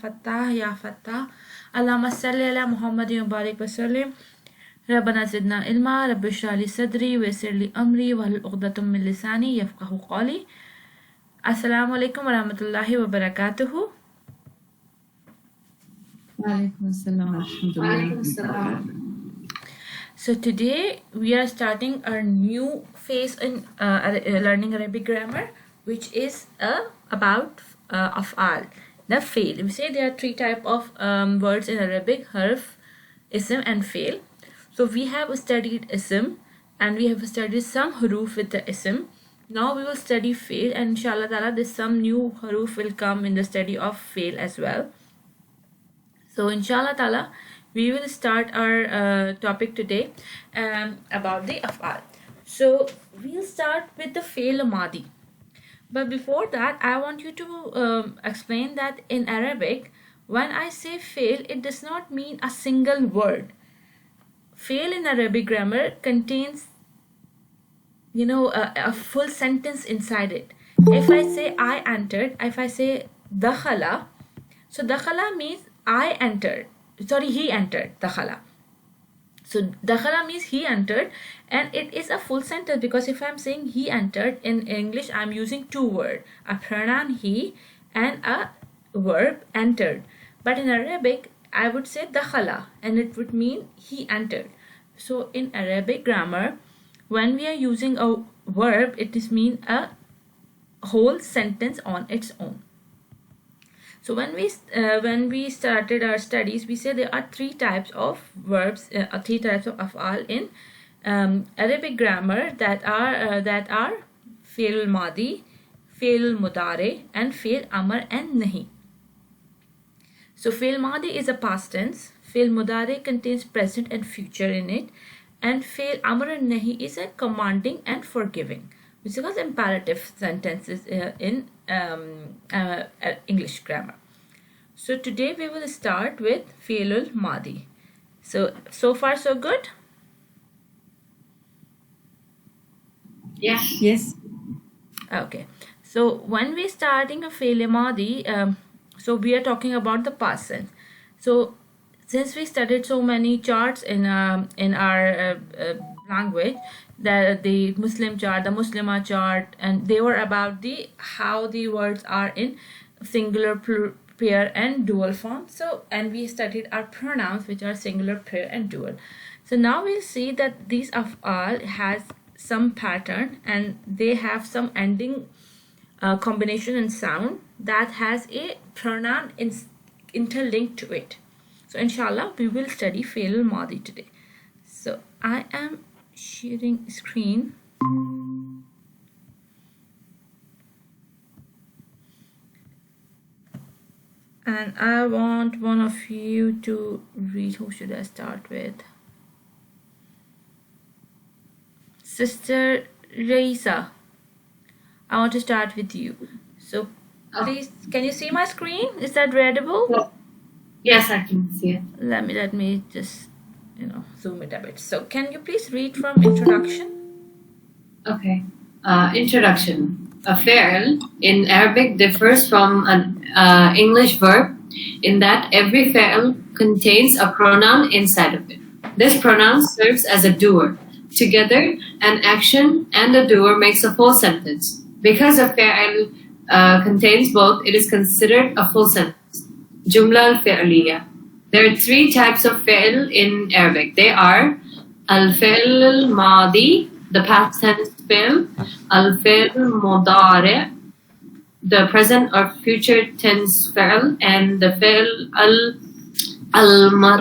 فتاح يا فتاح اللهم صل على محمد وبارك وسلم ربنا زدنا علما رب اشرح لي صدري ويسر لي أمري واحلل عقدة من لساني يفقهوا قولي. Assalamu alaikum warahmatullahi wabarakatuh. So today we are starting our new phase in learning Arabic grammar, which is about af'al, the fail. We say there are three type of words in Arabic: harf, ism, and fail. So we have studied ism and we have studied some huruf with the ism. Now we will study fail, and inshallah ta'ala there's some new huruf will come in the study of fail as well. So inshallah ta'ala we will start our topic today about the af'al. So we'll start with the fail Maadi. But before that, I want you to explain that in Arabic, when I say fail, it does not mean a single word. Fail in Arabic grammar contains a full sentence inside it. If I say I entered, if I say dakhala, so dakhala means I entered. Sorry, he entered. Dakhala. So dakhala means he entered, and it is a full sentence because if I'm saying he entered in English, I'm using two words, a pronoun he and a verb entered. But in Arabic, I would say dakhala, and it would mean he entered. So in Arabic grammar, when we are using a verb, it is mean a whole sentence on its own. So when we started our studies, we said there are three types of verbs, three types of af'al in Arabic grammar that are fi'l madi, fi'l mudare, and fi'l amr and nahi. So fi'l madi is a past tense. Fi'l mudare contains present and future in it. And fi'l amr and nahi is a commanding and forgiving, which is imperative sentences in English grammar. So today we will start with fi'l madi. So far so good? Yes. Okay. So when we starting a fi'l madi, so we are talking about the past tense. So since we studied so many charts in our language, the Muslim chart, the Muslima chart, and they were about the how the words are in singular, pair, and dual form. So and we studied our pronouns, which are singular, pair, and dual. So now we'll see that these af'al has some pattern and they have some ending combination and sound that has a pronoun interlinked to it. So inshallah we will study fi'l madi today. So I am sharing screen. And I want one of you to read. Who should I start with? Sister Raisa, I want to start with you. So please, can you see my screen? Is that readable? Yes, I can see it. Let me just zoom it a bit. So can you please read from introduction? Okay. Introduction. A fi'l in Arabic differs from an English verb in that every fi'l contains a pronoun inside of it. This pronoun serves as a doer. Together, an action and a doer makes a full sentence. Because a fi'l contains both, it is considered a full sentence. Jumla al-fi'liya. There are three types of fi'l in Arabic. They are al-fi'l al-madi, the past tense fi'l, al-fi'l mudari, the present or future tense fi'l, and the fi'l al-amr,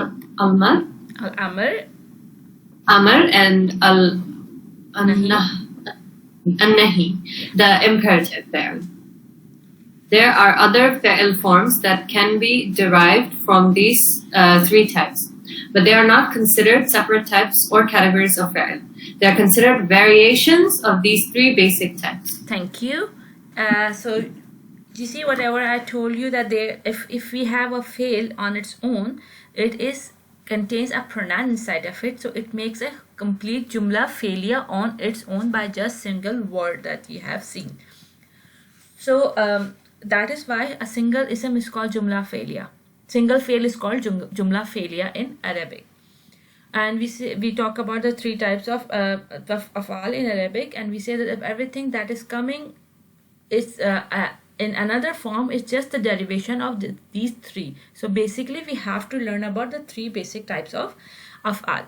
and al-nahi, the imperative fi'l. There are other fi'l forms that can be derived from these three types, but they are not considered separate types or categories of fi'l. They are considered variations of these three basic types. Thank you. So you see, whatever I told you, that if we have a fi'l on its own, it contains a pronoun inside of it, so it makes a complete jumla failure on its own by just single word that we have seen. So that is why a single ism is called jumla failure. Single fail is called jumla failure in Arabic. And we talk about the three types of af'al in Arabic, and we say that if everything that is coming is in another form, it's just the derivation of these three. So basically we have to learn about the three basic types of af'al.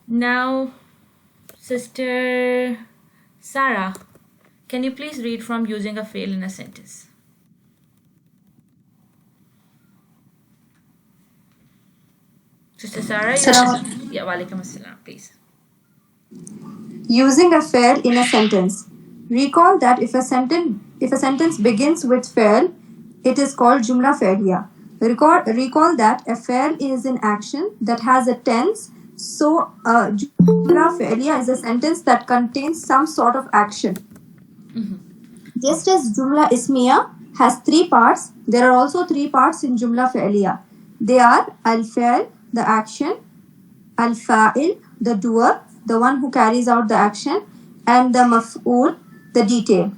Now, Sister Sarah, can you please read from using a fail in a sentence? Sister Sarah, yeah, walaikum assalam, please. Using a fail in a sentence. Recall that if a sentence begins with fail, it is called jumla failure. Recall that a fail is an action that has a tense, so a jumla failure is a sentence that contains some sort of action. Just as jumla ismiya has three parts, there are also three parts in jumla failure. They are al-fail, the action, al-fa'il, the doer, the one who carries out the action, and the maf'ul, the detail.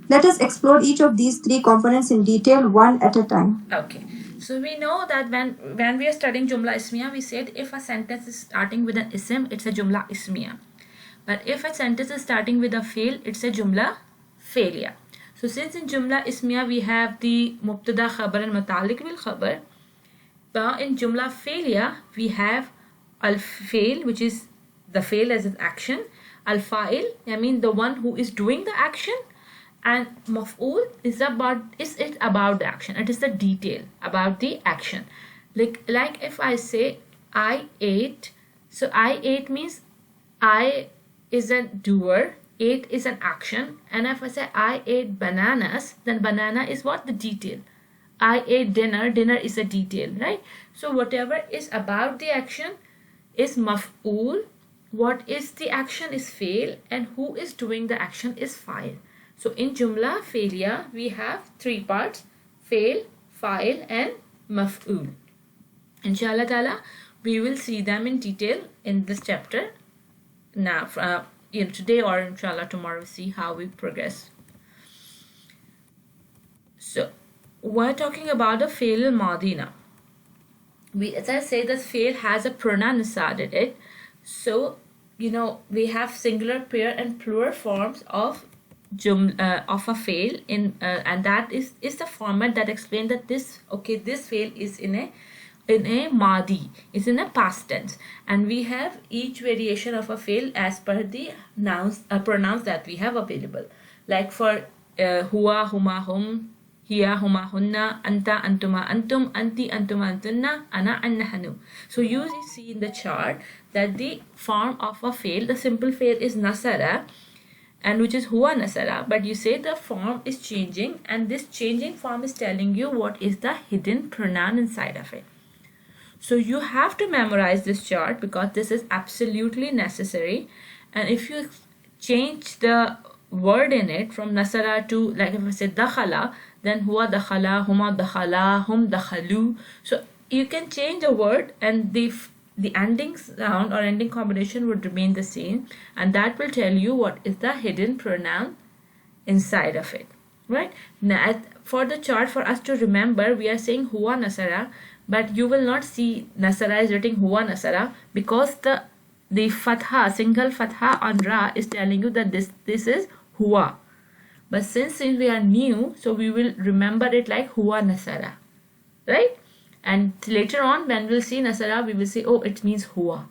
Let us explore each of these three components in detail, one at a time. Okay. So we know that when we are studying jumla ismiya, we said if a sentence is starting with an ism, it's a jumla ismiya. But if a sentence is starting with a fail, it's a jumla failure. So since in jumla ismiya we have the mubtada, khabar and muta'alliq bil khabar, now in jumla failure we have al-fail, which is the fail as an action, al-fa'il, I mean the one who is doing the action, and maf'ul is it about the action. It is the detail about the action. Like if I say I ate, so I ate means I is a doer, ate is an action, and if I say I ate bananas, then banana is what? The detail. I ate dinner, dinner is a detail, right? So whatever is about the action is maf'ul, what is the action is fail, and who is doing the action is fa'il. So in jumla failure we have three parts: fail, fa'il and maf'ul. Inshallah ta'ala we will see them in detail in this chapter now, today or inshallah tomorrow, see how we progress. So we're talking about the fail al-Maadi now. As I say, that fail has a pronoun inside it. So we have singular, pair and plural forms of a fail and that is the format that explains that this fail is in a Maadi, is in a past tense, and we have each variation of a fail as per the pronouns that we have available. Like for huwa, huma, hum, hiya, huma, hunna, anta, antuma, antum, anti, antuma, antunna, ana, and nahnu. So you see in the chart that the form of a fail, the simple fail is nasara, and which is huwa nasara, but you say the form is changing, and this changing form is telling you what is the hidden pronoun inside of it. So you have to memorize this chart because this is absolutely necessary. And if you change the word in it from nasara to, like if I say dakhala, then huwa dakhala, huma dakhala, hum dakhalu. So you can change a word and the ending sound or ending combination would remain the same, and that will tell you what is the hidden pronoun inside of it, right? Now for the chart, for us to remember, we are saying huwa nasara, but you will not see nasara is written huwa nasara because the fatha, single fatha on ra is telling you that this is huwa. But since we are new, so we will remember it like huwa nasara, right? And later on when we'll see nasara, we will say, oh, it means huwa.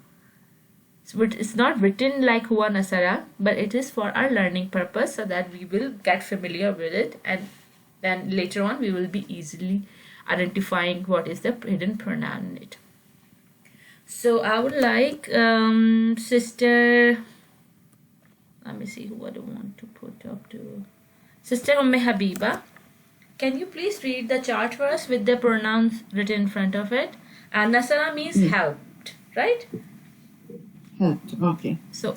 So it's not written like huwa nasara, but it is for our learning purpose so that we will get familiar with it, and then later on we will be easily identifying what is the hidden pronoun in it. So I would like sister, let me see who I want to put up to. Sister Habiba, can you please read the chart for us with the pronouns written in front of it? And nasara means helped, right? Helped, okay. So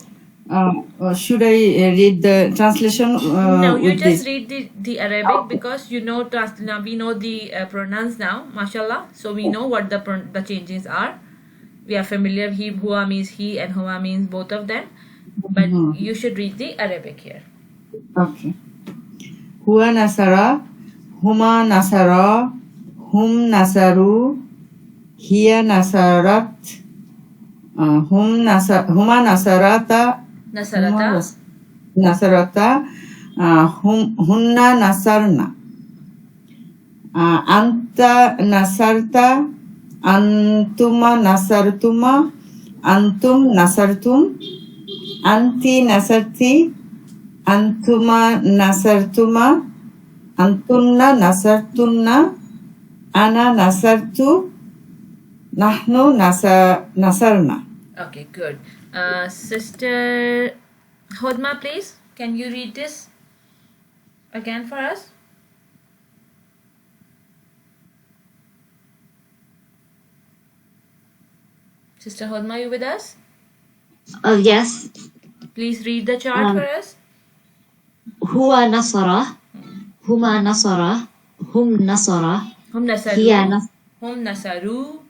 should I read the translation? No, you just read the Arabic because we know the pronouns now, mashallah. So we know what the changes are. We are familiar. He, huwa means he, and huwa means both of them. But you should read the Arabic here. Okay. huwa nasara, huma nasara, hum nasaru, hiya nasarat, huma nasarata, Nasarata. nasarata, hunna nasarna. Anta nasarta, antuma nasartuma, antum nasartum, anti nasarti, antuma nasartuma, antunna nasartunna, ana nasartu, nahnu nasarna. Okay, good. Sister Hodma, please, can you read this again for us? Sister Hodma, you with us? Yes. Please read the chart for us. هو نصر هما نصر هم نصر Hum nasaru. هي نصر Hum nasaru.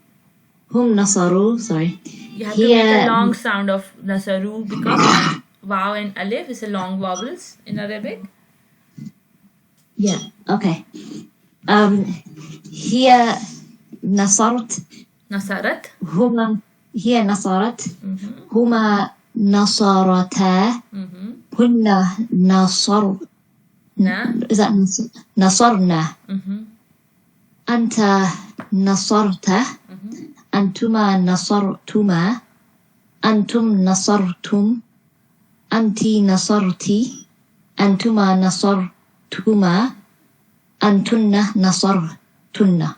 هم نصروا sorry You have to make a هي long sound of nasaru because wow and alif is a long vowels in Arabic. yeah okay هي نصرت Nasarat. هما هي نصرت Mm-hmm. هما نصرتا Mm-hmm. هن نصر Na. is that نصرنا Mm-hmm. أنت نصرت Mm-hmm. أنتما نصرتما أنتم نصرتم أنت نصرتي أنتما نصرتما أنتن نصرتن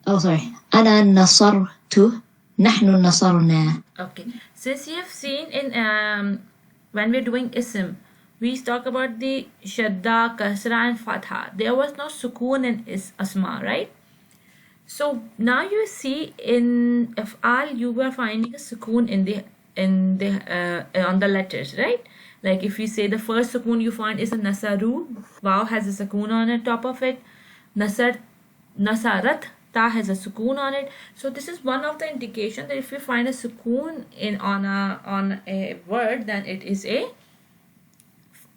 oh sorry أنا نصرت نحن نصرنا. Okay. Since you have seen in when we're doing ism, we talk about the shadda, kasra, and fatha. There was no sukoon in asma, right? So now you see in af'al you were finding a sukoon in the on the letters, right? Like if you say the first sukoon you find is a nasaru, wow has a sukoon on the top of it. Nasarat, ta has a sukoon on it. So this is one of the indication that if you find a sukoon in on a word, then it is a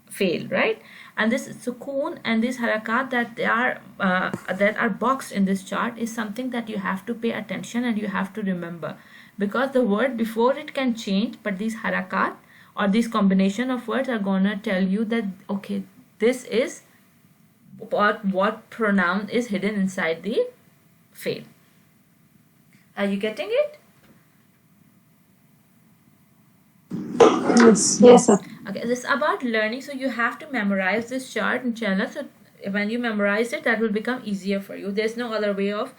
fail, right? And this sukoon and this harakat that are boxed in this chart is something that you have to pay attention and you have to remember, because the word before it can change, but these harakat or this combination of words are gonna tell you that okay, this is what pronoun is hidden inside the fail. Are you getting it? Yes, sir. Okay, this is about learning, so you have to memorize this chart inshallah. So when you memorize it, that will become easier for you. There's no other way of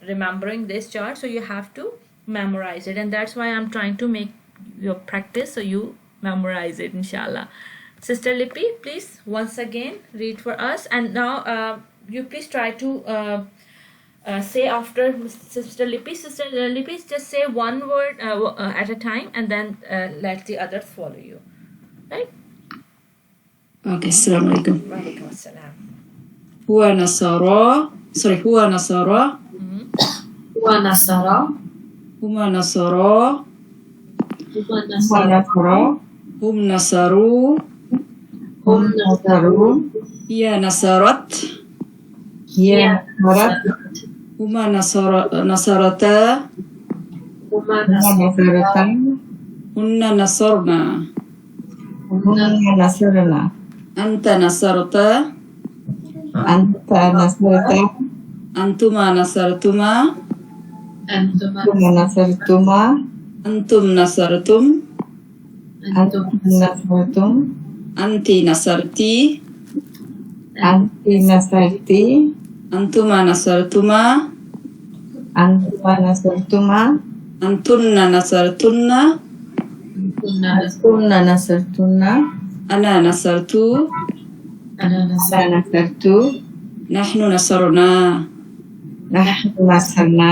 remembering this chart, so you have to memorize it, and that's why I'm trying to make your practice so you memorize it inshallah. Sister Lippy, please once again read for us, and now you please try to say after Sister Lippy. Sister Lippy, just say one word at a time, and then let the others follow you. Right? Okay, assalamu alaikum. Walaikum assalam. Huwa nasara, sorry, huwa nasara, Huwa nasara. huma nasara, Huwa huwa nasara. nasara, hum nasaru, Hum nasaru. hiya nasarat, Hiya nasarat, huma nasarata, Huma huma nasaratan, hunna nasarna, hunna nasarna, anta nasarta, anta nasarta, antuma nasartuma, antuma nasartuma, antum nasartum, antum nasartum, anti nasarti, anti nasarti, antuma nasartuma, antuma nasartuma, antunna nasartunna, antunna nasartunna, ana nasartu, ana nasartu, nahnu nasarna, nahnu nasarna.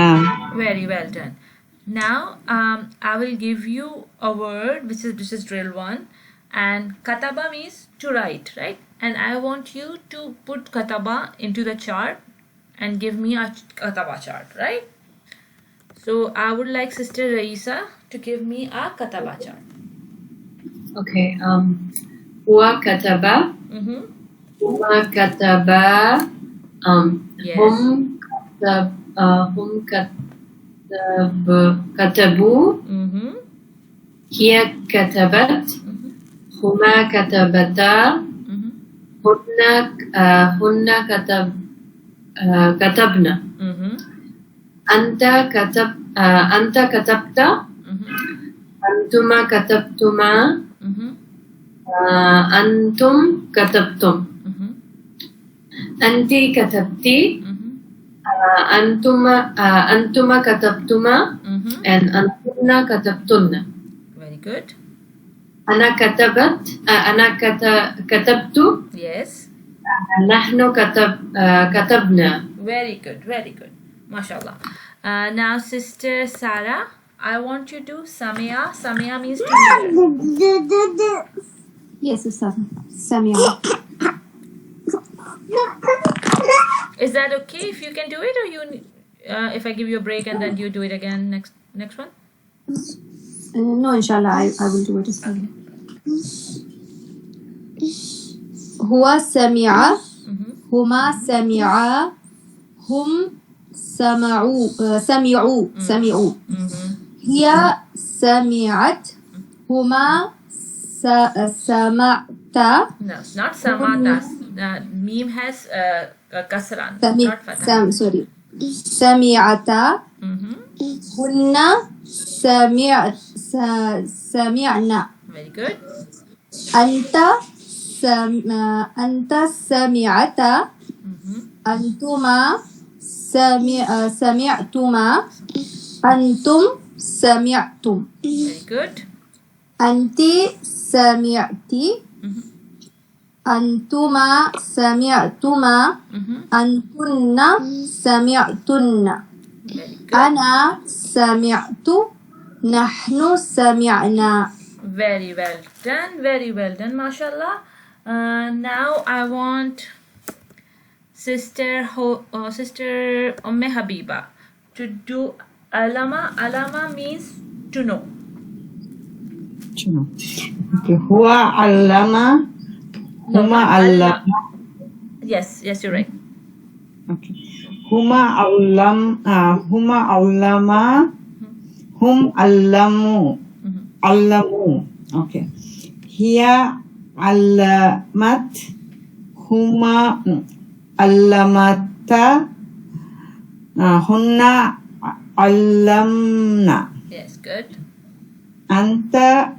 Very well done. Now I will give you a word which is drill 1, and kataba means to write, right? And I want you to put kataba into the chart and give me a kataba chart, right? So I would like Sister Raisa to give me a kataba chart. Okay. Huwa kataba. Huma kataba. Yes. Hum katabu. Hiya katabat. Huma katabata. Hunna katabna. Anta katabta. Antuma katabtuma. Antum katabtum. Anti katabti. Antuma katabtuma. And antunna katabtunna. Very good. Ana katabtu. Yes. Nahnu katabna. Very good. Very good. MashaAllah. Now, Sister Sarah, I want you to Samia. Samia means to hear. Yes, Ustaz. Samia. Is that okay if you can do it, or if I give you a break and then you do it again next one? No, inshallah, I will do it. Ustaz. Huwa sami'a. Huma sami'a. Hum sami'u. Hiya sami'at. Huma sama'ta. No, it's not samata. Meme has a kasran, not fatha. Sorry. Sami'ata. Hunna sami'na. Very good. Anta sami'ata. Antuma sami'tuma. Antum sami'tum. Very good. Anti sami'ti. Antuma sami'tuma. Antunna sami'tunna. Very good. Ana sami'tu. Nahnu sami'na. Very well done. Very well done, mashallah. Now I want Sister Umme Habiba to do alama. Alama means to know. Okay. Huwa allama. Huma allama. Yes, you're right. Okay. Huma allama. Hum allamu. Allamu. Okay. Hiya allamat. Huma allamata. Hunna allamna. Yes, good. Anta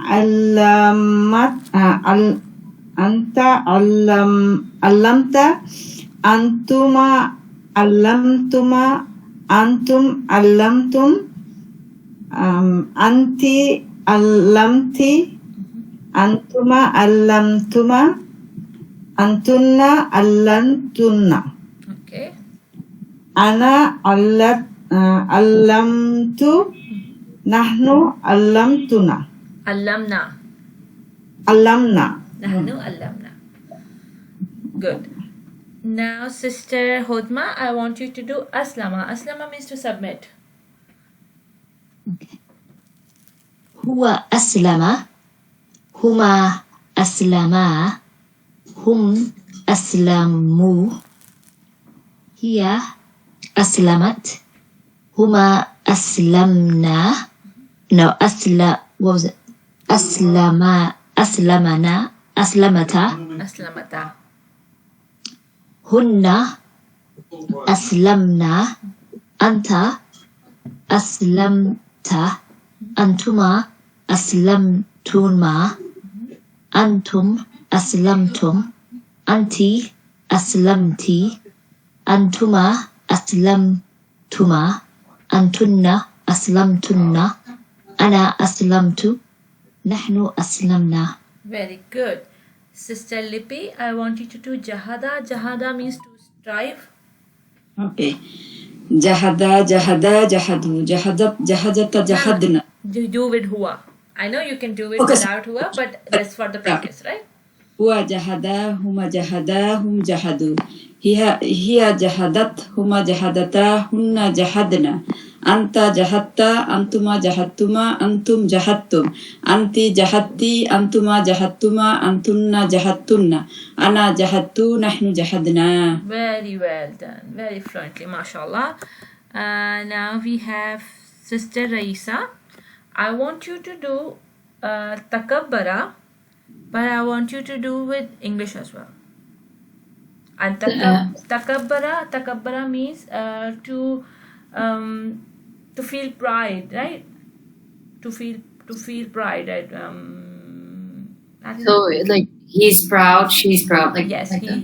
allamat. Anta allamta. Antuma allamtuma. Antum allamtum. Anti allamti. Antuma allamtuma. Antunna allantunna. Okay. Ana allamtu. Nahnu allamtuna. Allamna. Allamna. Nahnu allamna. Good. Now, Sister Hodma, I want you to do aslama. Aslama means to submit. هو أسلم هما أسلما هم أسلموا هي أسلمت هما أسلمنا no what was it أسلمنا أسلمتا Aslamata. هن أسلمنا أنت أسلمت أنتما أسلمتما أنتم أسلمتم أنت أسلمتي أنتما أسلمتما أنتن أسلمتن أنا أسلمت نحن أسلمنا. Very good. Sister Lippy, I want you to do jahada. Jahada means to strive. Okay. Jahada, jahadu, jahadata, jahadna. You do with huwa. I know you can do it Okay. without huwa, but that's for the practice, right? Huwa jahada, huma jahada, hum jahadu. Hiya jahadat, huma jahadata, hunna jahadna. Anta jahatta, antuma jahattuma, antum jahattum. Anti jahatti, antuma jahattuma, antunna jahattunna. Ana jahattu, nahnu jahadna. Very well done. Very fluently, mashallah. Now we have Sister Raisa. I want you to do takabbara, but I want you to do with English as well. And takabbara means to feel pride, right? To feel pride, right? That is- So like he's proud, she's proud, like yes, like that.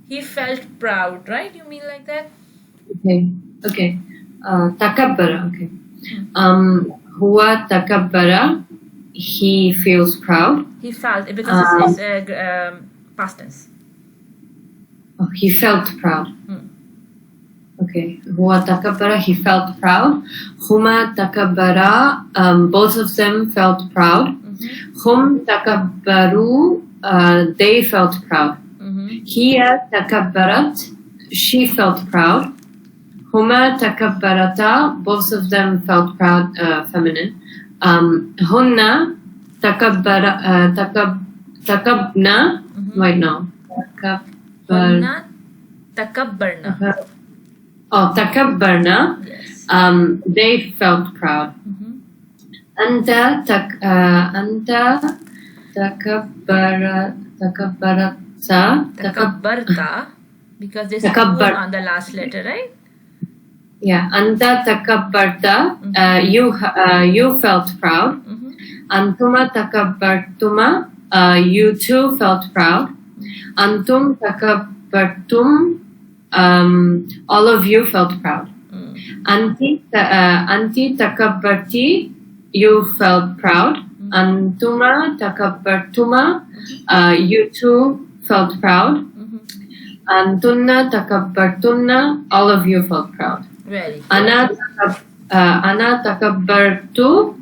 he felt proud, right? You mean like that? Okay. Takabbara. Okay. Huwa takabbara. He feels proud. He felt because it's past tense. Oh, he felt proud. Okay. Huwa takabbara. He felt proud. Huma takabbara. Both of them felt proud. Hum takabbaru. They felt proud. Hiya takabbarat. She felt proud. Huma takabbarata. Both of them felt proud. Feminine. Hunna takabna. Wait, no. Hunna takabbarna. Oh, takabbarna. Yes. They felt proud. Anta takabbarata. Takabbarta, because there's a Takabbar. on the last letter, right? Yeah, anta takabbarta. You felt proud. Antuma takabbartuma. You too felt proud. Antum takabbartum. All of you felt proud. Anti takabbarti. You felt proud. Antuma takabbartuma. You too felt proud. Antunna takabbartunna. All of you felt proud. Very good. Ana takabbartu.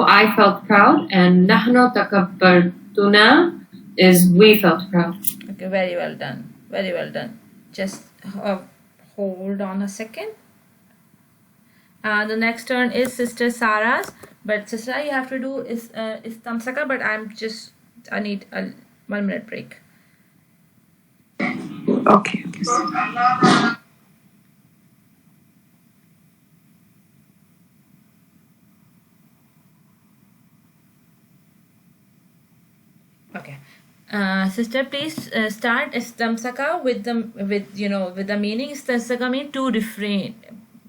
I felt proud. And nahnu takabbartuna is we felt proud. Okay, very well done. Very well done. Just hold on a second. The next turn is Sister Sarah's, but Sister, you have to do is Tamsaka, but I need a 1 minute break. Okay. Okay. Sister, please start Istamsaka with the meaning. Istamsaka means to refrain,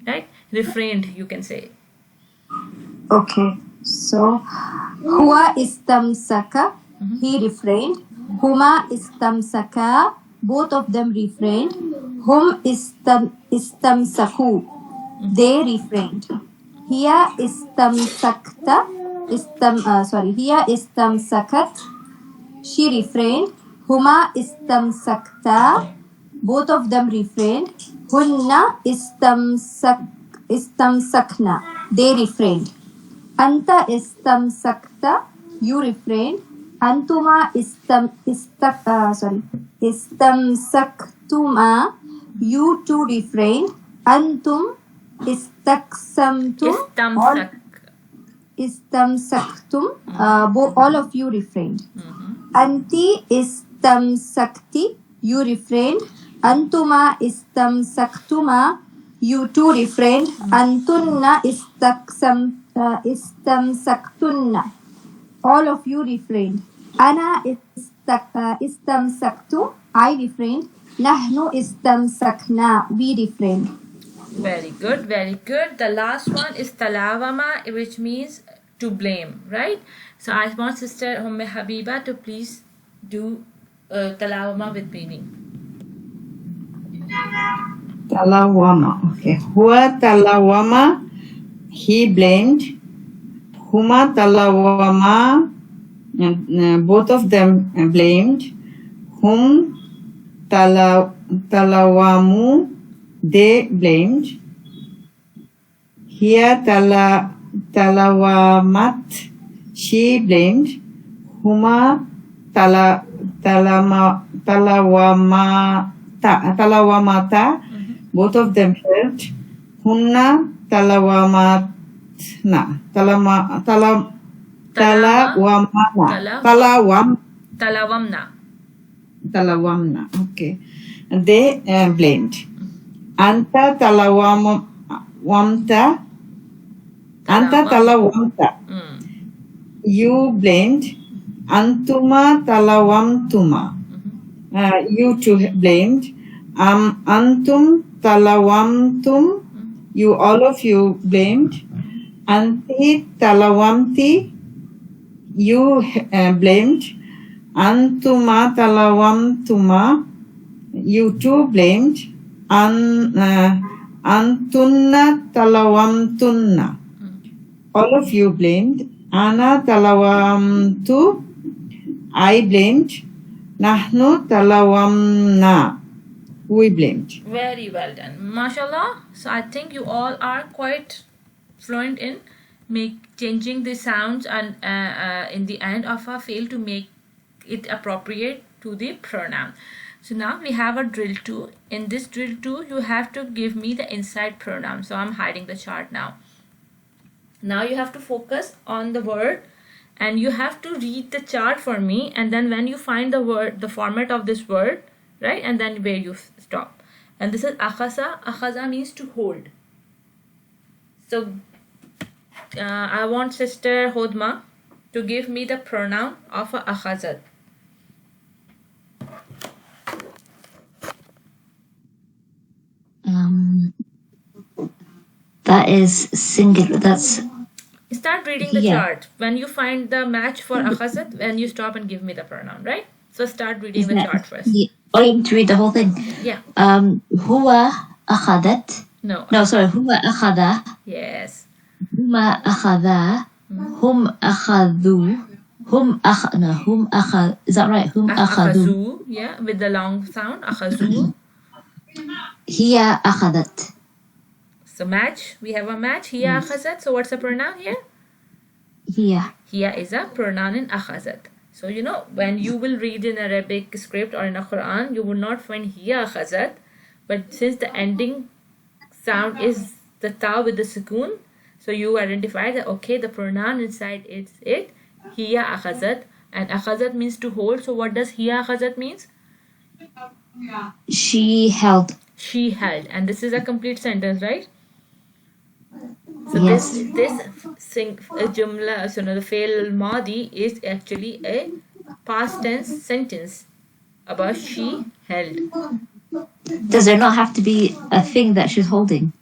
right? Refrained, you can say. Okay. So, huwa istamsaka. He refrained. Huma istamsaka. Both of them refrained. Hum istamsaku. They refrained. Hiya istamsakta. Hiya istamsakat. She refrained. Huma istamsakta. Both of them refrained. Hunna istamsakna. They refrained. Anta istamsakta. You refrained. Antuma istamsaktuma. You two refrained. Antum istaksamtum. Istamsaktum. All of you refrained. Anti istamsakti. You refrained. Antuma istamsaktuma. You two refrained. Antunna istamsaktunna. All of you refrained. Ana istamsaktu. I refrained. Nahnu istamsakna. We refrained. Very good, very good. The last one is talawama, which means to blame, right? So I want Sister Umm Habiba to please do talawama with meaning. Talawama. Okay. Huwa talawama. He blamed. Huma talawama. Both of them blamed. Hum talawamu. They blamed. Hiya talawamat. She blamed. Huma talawamata. both of them felt. Hunna talawamatna. Talawamna. Okay. And they blamed. Anta talawamta. You blamed. Antuma talawamtuma. You two blamed. Antum talawamtum. You all of you blamed. Anti talawamti. You blamed. Antuma talawamtuma. You too blamed. Antunna talawamtunna. All of you blamed. Ana talawamtu. I blamed. Nahnu talawamna. We blamed. Very well done. MashaAllah. So I think you all are quite fluent in changing the sounds and in the end of a fail to make it appropriate to the pronoun. So now we have a drill 2. In this drill 2, you have to give me the inside pronoun. So I'm hiding the chart now. Now you have to focus on the word and you have to read the chart for me, and then when you find the word, the format of this word, right, and then where you stop. And this is akhasa. Akhasa means to hold. So I want Sister Hodma to give me the pronoun of a akhazat. That is singular. That's. Start reading the chart. When you find the match for akhazat, when you stop and give me the pronoun, right? So start reading the chart first. Oh, you need to read the whole thing. Yeah. Huwa akhadat. No, sorry. Huwa akhada. Yes. Huma akhada. Hum akhadu. Is that right? Hum akhadu. Akhazu. Yeah, with the long sound. Akhazu. Hiya akhadat. So match. We have a match. Hiya akhazat. So what's the pronoun here? Hiya. Hiya is a pronoun in akhazat. So you know, when you will read in Arabic script or in a Quran, you will not find hiya akhazat. But since the ending sound is the ta with the sukoon, so you identify that, okay, the pronoun inside is it. Hiya akhazat. And akhazat means to hold. So what does hiya akhazat means? She held. She held. And this is a complete sentence, right? So yes. this jumla, so the fail Maadi is actually a past tense sentence about she held. Does there not have to be a thing that she's holding?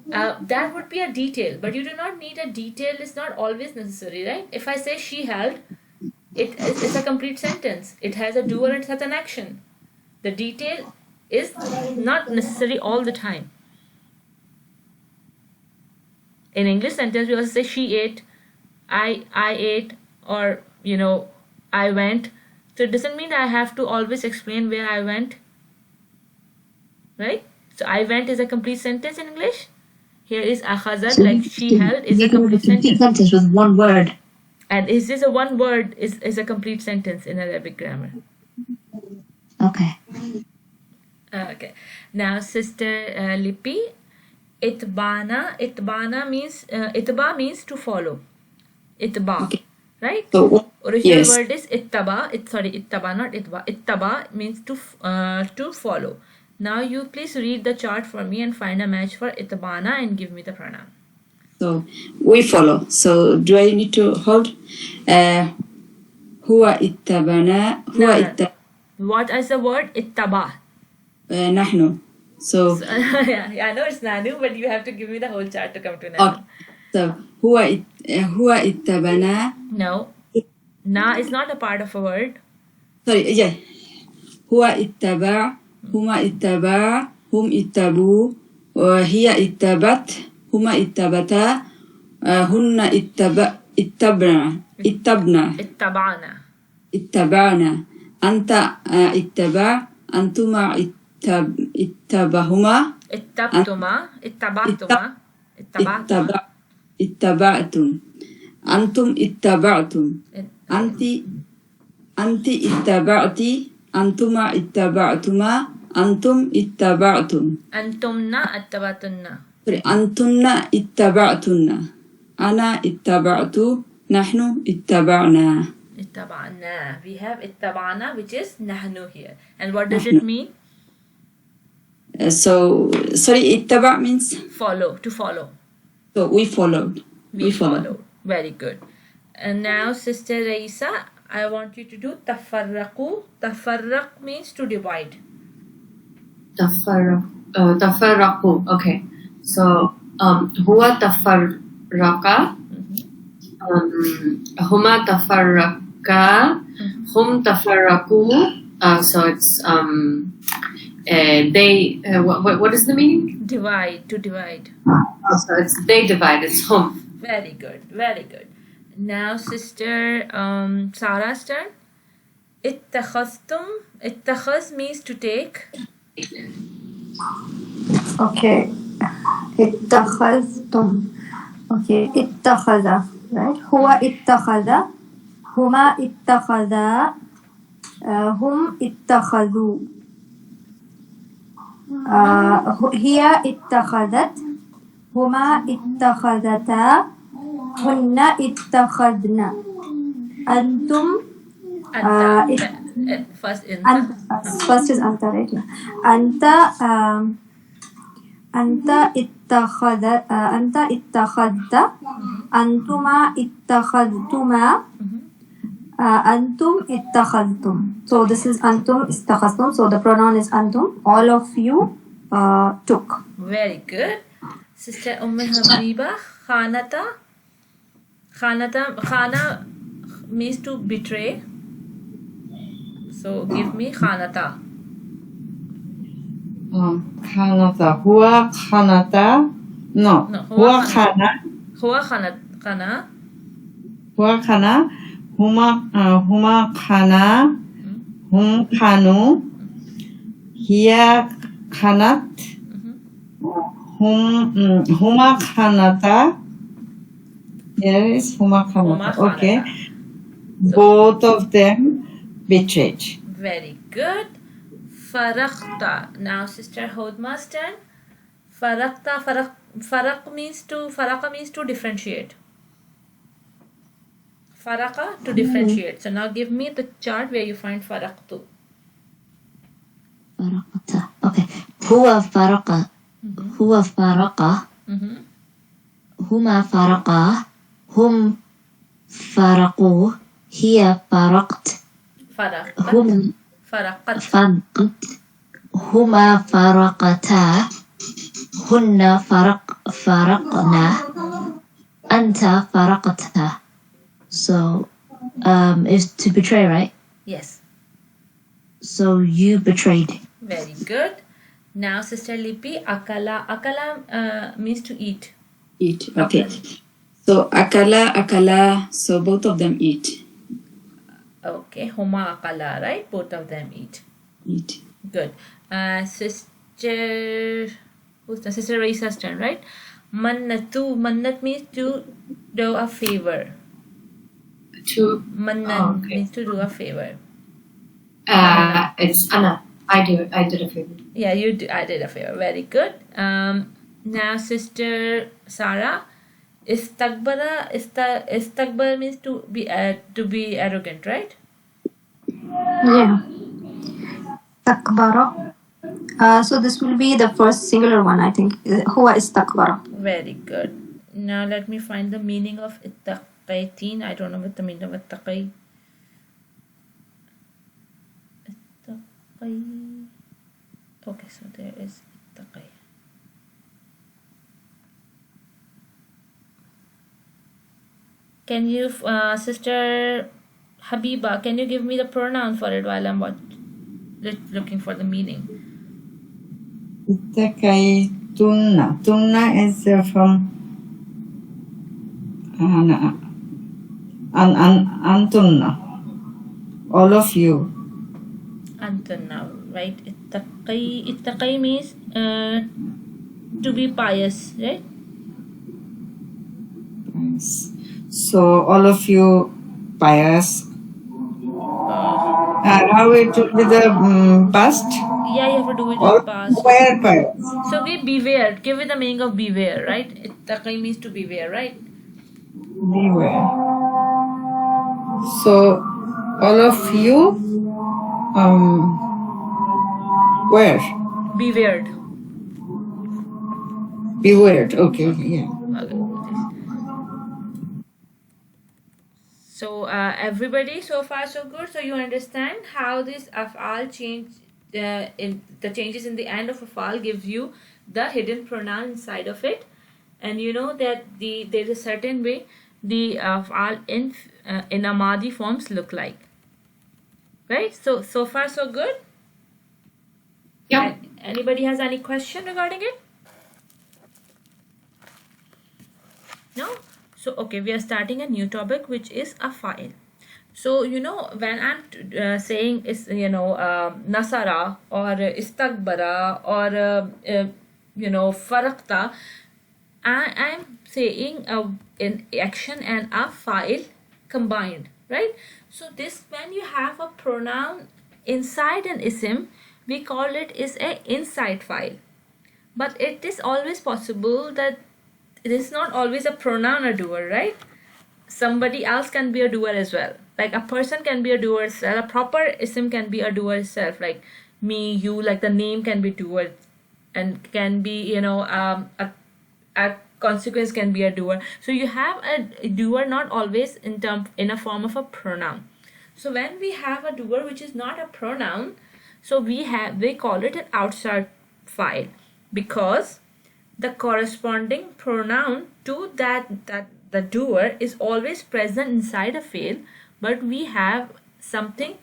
That would be a detail, but you do not need a detail. It's not always necessary, right? If I say she held, it's a complete sentence. It has a doer and it has an action. The detail is not necessary all the time. In English sentence, we also say she ate, I ate, or I went. So it doesn't mean that I have to always explain where I went, right? So I went is a complete sentence in English. Here is akhazat, so like she held, is a complete sentence with one word. And is this a one word is a complete sentence in Arabic grammar. Okay. Okay. Now, Sister Lippy, itbana means itba means to follow. Itba, okay. Right? So, original yes. word is ittaba. Ittaba, not itba. Ittaba means to follow. Now you please read the chart for me and find a match for itbana and give me the pronoun. So we follow. So do I need to hold? Huwa ittabana. What is the word ittaba? Nahnu. So yeah, I know it's nanu, but you have to give me the whole chart to come to nanu. Okay. So huwa ittabana. No, na is not a part of a word. Sorry, yeah. Huwa ittaba. Huma ittaba. Hum ittabu. Hiya ittabat. Huma ittabata. Hunna ittabna. Ittabana. Anta ittaba. Antuma ittabahuma. Ittaba'tum. Antum ittaba'tum. Anti ittaba'ti. Antuma ittaba'tuma. Antum ittaba'tum. Antumna attabatunna. Sorry, antunna ittaba'tunna. Ana ittaba'tu. Nahnu ittaba'na. Ittaba'na. We have ittaba'na, which is nahnu here. And what does it mean? Sorry, ittaba means Follow, to follow. so we followed. We follow. Very good. And now, Sister Raisa, I want you to do tafarraqu. Tafarraq means to divide. Tafarraqu. Okay. So, huwa tafarraqa. Huma tafarraqa. Hum tafarraqu. So it's they. What is the meaning? Divide, to divide. So it's they divide. It's hum. Very good, very good. Now, Sister Sarah's turn. Ittakhaztum. Ittakhaz means to take. Okay. اتخذتم. Okay. اتخذ. Right. هو اتخذ. هما اتخذا. هم اتخذوا. هي اتخذت. هما اتخذتا. هن اتخذن. أنتم First in. first is أنت, right? أنت اتخذت. أنتما اتخذتما. أنتم اتخذتم. So this is أنتم اتخذتم. So the pronoun is أنتم. All of you took. Very good. Sister Habiba, Khanata. Khana means to betray. So give me Khanata. Khanata. Huwa khanata. No. Huwa khana. Huwa khana. Huwa khana. Huma khana. Hum khanu. Hiya khanat. Huma khanata. Here is huma khanata. Okay. Both of them betrayed. Very good. Faraqta. Now, Sister Hodma's turn. Faraqta. Faraqa means to differentiate. Faraqa, to differentiate. So now give me the chart where you find faraqtu. فرقتا. Okay. هو فرق. هو فرق. هما فرقا. هم فرقوا. هي فرقت. هم فرقت. هما فرقتا. هن فرقنا. أنت فرقتا. So, is to betray, right? Yes. So you betrayed. Very good. Now, Sister Lipi, akala. Akala means to eat. Eat. Okay. So akala. So both of them eat. Okay. Huma akala, right? Both of them eat. Eat. Good. Sister, who's the Sister Raisa's turn, right? Mannatu. Mannat means to do a favor. Mannat means to do a favor. It's Anna. I did a favor. Yeah, you do. I did a favor. Very good. Now, Sister Sarah, istakbara. Istakbar means to be arrogant, right? Yeah. Takbara. So this will be the first singular one, I think. Huwa istakbara. Very good. Now let me find the meaning of ittaqaytin. I don't know what the meaning of ittaqay. Okay, so there is ittaqay. Can you, Sister Habiba, can you give me the pronoun for it while I'm looking for the meaning? Ittaqaytunna. Tunna is from antunna. All of you. Antunna, right? Ittaqay means to be pious, right? So all of you pious. How it will be the past Yeah, you have to do it or in past. where part? So we beware. Give it the meaning of beware, right? Taqi means to beware, right? Beware. So all of you, where? Beware. Beware. Okay. Yeah. Okay. So everybody, so far so good. So you understand how this afal change, in the changes in the end of afal gives you the hidden pronoun inside of it, and you know that there is a certain way the afal in a Maadi forms look like, right? So far so good. Yeah. Anybody has any question regarding it? No? So, okay, we are starting a new topic, which is a file. So, you know, when I'm saying is, nasara or istakbara or, farakta, I'm saying an action and a file combined, right? So this, when you have a pronoun inside an ism, we call it is a inside file. But it is always possible that it is not always a pronoun or doer, right? Somebody else can be a doer as well. Like a person can be a doer itself. A proper ism can be a doer itself. Like me, you, like the name can be doer and can be, a consequence can be a doer. So you have a doer not always in a form of a pronoun. So when we have a doer which is not a pronoun, so we call it an outside file, because the corresponding pronoun to that the doer is always present inside a file, but we have something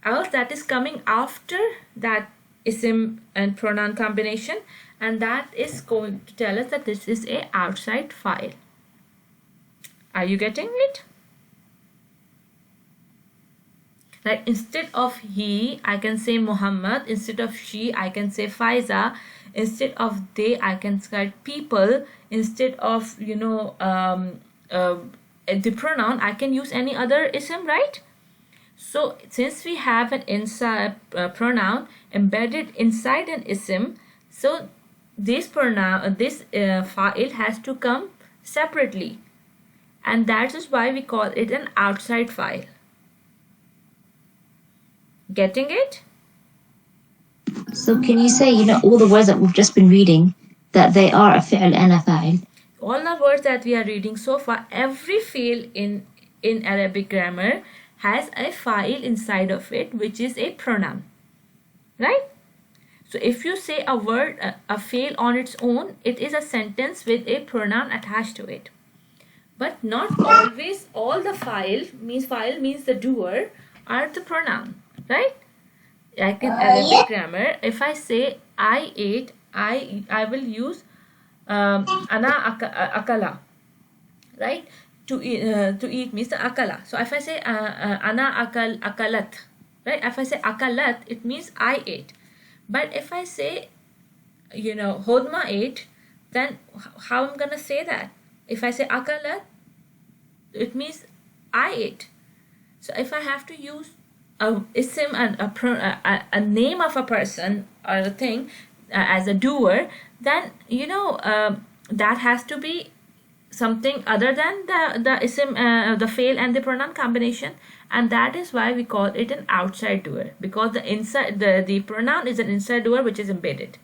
else that is coming after that ism and pronoun combination, and that is going to tell us that this is a outside file. Are you getting it? Like instead of he, I can say Muhammad. Instead of she, I can say Faiza. Instead of they, I can say people. Instead of the pronoun, I can use any other ism, right? So since we have an inside pronoun embedded inside an ism, so this file has to come separately, and that is why we call it an outside file. Getting it? So can you say, all the words that we've just been reading, that they are a fi'l and a fa'il? All the words that we are reading so far, every fi'l in Arabic grammar has a fa'il inside of it, which is a pronoun, right? So if you say a word, a fi'l on its own, it is a sentence with a pronoun attached to it. But not always all the fa'il means the doer are the pronoun, right? Like in Arabic grammar, if I say I ate, I will use ana akala, right? To eat means the akala. So if I say ana akalat, right? If I say akalat, it means I ate. But if I say, Hodma ate, then how I'm gonna say that? If I say akalat, it means I ate. So if I have to use a ism and a name of a person or a thing as a doer, then that has to be something other than the ism, the fail and the pronoun combination, and that is why we call it an outside doer, because the pronoun is an inside doer which is embedded,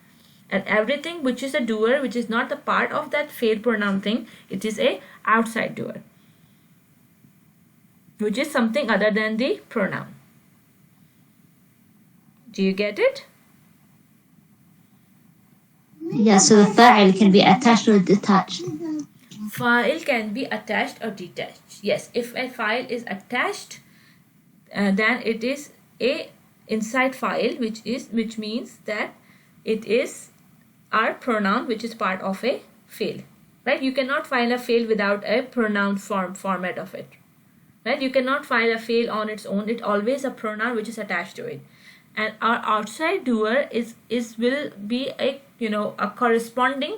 and everything which is a doer which is not a part of that fail pronoun thing, it is a outside doer, which is something other than the pronoun. Do you get it? Yeah, so the fa'il can be attached or detached. File can be attached or detached. Yes, if a file is attached, then it is a inside file, which means that it is our pronoun, which is part of a fail, right? You cannot file a fail without a pronoun format of it, right? You cannot file a fail on its own. It always a pronoun which is attached to it, and our outside doer will be a corresponding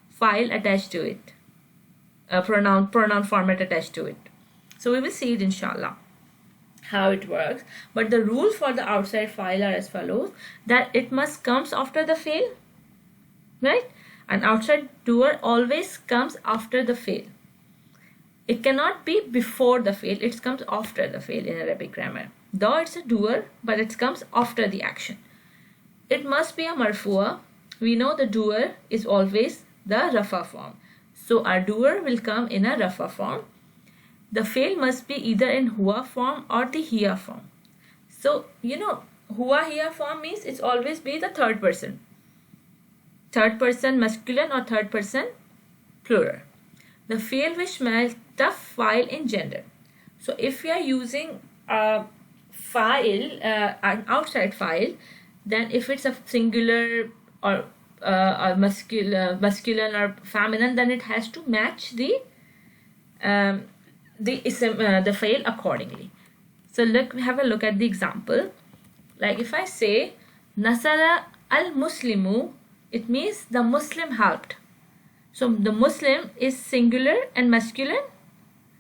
file attached to it, a pronoun format attached to it. So we will see it inshallah how it works. But the rule for the outside file are as follows, that it must comes after the fail, right? An outside doer always comes after the fail. It cannot be before the fail, it comes after the fail in Arabic grammar. Though it's a doer, but it comes after the action. It must be a marfu'a. We know the doer is always the rafa form. So our doer will come in a rafa form. The fail must be either in huwa form or the hiya form. So, huwa hiya form means it's always be the third person. Third person masculine or third person plural. The fail which match the file in gender. So if we are using a file, an outside file, then if it's a singular or a masculine or feminine, then it has to match the file accordingly. So have a look at the example. Like if I say Nasara al-Muslimu, it means the Muslim helped. So the Muslim is singular and masculine.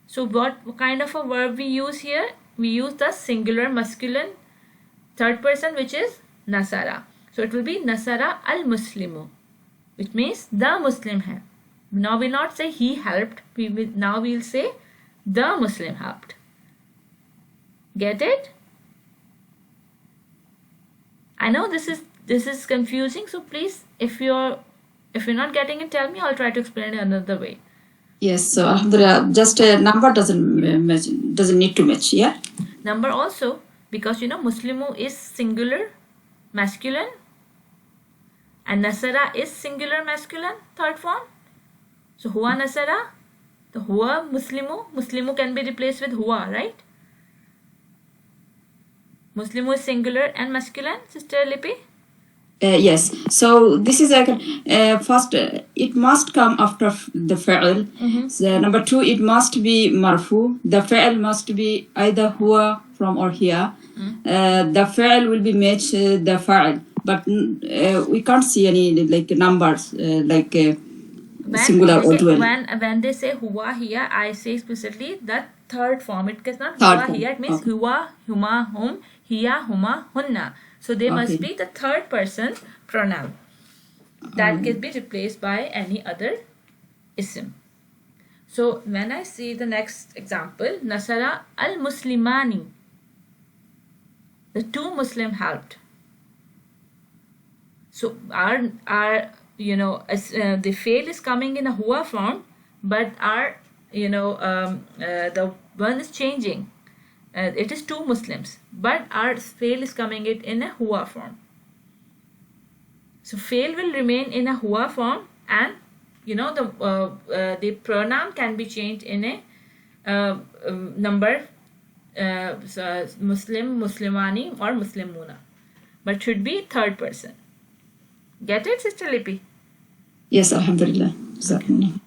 So what kind of a verb we use here? We use the singular masculine third person, which is Nasara. So it will be Nasara al-Muslimu, which means the Muslim helped. Now we'll not say he helped. Now we'll say the Muslim helped. Get it? I know this is confusing. So please, if you're not getting it, tell me. I'll try to explain it another way. Yes, so Alhamdulillah, just a number doesn't need to match, yeah? Number also, because Muslimu is singular masculine and Nasara is singular masculine third form. So huwa Nasara, the huwa Muslimu can be replaced with huwa, right? Muslimu is singular and masculine, Sister Lipi? Yes, so this is first, it must come after the fa'il. So, number 2, it must be marfu. The fa'il must be either huwa from or here. The fa'il will be matched the fa'il, but we can't see any numbers singular or dual. When they say huwa here, I say explicitly the third form. It is not Third huwa form. here. It means Okay. huwa, huma, hum, hiya, huma, hunna. So they must be the third person pronoun that can be replaced by any other ism. So when I see the next example, Nasara al-Muslimani, the two Muslim helped. So our the fail is coming in a huwa form, but our the one is changing. It is two Muslims, but our fail is coming it in a huwa form. So fail will remain in a huwa form, and the pronoun can be changed in a number, Muslim, Muslimani, or Muslimuna, but should be third person. Get it, Sister Lipi? Yes, Alhamdulillah.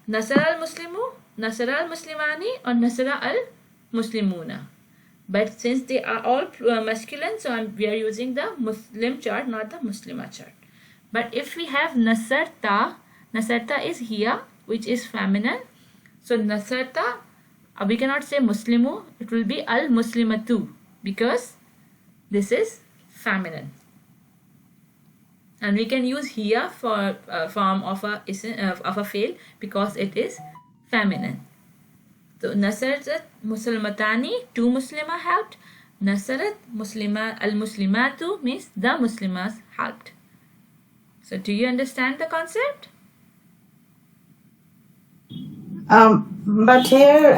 Nasara al-Muslimu, Nasara al-Muslimani, or Nasara al-Muslimuna. But since they are all masculine, so we are using the Muslim chart, not the Muslima chart. But if we have Nasarta is here, which is feminine. So Nasarta, we cannot say Muslimu, it will be al-Muslimatu, because this is feminine. And we can use here for form of a fail because it is feminine. So Nasarat Muslimatani, two Muslima helped. Nasarat al-Muslimatu means the Muslimas helped. So do you understand the concept? But here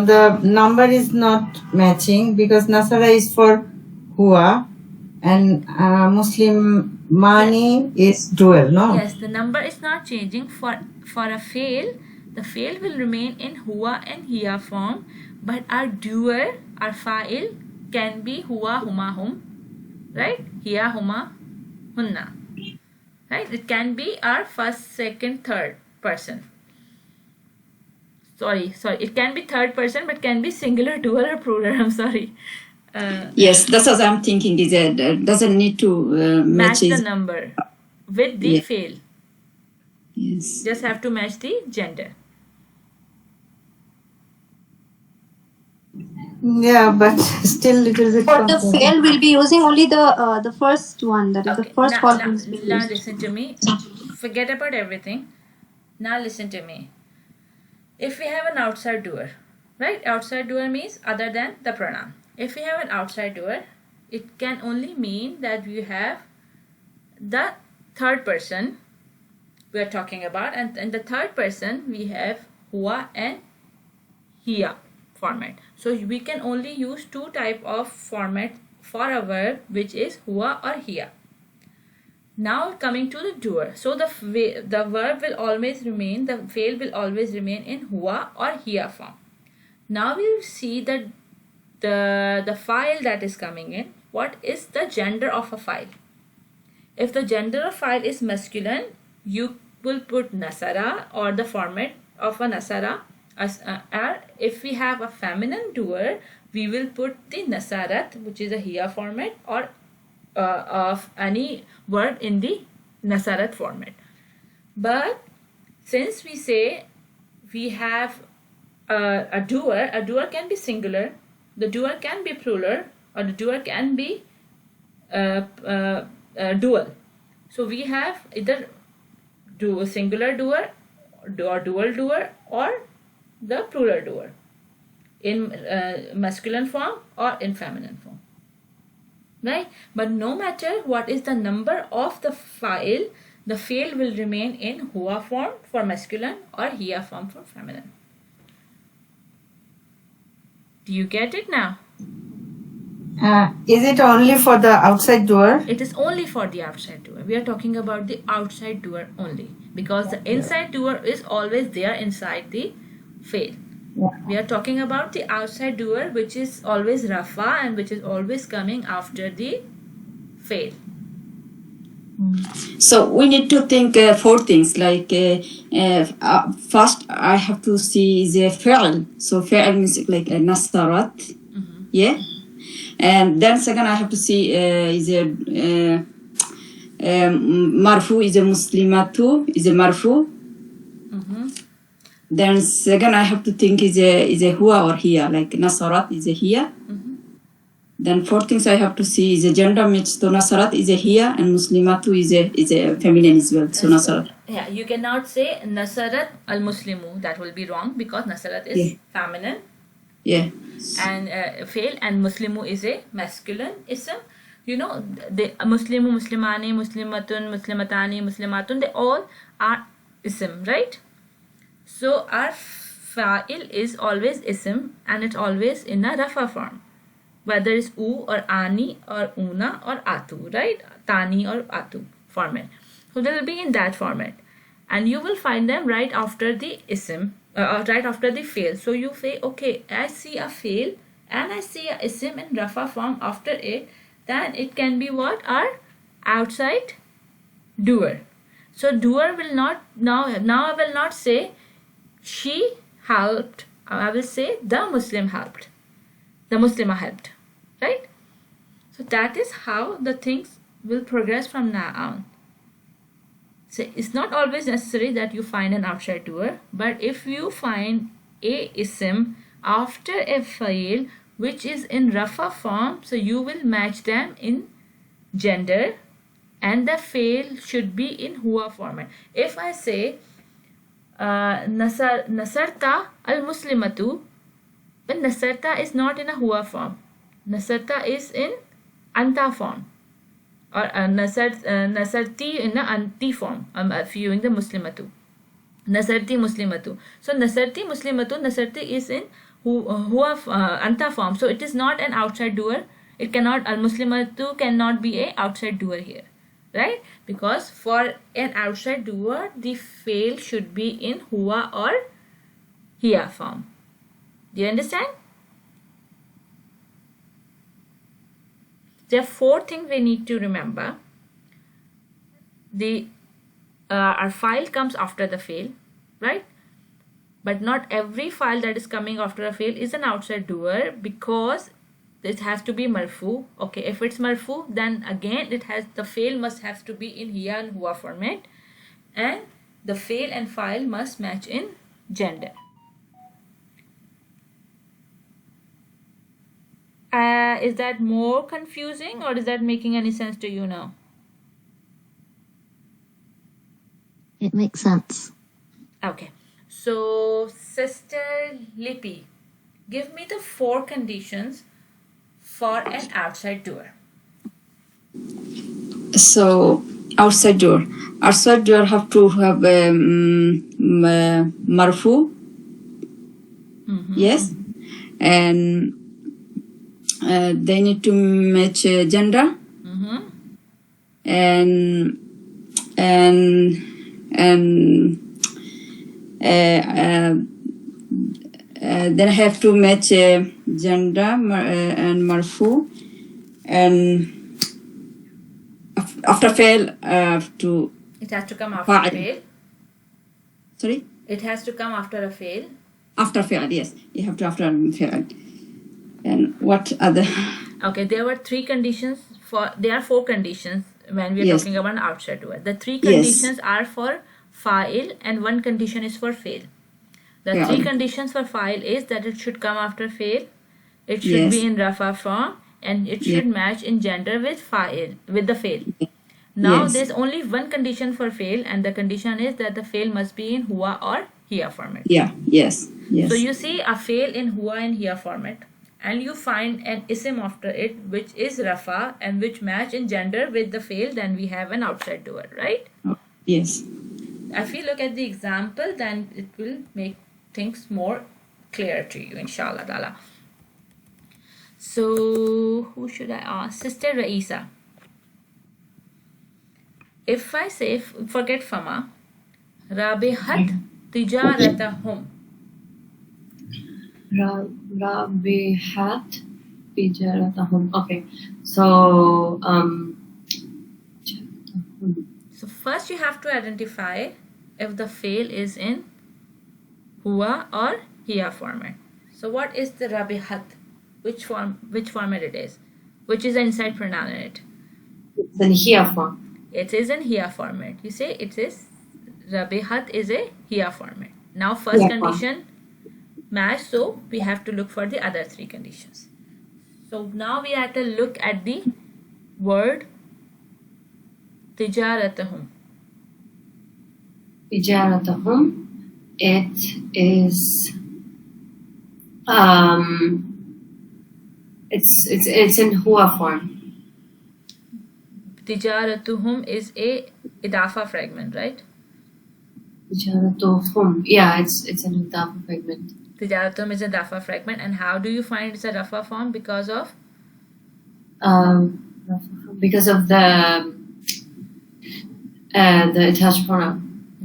the number is not matching because Nasara is for Hua and Muslim Mani is dual, no? Yes, the number is not changing. For a fail, the fail will remain in huwa and hiya form, but our doer, our fa'il, can be huwa, huma, hum, right? Hiya, huma, hunna, right? It can be our first, second, third person. Sorry, it can be third person, but can be singular, dual, or plural. I'm sorry. Yes, that's what I'm thinking. Is that doesn't need to match the number with the fail. Yes. Just have to match the gender. Yeah, but still little bit For the confusing. fail, we'll be using only the first one. That is the Okay, first column is being now used. listen to me. Forget about everything. Now listen to me. If we have an outside doer, right? Outside doer means other than the pronoun. If we have an outside doer, it can only mean that we have the third person we are talking about, and in the third person we have hua and hiya format. So we can only use two type of format for a verb, which is hua or hiya. Now coming to the doer. So the verb will always remain, the fail will always remain in hua or hiya form. Now we will see that the file that is coming in, what is the gender of a file. If the gender of file is masculine, you will put nasara or the format of a nasara. Or if we have a feminine doer, we will put the nasarat, which is a hiya format, or of any word in the nasarat format. But since we say we have a doer can be singular, the doer can be plural, or the doer can be dual. So we have either singular doer or dual doer or the plural doer in masculine form or in feminine form, right? But no matter what is the number of the file, the fail will remain in hua form for masculine or hiya form for feminine. Do you get it now? Is it only for the outside doer? It is only for the outside doer. We are talking about the outside doer only, because the inside doer is always there inside the fail. Yeah. We are talking about the outside doer, which is always rafa and which is always coming after the fail. So we need to think four things. Like first, I have to see the fi'l. So fi'l means like a nasarat, yeah. And then second, I have to see is a marfu is a muslimatu is a marfu. Then second, I have to think is a hua or hiya, like nasarat is a hiya. Then fourth things I have to see is a gender means so nasarat is a hiya and muslimatu is a feminine as well. So nasarat. Yeah, you cannot say nasarat al muslimu. That will be wrong, because nasarat is feminine. Yeah. And fail, and muslimu is a masculine ism. You know, the muslimu, muslimani, muslimatun, muslimatani, muslimatun, they all are ism, right? So our fa'il is always ism, and it's always in a rafa form, whether it's u or ani or una or atu, right? Tani or atu format. So they will be in that format, and you will find them right after the ism, right after the fail. So you say, okay, I see a fail and I see a ism in rafa form after it, then it can be what? Our outside doer. So doer will not, now I will not say she helped, I will say the Muslim helped, the Muslimah helped, right? So that is how the things will progress from now on. So it's not always necessary that you find an outside doer, but if you find a ism after a fa'il which is in rafa form, so you will match them in gender, and the fail should be in hua format. If I say nasarta al muslimatu, but nasarta is not in a hua form. Nasarta is in anta form, or nasarti in the anti form. I'm viewing the muslimatu. Nasarti muslimatu. So nasarti muslimatu, nasarti is in hua anta form. So it is not an outside doer. It cannot, al muslimatu cannot be a outside doer here, right? Because for an outside doer, the fail should be in hua or hiya form. Do you understand? There are four things we need to remember. Our file comes after the fail, right? But not every file that is coming after a fail is an outside doer, because it has to be marfu. Okay, if it's marfu, then again the fail must have to be in hiya and hua format, and the fail and file must match in gender. Is that more confusing or is that making any sense to you now? It makes sense. Okay. So, Sister Lippy, give me the 4 conditions for an outside doer. So outside door have to have marfu. Yes, and they need to match gender, and then have to match gender and marfu, and after fail to It has to come after a fa'il. fail. Sorry, It has to come after a fail. after fail. Yes, you have to after fail. And what other? Okay, there were 3 conditions there are 4 conditions when we are Yes. talking about an outside doer. The 3 Yes. conditions are for fa'il and 1 condition is for fail. The Yeah. 3 conditions for fa'il is that it should come after fail, it should Yes. be in rafa form, and it should match in gender with fa'il, with the fail. Now Yes. there's only 1 condition for fail, and the condition is that the fail must be in huwa or hiya format. Yeah. Yes. Yes. So you see a fail in huwa and hiya format, and you find an ism after it which is rafa and which match in gender with the fail, then we have an outside doer, right? Oh, yes. If we look at the example, then it will make things more clear to you, inshallah ta'ala. So who should I ask? Sister Raisa. If I say, forget fama, rabihat tijaratahum. Rabihat tijaratahum. Okay. So So first you have to identify if the fail is in huwa or hiya format. So what is the rabihat? Which format it is? Which is the inside pronoun in it? it's in here form. It is in hiya format. You say it is rabihat is a hiya format. Now first Yeah. condition match, so we have to look for the other 3 conditions. So now we have to look at the word tijaratahum. Tijaratahum. It is it's in huwa form. Tijaratuhum is a idafa fragment, right? Tijaratuhum. Yeah, it's an idafa fragment. Tijaratum is a dafa fragment, and how do you find it's a rafa form? Because of the attached pronoun.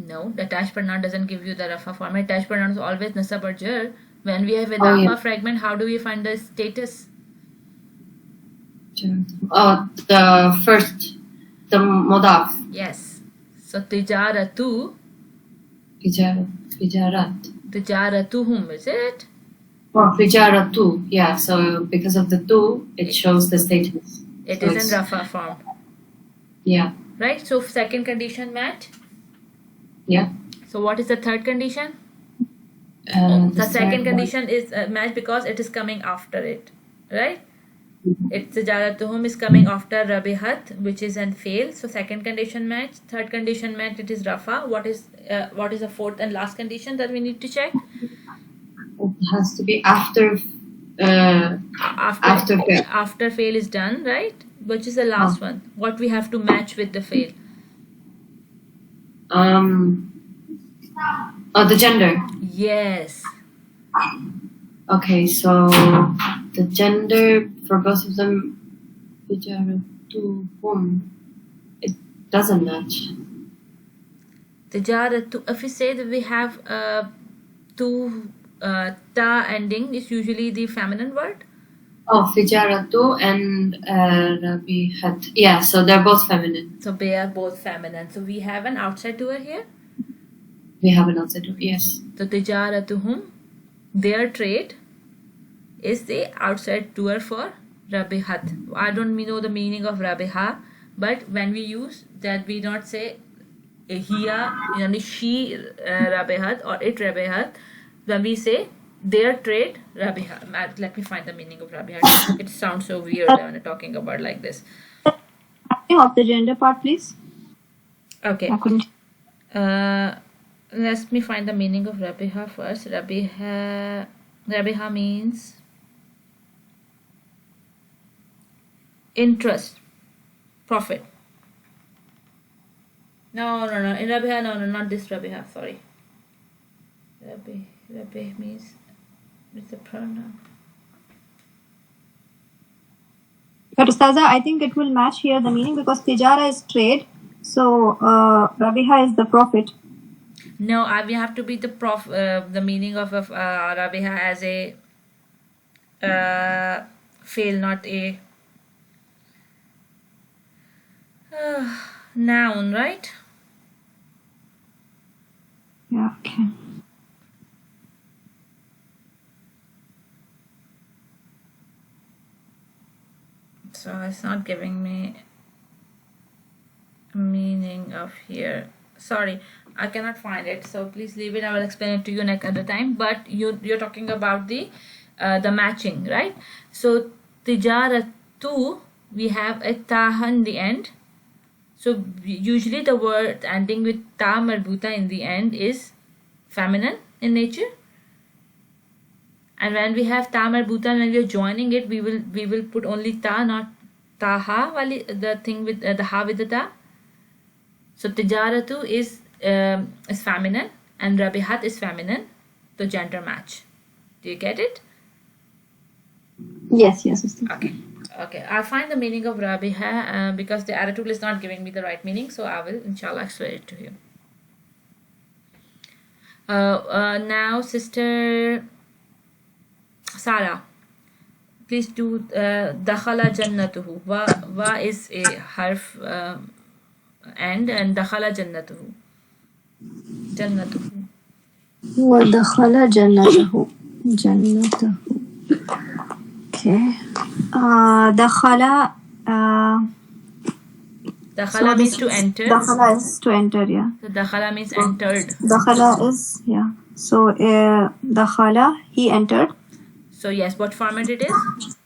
no, the attached pronoun doesn't give you the rafa form. Attached pronoun is always nasab or jar. When we have a Oh, dafa yeah. fragment, how do we find the status? Oh, the modaf. Yes. So tijaratu, Tijarat. tijaratuhum, is it? Oh, tijaratu. Yeah, so because of the tu, it shows the status. It So is it's- in rafa form, Yeah, right? So second condition match. yeah. So what is the third condition? And The second third one- condition is match because it is coming after it, right? It's tijaratuhum is coming after rabihat, which is an fail. So second condition match. Third condition match, it is rafa. What is the fourth and last condition that we need to check? It has to be after After fail. After fail is done, right? Which is the last one? What we have to match with the fail? the gender. Yes. Okay, so the gender for both of them, tijaratuhum, it doesn't match. Tijaratu. If we say that we have two ta ending, is usually the feminine word. Oh, tijaratu and rabihat. Yeah, so they're both feminine. So they are both feminine. So we have an outside doer here. We have an outside door, yes. So tijaratuhum, their trade is the outside doer for rabihat. I don't know the meaning of rabiha, but when we use that, we not say hiya, yani she rabihat or it rabihat. When we say their trade, Rabiha. Let me find the meaning of Rabiha. It sounds so weird when I'm talking about like this. Of the gender part, please. Okay. I couldn't. Let me find the meaning of Rabiha first. Rabiha means interest, profit. No. In Rabiha, no, not this Rabiha. Sorry. Rabi means with the pronoun. But Ustaza, I think it will match here the meaning because tijara is trade. So Rabiha is the profit. No, we have to be the meaning of Rabiha as a fail, not a noun, right? Yeah, okay. So it's not giving me a meaning of here. Sorry, I cannot find it. So please leave it. I will explain it to you next at the time. But you're talking about the matching, right? So tijaratu, we have a taha in the end. So usually the word ending with ta marbuta in the end is feminine in nature. And when we have ta marbuta, when we are joining it, we will put only ta, not taha, the thing with the ha with the ta. So tijaratu is feminine and rabihat is feminine. So gender match. Do you get it? Yes, Ustaza. Okay. I'll find the meaning of rabiha because the arrow tool is not giving me the right meaning. So I will inshallah explain it to you. Now, Sister Sarah, please do dakhala jannatuhu. Wa is a harf and dakhala jannatuhu. Jannatuhu. وَدَخَلَ جَنَّتَهُ. Okay. Dakhala. Dakhala means to enter. Dakhala is to enter, yeah. So dakhala means entered. Dakhala is, yeah. So dakhala, he entered. So yes, what format it is?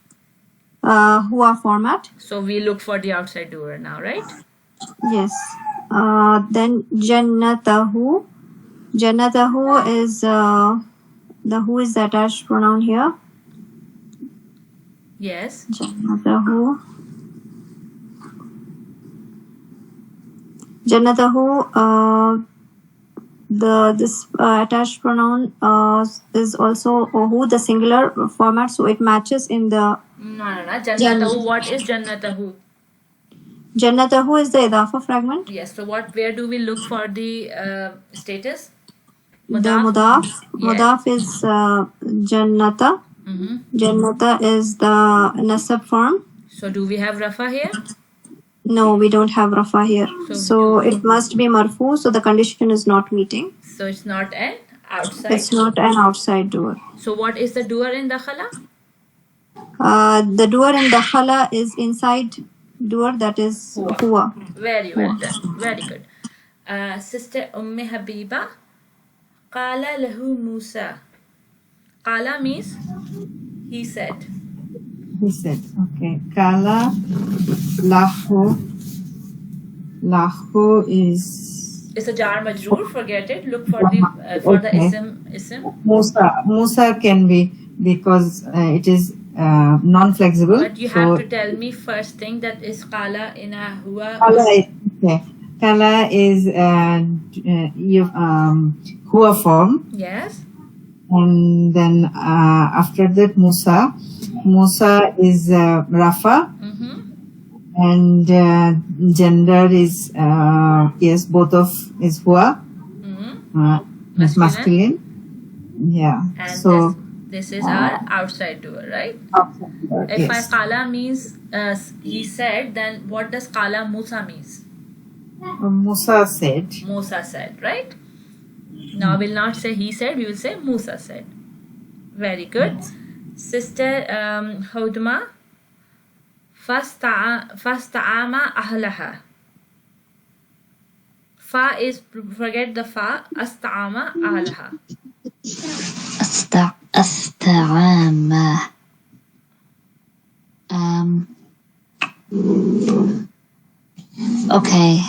Huwa format. So we look for the outside doer now, right? Yes. Then jannatahu. Jannatahu is the who is the attached pronoun here. Yes. Jannatahu. Jannatahu. This attached pronoun is also who, the singular format, so it matches in the. No. Jannatahu. What is jannatahu? Jannatahu is the idafa fragment. Yes. So where do we look for the status? The mudaf. Yes. Mudaf is jannata. Mm-hmm. Jannata is the nasab form. So do we have rafa here? No, we don't have rafa here. So it must be marfu. So the condition is not meeting. So it's not an outside. It's not an outside doer. So what is the doer in dakhala? The doer in dakhala is inside doer, that is huwa. Very well done. Very good. Sister Habiba. Qala lahu Musa. Qala means he said. He said, okay. Kala lahu. Lahu is. It's a jar majroor. Forget it. Look for the ism. Musa can be because it is non-flexible. But you have to tell me first thing that is qala in a huwa. Kala is huwa form. Yes. And then after that Musa is rafa. Mm-hmm. And gender is yes, both of is huwa. Mm-hmm. Masculine. Yeah. And so this is our outside doer, right? If yes. qala means he said, then what does qala Musa means? Musa said. Musa said, right? Now we'll not say he said, we will say Musa said. Very good. Sister Hodma. Fasta'ama ahlaha. Fa is, forget the fa. Asta'ama ahlaha. استعامة. Okay.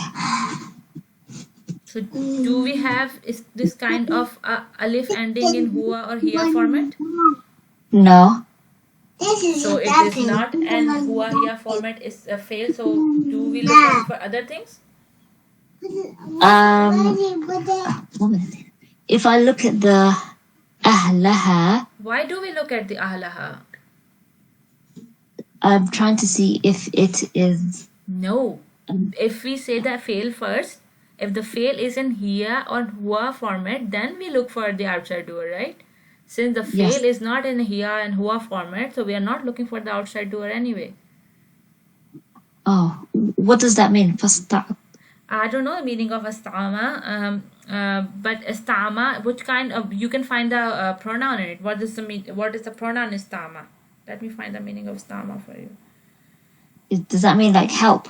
So do we have this kind of alif ending in huwa or hiya format? No. So it is not an huwa hiya format, is a fail. So do we look out for other things? If I look at the أهلها, Why do we look at the ahlaha? I'm trying to see if it is. No. If we say the fail first, if the fail is in hiya or huwa format, then we look for the outside doer, right? Since the fail Yes. is not in hiya and huwa format, so we are not looking for the outside doer anyway. Oh, what does that mean? I don't know the meaning of astama, but astama, which kind of, you can find the pronoun in it. What is the pronoun istama? Let me find the meaning of istama for you. Does that mean like help?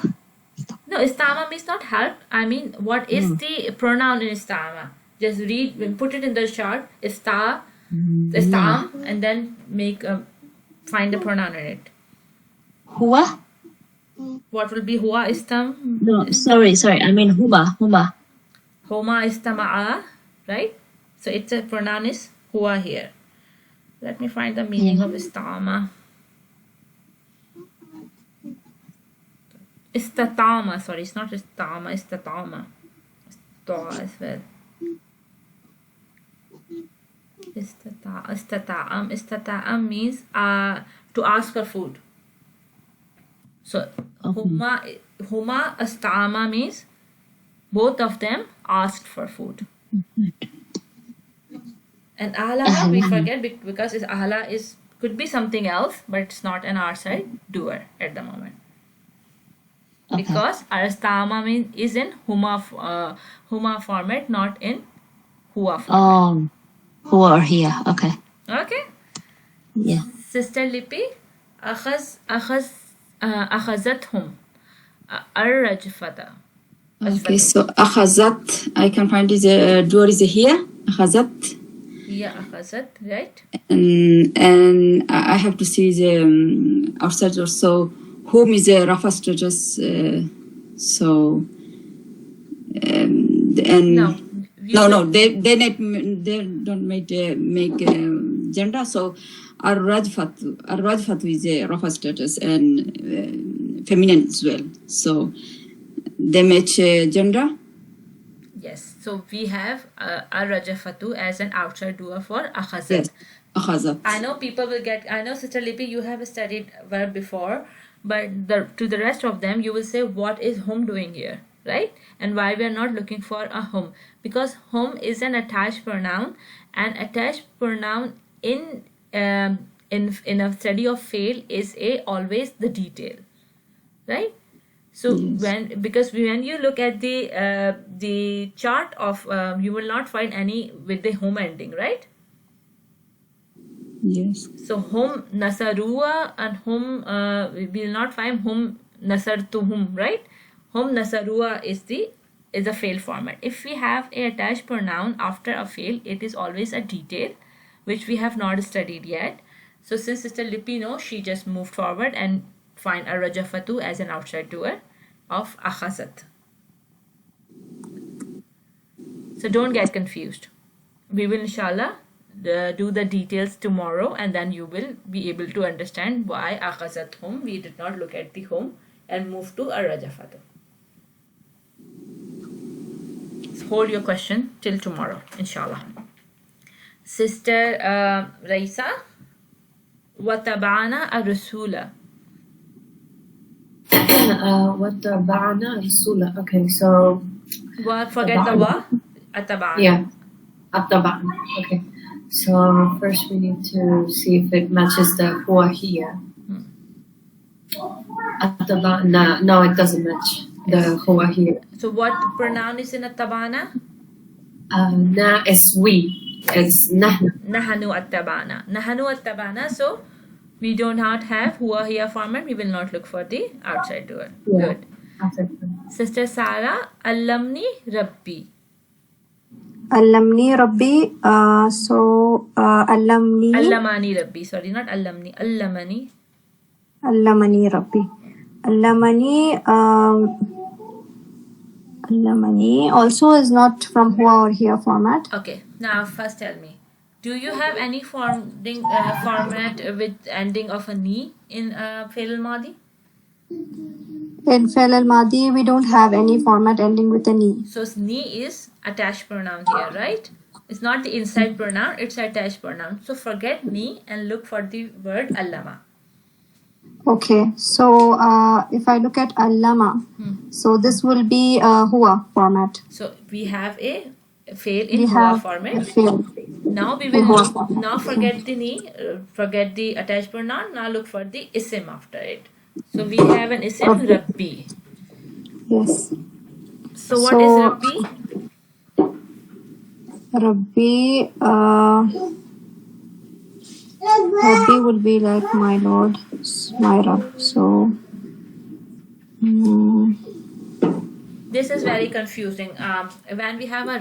No, istama means not help. I mean, what is the pronoun in istama? Just read, put it in the chart, istam, and then find the pronoun in it. Huwa? What will be huwa istam? No, sorry. I mean huma. Homa istama'a, right? So it's a pronoun is huwa here. Let me find the meaning of istama. Istatama, sorry, it's not istama, istatama. Ta as well. Istata'am means to ask for food. So huma astama means both of them asked for food. And ahla we forget because ahla could be something else, but it's not an outside doer at the moment. Okay. Because arastama is in huma format, not in huwa format. Huwa or here. Okay. Okay. Yeah. Sister Lippy, أخذتهم الرجفة. Okay, so أخذت, I can find the door is here. أخذت. Yeah, أخذت, right? And I have to see the outside door. So whom is the Rafa status? So and No. No, they don't make gender. So Ar-Rajfat is a Rafa status and feminine as well. So they match gender. Yes. So we have Ar-Rajafatu as an outside doer for Akhazat. Yes, Akhazat. I know people will get. I know Sister Lippy, you have studied verb before, but to the rest of them, you will say, "What is hum doing here?" Right? And why we are not looking for a hum? Because hum is an attached pronoun, and attached pronoun in a study of fail is always the detail, right? So Yes. when you look at the chart of you will not find any with the hum ending, right? Yes. So hum nasarua and hum we will not find hum nasartuhum, right? Hum nasarua is a fail format. If we have a attached pronoun after a fail, it is always a detail which we have not studied yet. So since Sister Lippy knows, she just moved forward and find Ar-Rajafatu as an outside doer of Akhazat. So don't get confused. We will inshallah do the details tomorrow, and then you will be able to understand why Akhazat hum we did not look at the hum and move to Ar-Rajafatu. So hold your question till tomorrow, inshallah. Sister Raisa, وَتَبَعْنَا الرَّسُولَ. وَتَّبَعْنَا الرَّسُولَ. Okay, so Forget the wa. Atabana. yeah, أَتَّبَعْنَا. Okay, so first we need to see if it matches the huwa here. أَتَّبَعْنَا. No, it doesn't match the huwa here. So what pronoun is in atabana? Na is we. It's nahna. Nahanu attabana. Nahanu attabana. So we do not have huwa here format. We will not look for the outside doer. Yeah. Good. Sister Sarah, allamni rabbi. Allamni Rabbi. Allamni. Allamani Rabbi. Sorry, not Allamni. Allamani. Allamani Rabbi. Allamani also is not from Hua or Here format. Okay. Now, first tell me, do you have any format with ending of a ni in Fi'l al-Madi? In Fi'l al-Madi, we don't have any format ending with a ni. So ni is attached pronoun here, right? It's not the inside pronoun, it's attached pronoun. So forget ni and look for the word allama. Okay, so if I look at allama, so this will be Hua format. So we have a fail in We Hua have format. a fail. Now we In will Hua look, format. now forget the ni, forget the attached pronoun. Now look for the isim after it. So we have an isim Rabbi. Yes. So what is Rabbi? Rabbi, Rabbi would be like my Lord, my Rabb. So, This is very confusing. When we have a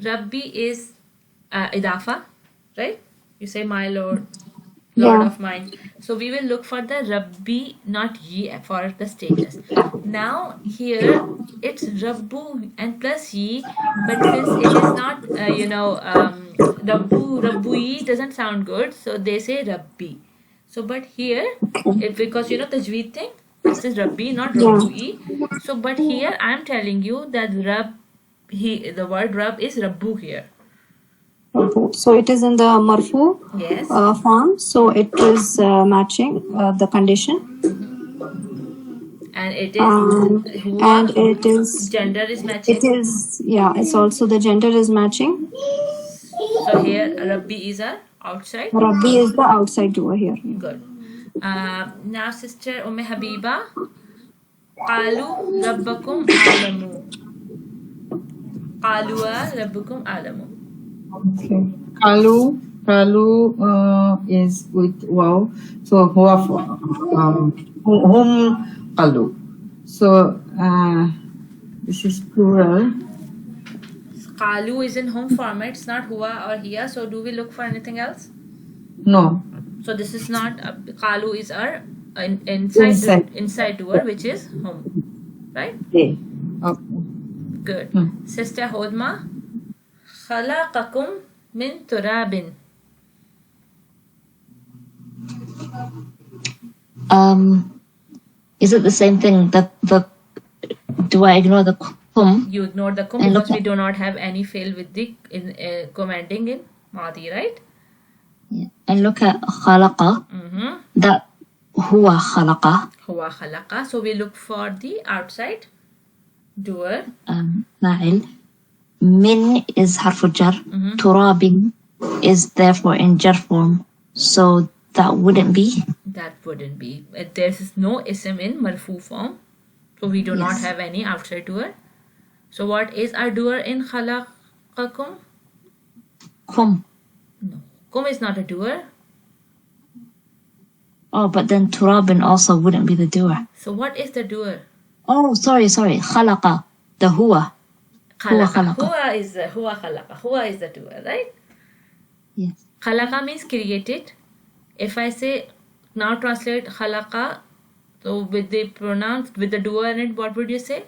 Rabbi is idafa, right? You say my Lord, Lord yeah. of mine. So we will look for the Rabbi, not ye for the status. Now here it's Rabbu and plus ye, but since it is not, Rabbui doesn't sound good, so they say Rabbi. So but here, because Tajweed thing, this is Rabbi, not Yeah. Rabbui. So but here I'm telling you that the word Rab is Rabbu here. Rabbu. So it is in the marfu Yes. form. So it is matching the condition. And it is Hua. And it is Gender is matching. It is, yeah, it's also the gender is matching. So here Rabbi is our outside. Rabbi is the outside doer here. Good. Now sister Habiba. Qalu rabbakum alamu. Qalua rabbukum alamu. Okay. Kalu is with wow. So Hua whom Kalu. So this is plural. Qalu is in home format. It's not Hua or Hiya. So do we look for anything else? No. So this is not Qalu is our inside doer, which is home, right? Okay. Okay. Good. Sister Hodma. Khalaqakum min turabin. Is it the same thing? Do I ignore the kum? You ignore the kum And because look we do not have any fail with the commanding in Maadi, right? Yeah. And look at khalaqa. That huwa khalaqa. Huwa khalaqa. So we look for the outside doer. Fa'il. Min is harfu jar. Turabin is therefore in jar form. So that wouldn't be. That wouldn't be. There is no ism in marfu form. So we do not have any outside doer. So what is our doer in khalaqakum? Kum. No. Kum is not a doer. Oh, but then turabin also wouldn't be the doer. So what is the doer? Oh, sorry. Khalaqa. The huwa. Khalaqa. Huwa khalaqa. Huwa is the doer, right? Yes. Khalaqa means created. If I say, now translate khalaqa, so with the pronouns, with the doer in it, what would you say?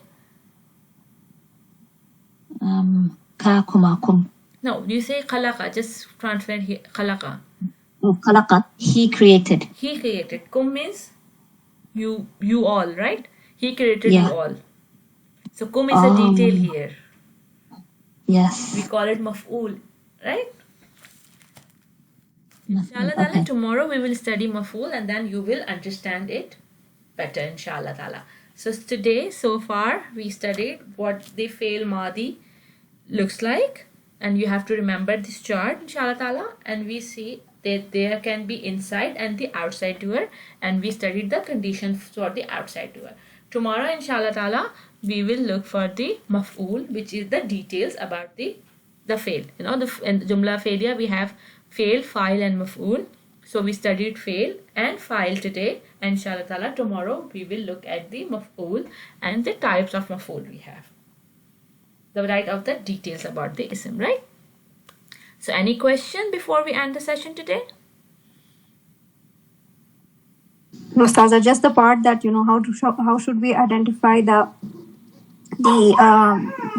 Ka kuma kum. No, you say khalaqa, just translate here, khalaqa. Oh, khalaqa. He created. He created. Kum means you all, right? He created Yeah. you all. So kum is a detail here. Yes. We call it maf'ool, right? Inshallah Okay. ta'ala, tomorrow we will study maf'ool and then you will understand it better, inshallah ta'ala. So today, so far, we studied what the fail Maadi looks like. And you have to remember this chart, inshallah ta'ala. And we see that there can be inside and the outside doer. And we studied the conditions for the outside doer. Tomorrow, inshallah ta'ala, we will look for the maf'ool, which is the details about the fail. In the Jumla failure, we have fail, file, and maf'ool. So we studied fail and file today. And inshallah ta'ala, tomorrow we will look at the maf'ool and the types of maf'ool we have. the write of the details about the ism, right? So any question before we end the session today? No, Ustaza, just the part that how should we identify the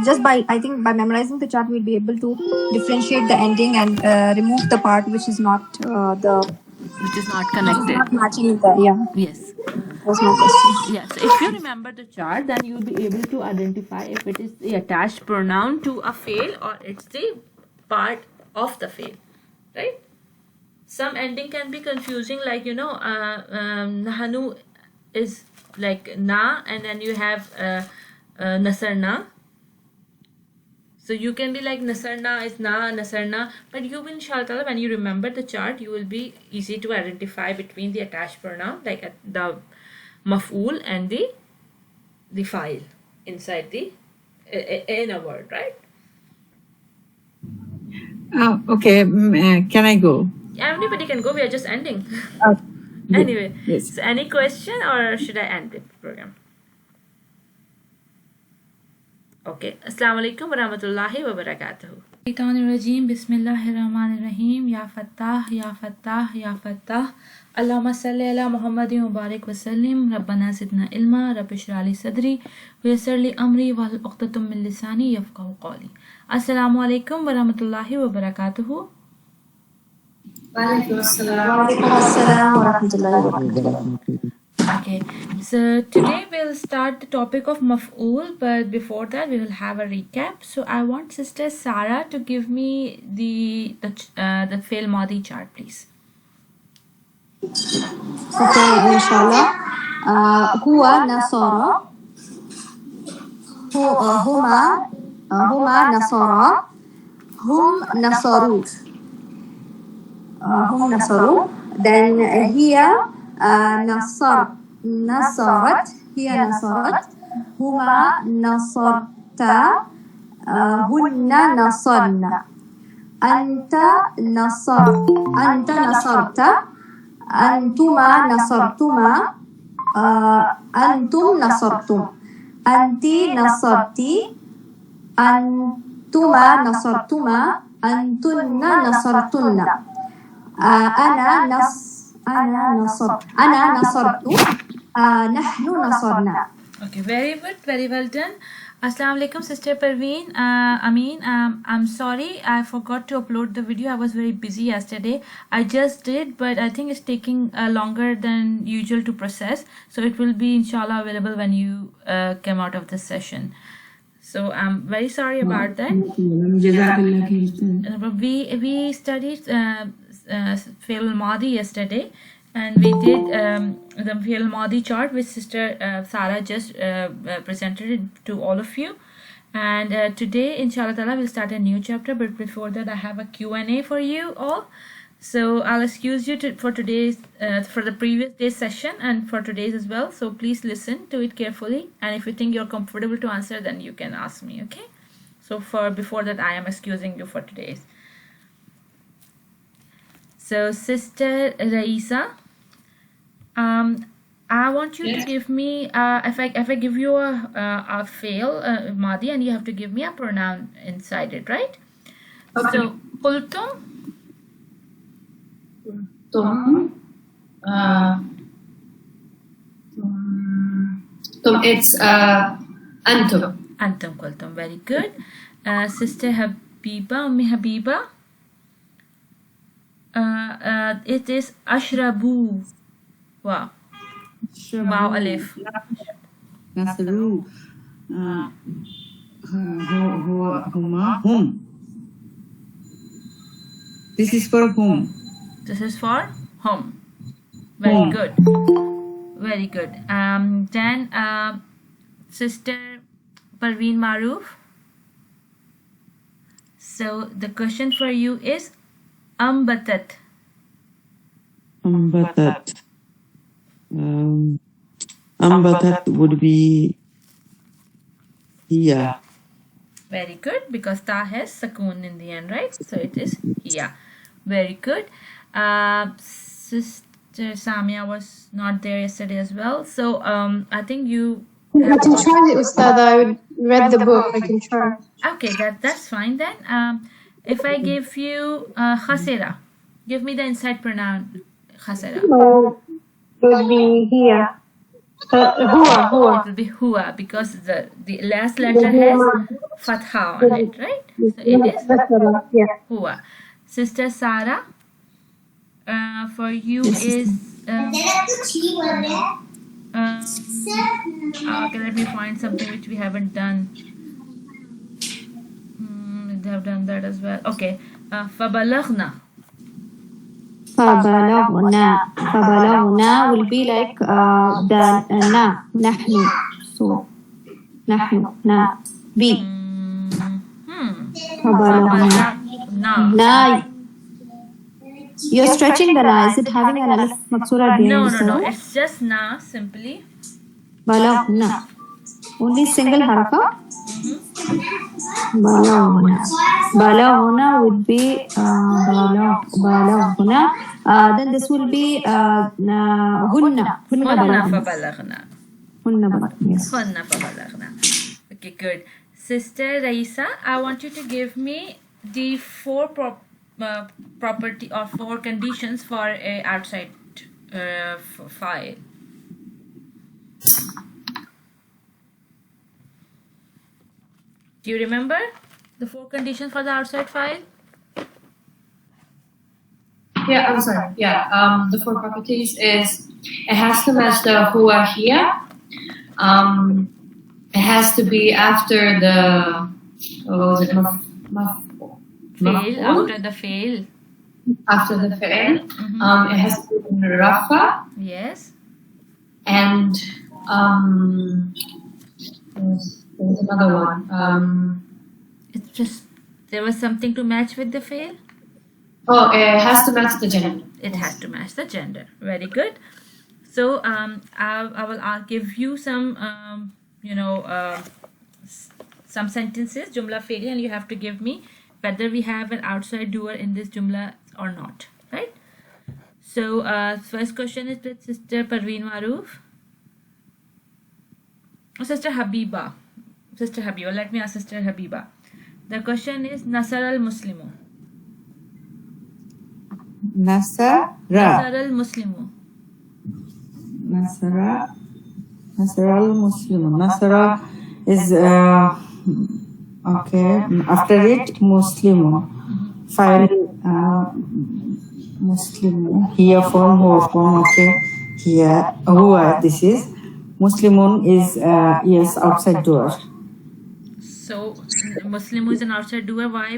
just by, I think by memorizing the chart we'll be able to differentiate the ending and remove the part which is not Which is not connected. not matching with the, yeah. Yes. That's my question. Yeah, so if you remember the chart, then you'll be able to identify if it is the attached pronoun to a fail or it's the part of the fail, right? Some ending can be confusing, like nahanu is like na, and then you have nasarna. So you can be like nasarna is na, nasarna, but you will, inshallah, when you remember the chart, you will be easy to identify between the attached pronoun, like the maf'ool and the file inside the in a word, right? Okay, can I go? Everybody can go. We are just ending. Yes. Anyway, Yes. so any question, or should I end the program? Okay. Assalamu alaikum wa rahmatullahi wa barakatuhu. Shaitanirrajim. Bismillahirrahmanirrahim. Ya Fattah, Ya Fattah, Ya Fattah. Allahumma salli ala Muhammadin wa barik wa sallim. Rabbana zidna ilma. Rabbi shrah li sadri. Wa yassir li amri. Wahlul uqdatum min lisani yafqahu qawli. Assalamu alaikum wa rahmatullahi wa barakatuhu. Walaikum assalam. Walaikum assalam wa rahmatullahi wa barakatuh. Okay, so today we'll start the topic of maf'ool, but before that we will have a recap. So I want Sister Sarah to give me the fail Maadi chart, please. Okay, inshallah. Huwa nasara. Huma nasara. Hum nasaru. Hum nasaru. Then here nasarat. Here nasarat. Huma nasarta. Hunna nasarna. Anta nasarta. Antuma nasartuma. Antum nasartum. Anti nasarti. Antuma nasartuma. Antunna nasartunna. Ana nasartu. Nahnu nasarna. Okay, very good, very well done. Assalamu alaikum, Sister Parveen. I'm sorry, I forgot to upload the video. I was very busy yesterday. I just did, but I think it's taking longer than usual to process. So it will be, inshallah, available when you come out of this session. So I'm very sorry about that. We studied Fi'l Maadi yesterday, and we did the Fi'l Maadi chart, which Sister Sarah just presented it to all of you. And today, inshallah ta'ala, we'll start a new chapter, but before that I have a Q&A for you all. So I'll excuse you for today's for the previous day's session and for today's as well. So please listen to it carefully, and if you think you're comfortable to answer, then you can ask me, okay? So before that, I am excusing you for today's. So Sister Raisa, I want you to give me if I give you a fail Maadi, and you have to give me a pronoun inside it, right? Okay. So qultum. It's antum. Antum qultum. Very good. Sister Habiba, Ummi Habiba. It is ashrabu. Wow. Wow, alif. Nasaru. Hum. This is for whom? This is for home. Very Home. good. Very good. Then Sister Parveen Maroof. So the question for you is ambatat. Ambatat. Ambatat would be here. Very good, because ta has sakoon in the end, right? So it is yeah. Very good. Sister Samia was not there yesterday as well. So I think you I can try it, Ustad. read the book. I can try. Okay, that's fine then. If I give you khasira, give me the inside pronoun khasira. Would be here. Hua. It will be hua because the last letter has fatha on it, right? So it is hua. Sister Sarah, for you is okay, let me find something which we haven't done. They have done that as well. Okay. فبلغنا. Fabalagna will be like the na, nahnu. So, nahnu, na, be. Fabalagna. Na. You're stretching the na. Is it having an alif maksura at the end? No. It's just na simply. Balagna. Only single haraka. Balagna would be balagna. Then this will be hunna. فبلغنا. Yes. Hunna فبلغنا. Okay, good. Sister Raisa, I want you to give me the four property or four conditions for a outside file. Do you remember the four conditions for the outside file? Yeah, I'm sorry. Yeah, the four properties is it has to match the hua here. It has to be after the Fail, after the fail. After the fail. It has to be in rafa. Yes. And there's another one. It's just there was something to match with the fail. Oh, it has to match the gender. It has to match the gender. Very good. So I'll give you some some sentences, jumla failure, and you have to give me whether we have an outside doer in this jumla or not. Right? So first question is with Sister Parveen Maroof. Sister Habiba. Let me ask Sister Habiba. The question is Nasar al-Muslimu. Nasara. Nasar al-Muslimu. Nasara al-Muslim. Nasara is okay. After it, Muslim. File Muslim. Here form, who form. Okay. Here, who this is. Muslimun is yes, outside door. So Muslimu is an outside doer. Why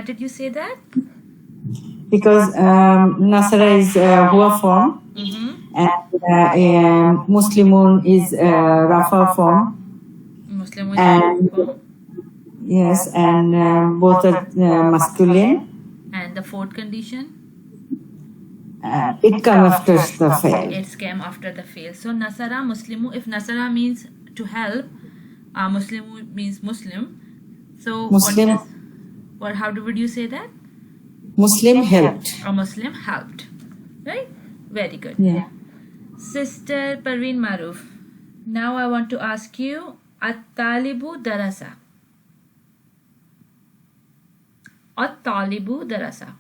did you say that? Because Nasara is Hua form and Muslimun is Rafa form. Muslimu is And form. yes, and both are masculine. And the fourth condition? It comes after the fail. It came after the fail. So Nasara Muslimu. If Nasara means to help, Muslimu means Muslim. So Muslim. How would you say that? Muslim helped. A Muslim helped. Right? Very good. Yeah. Sister Parveen Maroof. Now I want to ask you At-Talibu Darasa. At-Talibu Darasa.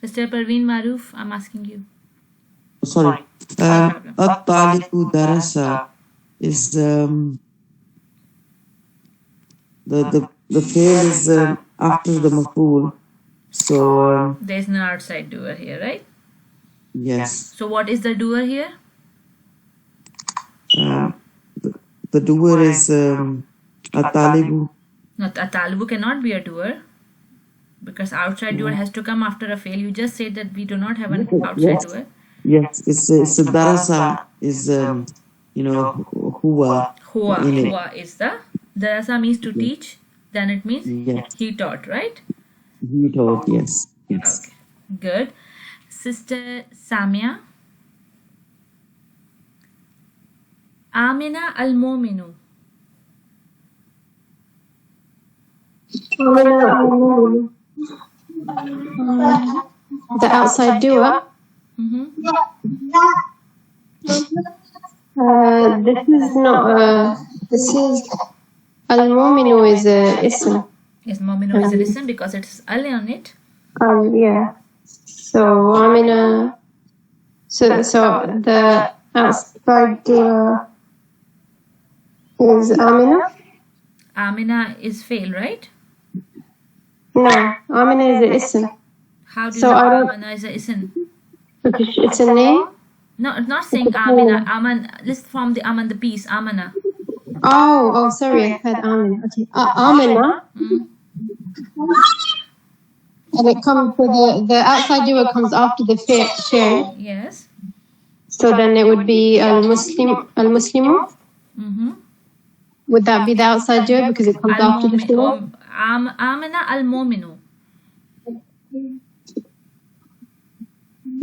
Sister Parveen Maroof, I'm asking you. Sorry. At-Talibu Darasa is the fail is after the Mafhool. So There's no outside doer here, right? yes. So what is the doer here? The doer is At-Talibu. No, At-Talibu cannot be a doer because outside doer has to come after a fail. You just said that we do not have an outside doer. Yes, it's a Darasa is Hua. Hua is the Darasa means to teach. Then it means Yes. he taught, right? He taught, yes. Okay, good. Sister Samia. Amina al-Mominu. The outside doer. This is not. This is al-mu'minu is a ism. Yes, mominu is an ism because it's al on it. Yeah. So amina. So the outside is amina. Amina is fail, right? No, amina is a ism. How do you So know I don't- Amina is a ism? Because it's a name. No, it's not saying Amina. Let's form the the piece. Amana. Oh, sorry, I heard amina. Okay, amina. And it comes for the outside doer comes after the fi'l. Yes. So then it would be al-muslimu. Mm-hmm. Would that be the outside doer because it comes after the fi'l? Amina al-mominu.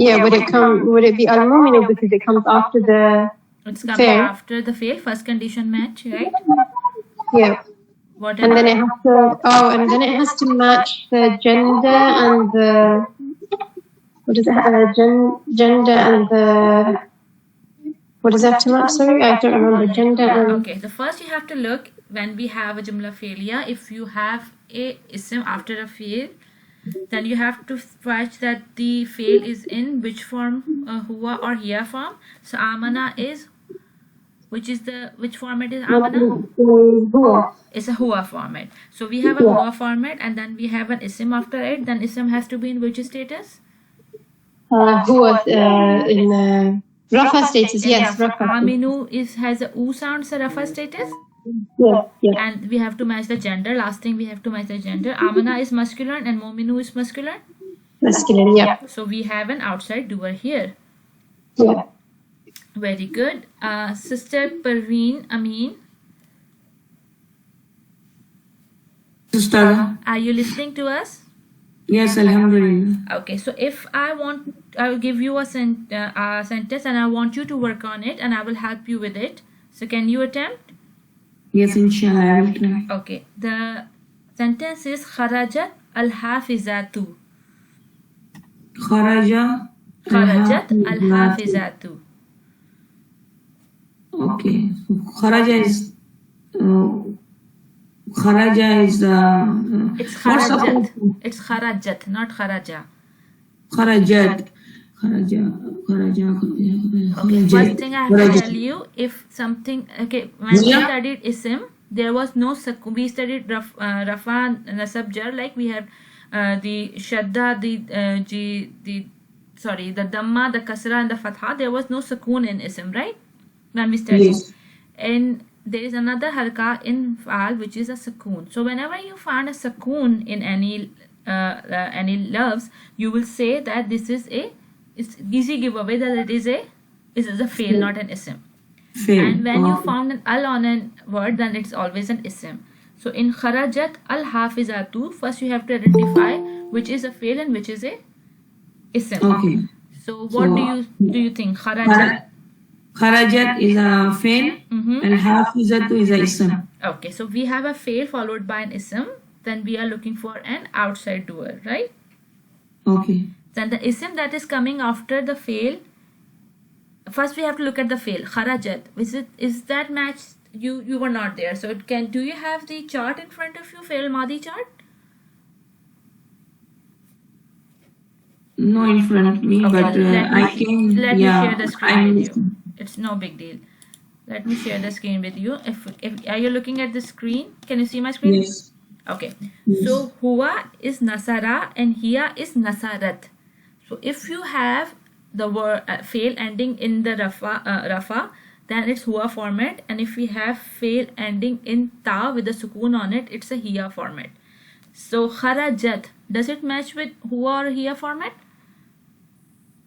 Yeah, would it be al-mu'minu because it comes after the It's coming fail? after the fail. First condition match, right? Yeah. What And else? then it has to match the gender and the what is it? Gender and the what does it have to match? Sorry, I don't remember gender and Okay, the first you have to look when we have a jumla failure. If you have a ism after a fail, then you have to watch that the fail is in which form, huwa or hiya form. So amana is which format is amana? It's a huwa format. So we have a huwa format and then we have an ism after it. Then ism has to be in which status? huwa in rafa status. Yes, rafa. Aminu has a u sound, so rafa status. Yes. And we have to match the gender. Last thing we have to match the gender. Amana is masculine and mominu is masculine. Masculine. Yeah. So we have an outside doer here. Yeah. Very good. Sister Parveen Amin, Sister, are you listening to us? yes, Alhamdulillah. Okay, so if I will give you a sentence and I want you to work on it and I will help you with it. So can you attempt? Yes, inshallah, I will try. Okay, the sentence is Kharajat al-Hafizatu. Kharaja. Kharajat al-Hafizatu. Okay. So kharaja is. Kharaja is the. It's what's the- Kharajat. It's Kharajat, not Kharaja. Kharajat. Kharaja. Okay, first thing I have to tell you, if something, okay, when we studied ism, there was no we studied rafa nasab jar, like we have the shadda, the dhamma, the kasra and the fatha. There was no sukoon in ism, right? When we studied. Yes. And there is another halka in faal which is a sukoon. So whenever you find a sukoon in any loves, you will say that this is it's easy giveaway that it is a fail, not an ism. Fail. And when you found an al on a word, then it's always an ism. So in kharajat al hafizatu, first you have to identify which is a fail and which is a ism. Okay. So what do you think? Kharajat. Kharajat is a fail and hafizatu is a ism. Okay, so we have a fail followed by an ism. Then we are looking for an outside doer, right? Okay. Then the ism that is coming after the fail, first we have to look at the fail. Kharajat. Is that matched? You were not there. So do you have the chart in front of you, fail Maadi chart? No in front of me, but I can. Let me share the screen I'm with you. It's no big deal. Let me share the screen with you. If are you looking at the screen? Can you see my screen? Yes. Okay. So huwa is nasara and hiya is nasarat. So if you have the word fail ending in the rafa, then it's huwa format, and if we have fail ending in ta with a sukoon on it, it's a hiya format. So kharajat, does it match with huwa or hiya format?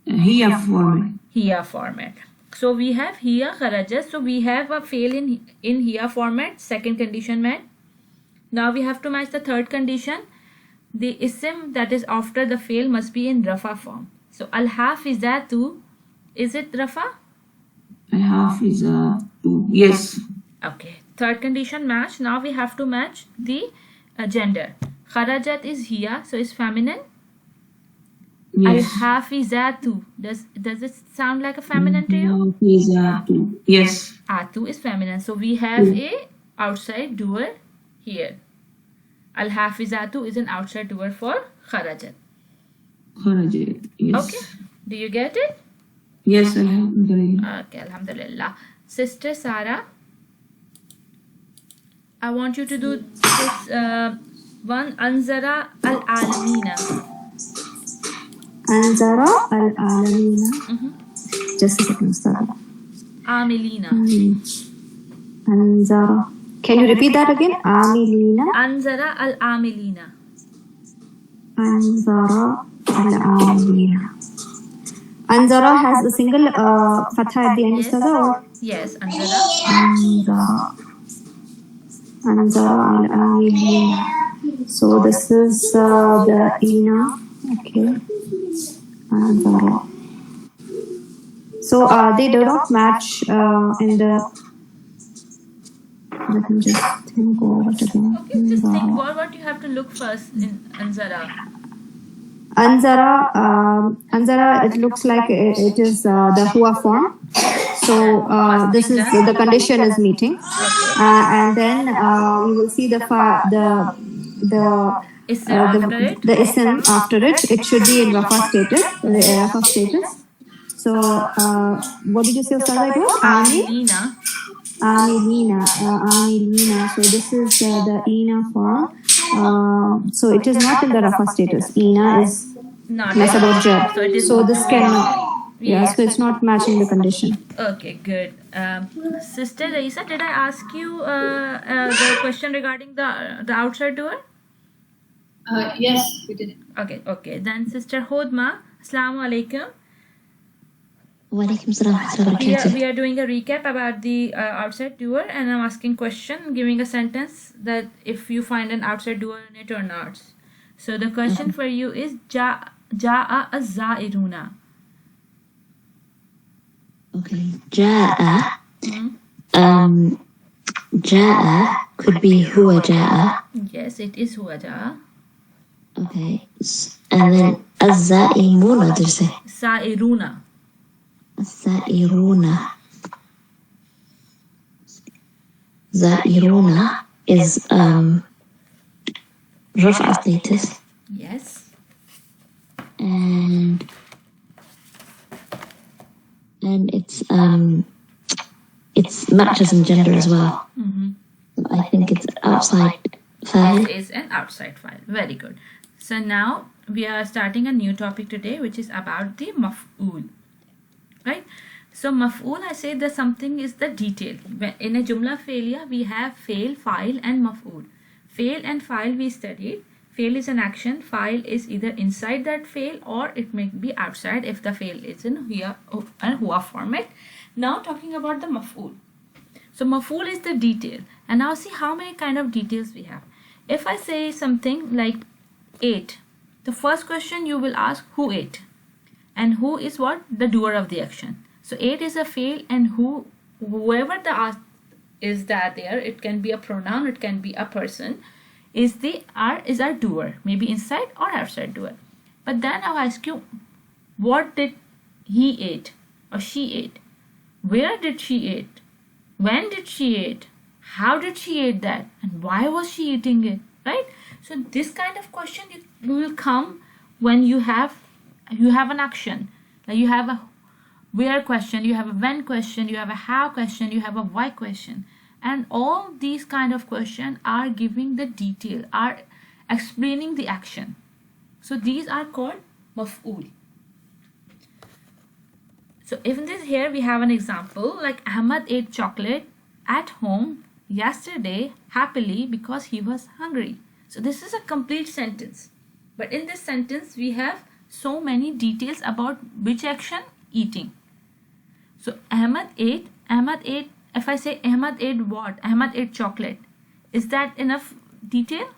Here format. Hiya format. So we have hiya kharajat. So we have a fail in hiya format. Second condition met. Now we have to match the third condition. The ism that is after the fail must be in rafa form. So al-hafizatu, is it rafa? Hafizatu. Yes. Okay. Third condition match. Now we have to match the gender. Kharajat is hiya, so it's feminine. Yes. Al-hafizatu. Does it sound like a feminine to you? Hafizatu. Yes. Atu is feminine. So we have a outside doer here. Al-hafizatu is an outside doer for kharajat. Kharajat. Yes. Okay. Do you get it? Yes, alhamdulillah. Okay, alhamdulillah. Sister Sarah, I want you to do this one. Anzara al-alamina. Anzara al-alamina. Just a second, sorry. Amilina. Anzara. Can you repeat that again? Amilina. Anzara al-amilina. Anzara al-amilina. Anzara has a single fatha at the end, Yes. Ustaza, or? Yes, Anzara. Anzara. Anzara al-amilina. So this is the ina. Okay. Anzara. So they do not match in the. Let me just think over it again. Okay, just think what you have to look first in Anzara. Anzara, it looks like it is the hua form. So this is the condition is meeting, and then we will see the ism after it. It should be in rafa status. Rafa status. So what did you say, Ustaza? It was Amilina. Amilina. So this is the ina form. So it is not in the rafa status. Ina is Not nasab jar. So it is So this cannot. Yeah, Yes. so it's not matching the condition. Okay, good. Sister Raisa, did I ask you the question regarding the outside doer? Yes, you did. Okay. Then Sister Hodma, Assalamu alaikum. Walaikum salam wa rahmatullahi wa barakatuh. We are doing a recap about the outside doer, and I'm asking question, giving a sentence that if you find an outside doer in it or not. So the question for you is Ja'a az-za'iruna. Okay. Ja'a. Ja'a could be huwa ja'a. Yes, it is huwa ja'a. Okay. And then az-za'imuna, did you say? Sa'iruna. Za'iruna. Za'iruna is rafa status, Yes. and it's matches in gender as well. I think it's outside file. It is an outside file. Very good. So now we are starting a new topic today, which is about the maf'ool. Right? So maf'ool, I say that something is the detail. In a jumla failure, we have fail, file, and maf'ool. Fail and file we studied. Fail is an action. File is either inside that fail or it may be outside if the fail is in hua format. Now talking about the maf'ool. So maf'ool is the detail. And now see how many kind of details we have. If I say something like ate, the first question you will ask who ate, and who is what? The doer of the action. So ate is a fail, and whoever the is that there, it can be a pronoun, it can be a person, is our doer, maybe inside or outside doer. But then I'll ask you, what did he ate or she ate? Where did she eat? When did she eat? How did she eat that? And why was she eating it? Right? So this kind of question will come when you have an action. Like you have a where question, you have a when question, you have a how question, you have a why question. And all these kind of questions are giving the detail, are explaining the action. So these are called maf'ool. So even this here we have an example like Ahmad ate chocolate at home yesterday happily because he was hungry. So this is a complete sentence. But in this sentence we have so many details about which action? Eating. So Ahmad ate, if I say Ahmad ate what? Ahmad ate chocolate. Is that enough detail?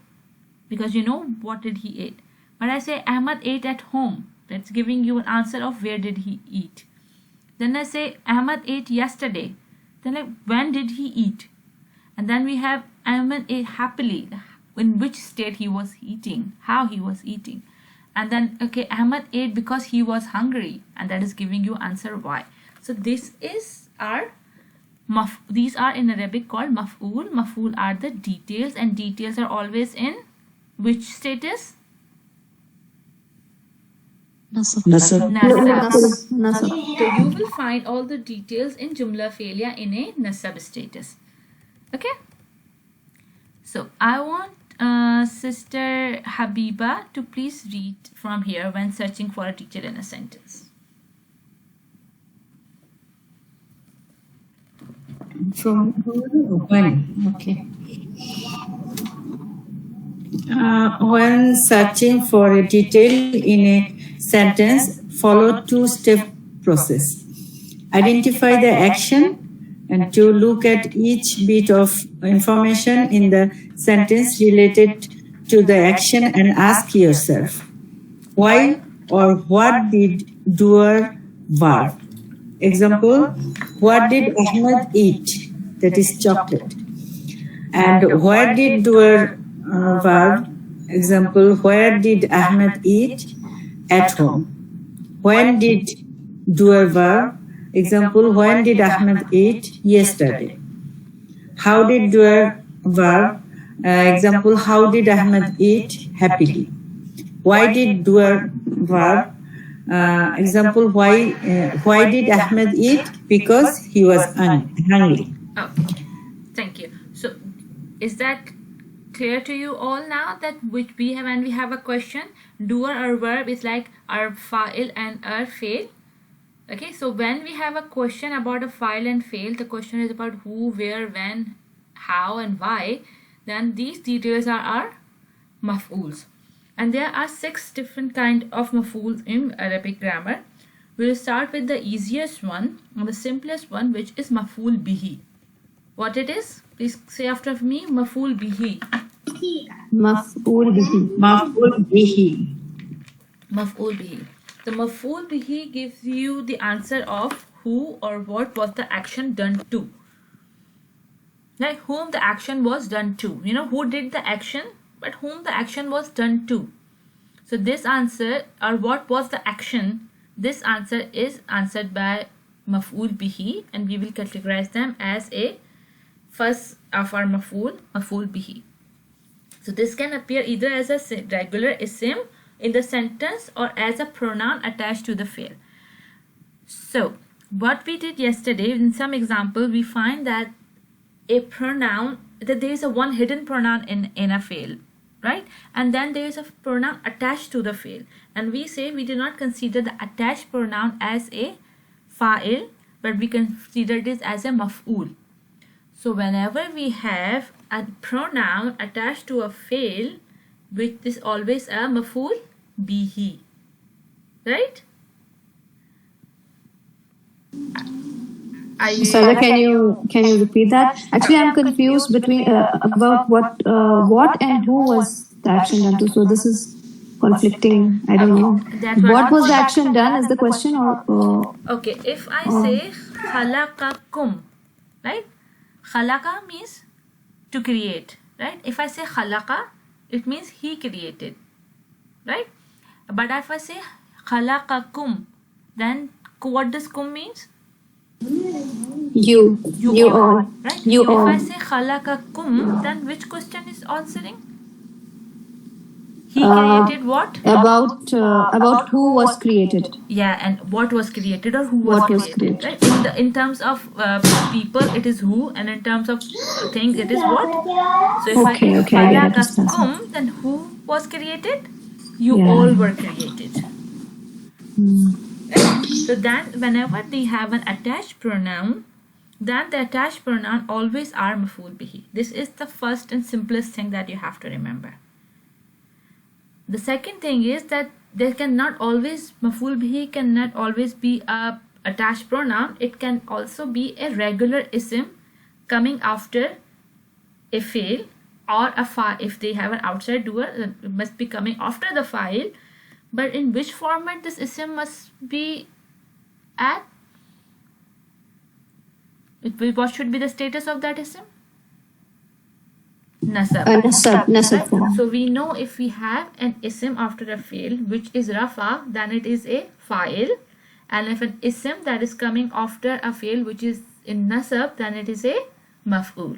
Because you know what did he eat. But I say Ahmad ate at home. That's giving you an answer of where did he eat. Then I say Ahmad ate yesterday. Then when did he eat? And then we have Ahmad ate happily. In which state he was eating, how he was eating. And then, okay, Ahmad ate because he was hungry, and that is giving you answer why. So this is our these are in Arabic called maf'ul. Maf'ul are the details, and details are always in which status? Nasab. Nasab. Nasab. So you will find all the details in Jumla Felia in a nasab status. Okay. So I want Sister Habiba to please read from here when searching for a teacher in a sentence. From when? Okay. When searching for a detail in a sentence, follow two-step process. Identify the action and to look at each bit of information in the sentence related to the action and ask yourself, why or what did doer verb? Example, what did Ahmed eat? That is chocolate. And where did doer verb? Example, where did Ahmed eat? At home. When did doer verb? Example, when did Ahmed eat? Yesterday. How did doer verb? Example, how did Ahmed eat? Happily. Why did doer verb? Example, why did Ahmed eat? Because he was hungry. Okay, thank you. So is that clear to you all now, that which we have when we have a question, doer or verb is like our fa'il and our fail? Okay, so when we have a question about a fa'il and fail, the question is about who, where, when, how and why, then these details are our maf'ools. And there are 6 different kind of maf'ools in Arabic grammar. We'll start with the easiest one, or the simplest one, which is maf'ool bihi. What it is? Please say after me, maf'ool bihi. Maf'ul bihi. Maf'ul bihi. Maf'ool bihi. The maf'ool bihi gives you the answer of who or what was the action done to. Like whom the action was done to. You know, who did the action, but whom the action was done to. So this answer, or what was the action, this answer is answered by maf'ool bihi, and we will categorize them as a first of our maf'ool bihi. So this can appear either as a regular isim in the sentence or as a pronoun attached to the fi'l. So what we did yesterday, in some example, we find that a pronoun, that there is a one hidden pronoun in a fi'l, right? And then there is a pronoun attached to the fi'l, and we say we do not consider the attached pronoun as a fa'il, but we consider this as a maf'ool. So whenever we have a pronoun attached to a fi'l, which is always a maf'ool bihi, right? Sada, can you repeat that? Actually, I'm confused between about what and who was the action done to. So this is conflicting. I don't know. What was the action done is the question, or okay, if I say khalaqakum, right? Khalaqa means to create, right? If I say khalaqa, it means he created, right? But if I say khalaqakum, then what does kum means? you all, right? you If all. I say khalaqakum, then which question is answering? He created what? About who was created. Yeah, and what was created or who was What created, was created. right? In terms of people, it is who, and in terms of things, it is what. So if I get khalaqakum, then who was created? You all were created. Right? So that whenever they have an attached pronoun, then the attached pronoun always are maf'ool bihi. This is the first and simplest thing that you have to remember. The second thing is that there cannot always, maf'ool bihi cannot always be a attached pronoun. It can also be a regular isim coming after a fi'l or a fa'il. If they have an outside doer, it must be coming after the fa'il. But in which format this isim must be at? What should be the status of that isim? Nasab. Nasab form. So we know if we have an ism after a fi'l which is rafa, then it is a fa'il. And if an ism that is coming after a fi'l which is in nasab, then it is a maf'ul.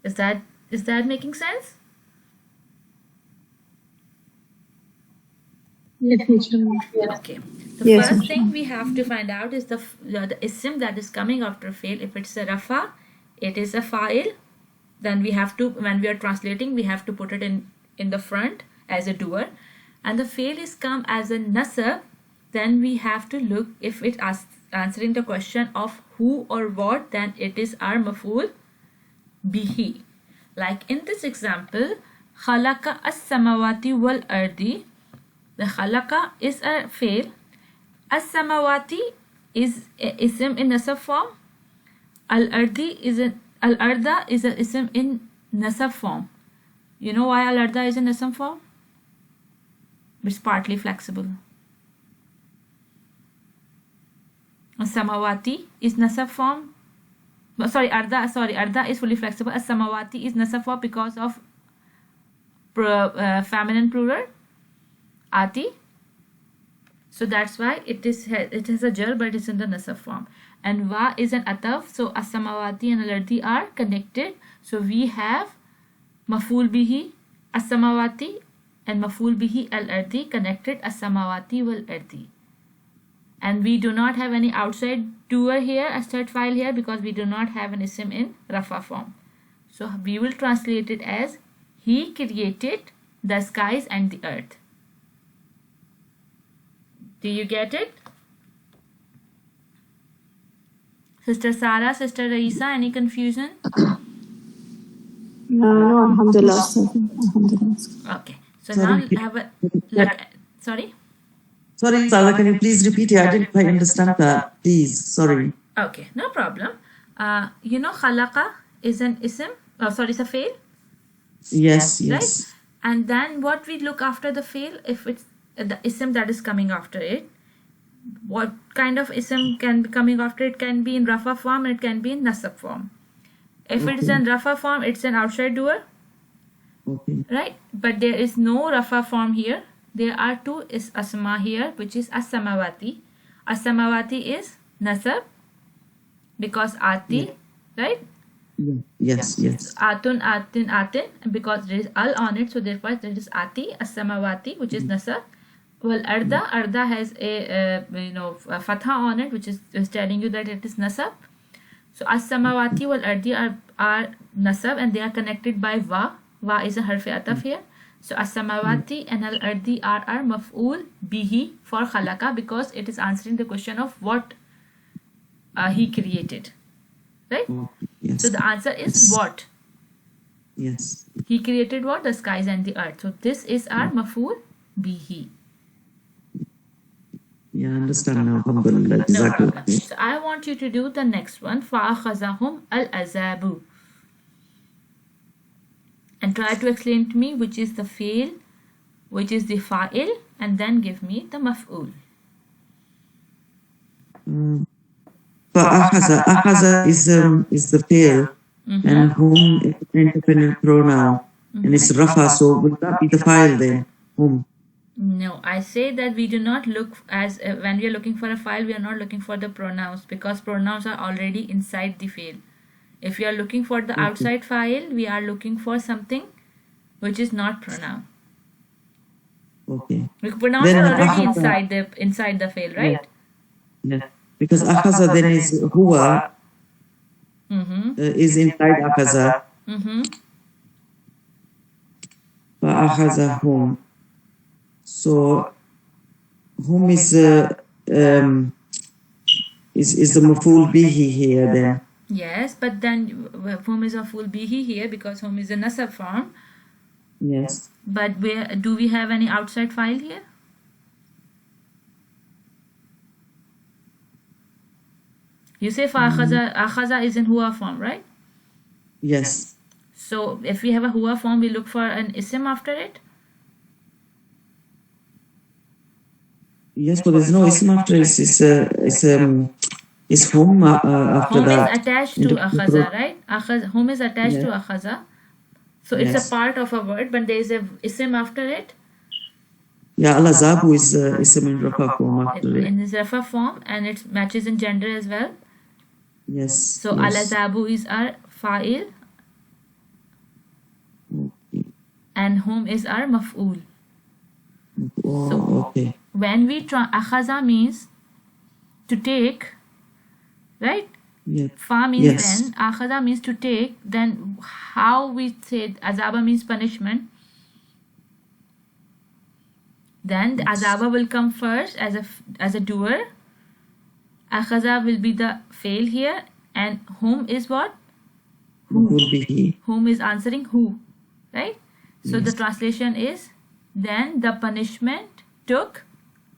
Is that making sense? Okay. The first thing we have to find out is the ism that is coming after fi'l. If it's a rafa, it is a fa'il. Then we have to, when we are translating, we have to put it in the front as a doer. And the fi'l is come as a nasab, then we have to look if it answering the question of who or what, then it is our maf'ul bihi. Like in this example, khalaqa as-samawati wal ardi. The khalaqa is a fi'l. As-samawati is a ism in nasab form. Al-ardi is an al-arda is an ism in nasab form. You know why al-arda is in nasab form? It's partly flexible. As-samawati is nasab form. Arda is fully flexible. As-samawati is nasab form because of feminine plural ati. So that's why it has a jar, but it's in the nasab form. And wa is an ataf, so as-samawati and al-ardi are connected. So we have maf'ul bihi as-samawati and maf'ul bihi al-ardi connected as-samawati wal-ardi. And we do not have any outside doer here, a third file here, because we do not have an ism in rafa form. So we will translate it as he created the skies and the earth. Do you get it? Sister Sarah, Sister Raisa, any confusion? No, alhamdulillah. Okay. So Sorry, now have a sorry? Sorry, Sada, can you please repeat it? I didn't quite understand that. Please, sorry. Okay, no problem. You know khalaqa is an ism. It's a fail. Yes, Right? yes. And then what we look after the fail, if it's the ism that is coming after it, what kind of ism can be coming after it? Can be in rafa form and it can be in nasab form. If it is in rafa form, it's an outside doer, Okay. right? But there is no rafa form here. There are two is asma here, which is as-samawati. As-samawati is nasab because ati, right? Yes, yes. Atun, atin, atin, because there is al on it, so therefore there is ati, as-samawati, which is nasab. Well, arda has a fatha on it, which is telling you that it is nasab. So as-samawati wal ardi are nasab and they are connected by wa. Wa is a harf ataf here. So as-samawati and al-ardi are our maf'ul bihi for khalaqa because it is answering the question of what he created. Right? Yes. So the answer is what? Yes. He created what? The skies and the earth. So this is our maf'ul bihi. Yeah, I understand now. Alhamdulillah. No Exactly. problem. So I want you to do the next one. فَأَخَذَهُمْ الْأَذَابُ. And try to explain to me which is the fail, which is the fa'il, and then give me the maf'ul. Ahaza is the fail, and whom is an independent pronoun, and it's rafa. So would that be the file then? Whom? No, I say that we do not look as when we are looking for a file, we are not looking for the pronouns because pronouns are already inside the fail. If we are looking for the outside file, we are looking for something which is not pronoun. Okay. Pronouns Then are already ahaza- inside the fail, right? Yeah. Because ahaza then is huwa is inside ahaza. Ahaza So whom is the maf'ul bihi here then? Yes, but then whom is a full bihi here because whom is a nasab form. Yes. But do we have any outside file here? You say akhaza is in huwa form, right? Yes. So if we have a huwa form, we look for an ism after it. Yes, but there's no ism after it. It's Is whom after Home is that? attached to into akhaza, right? Home is attached to Yes. akhaza. So it's a Yes. part of a word, but there is a isim after it. Yeah, Allah Zabu is ism in Rafa form after it. In this rafa form, and it matches in gender as well. Yes. So yes. alazabu is our fa'il, Okay. and home is our maf'ul. Oh, So okay. when we akhaza means to take, right? Yes. Fa means Yes. then, akhaza means to take. Then how we say azaba means punishment. Then the azaba will come first as a doer. Akhaza will be the fail here, and whom is what? Who will be he? Whom is answering who, right? So the Yes. translation is, then the punishment took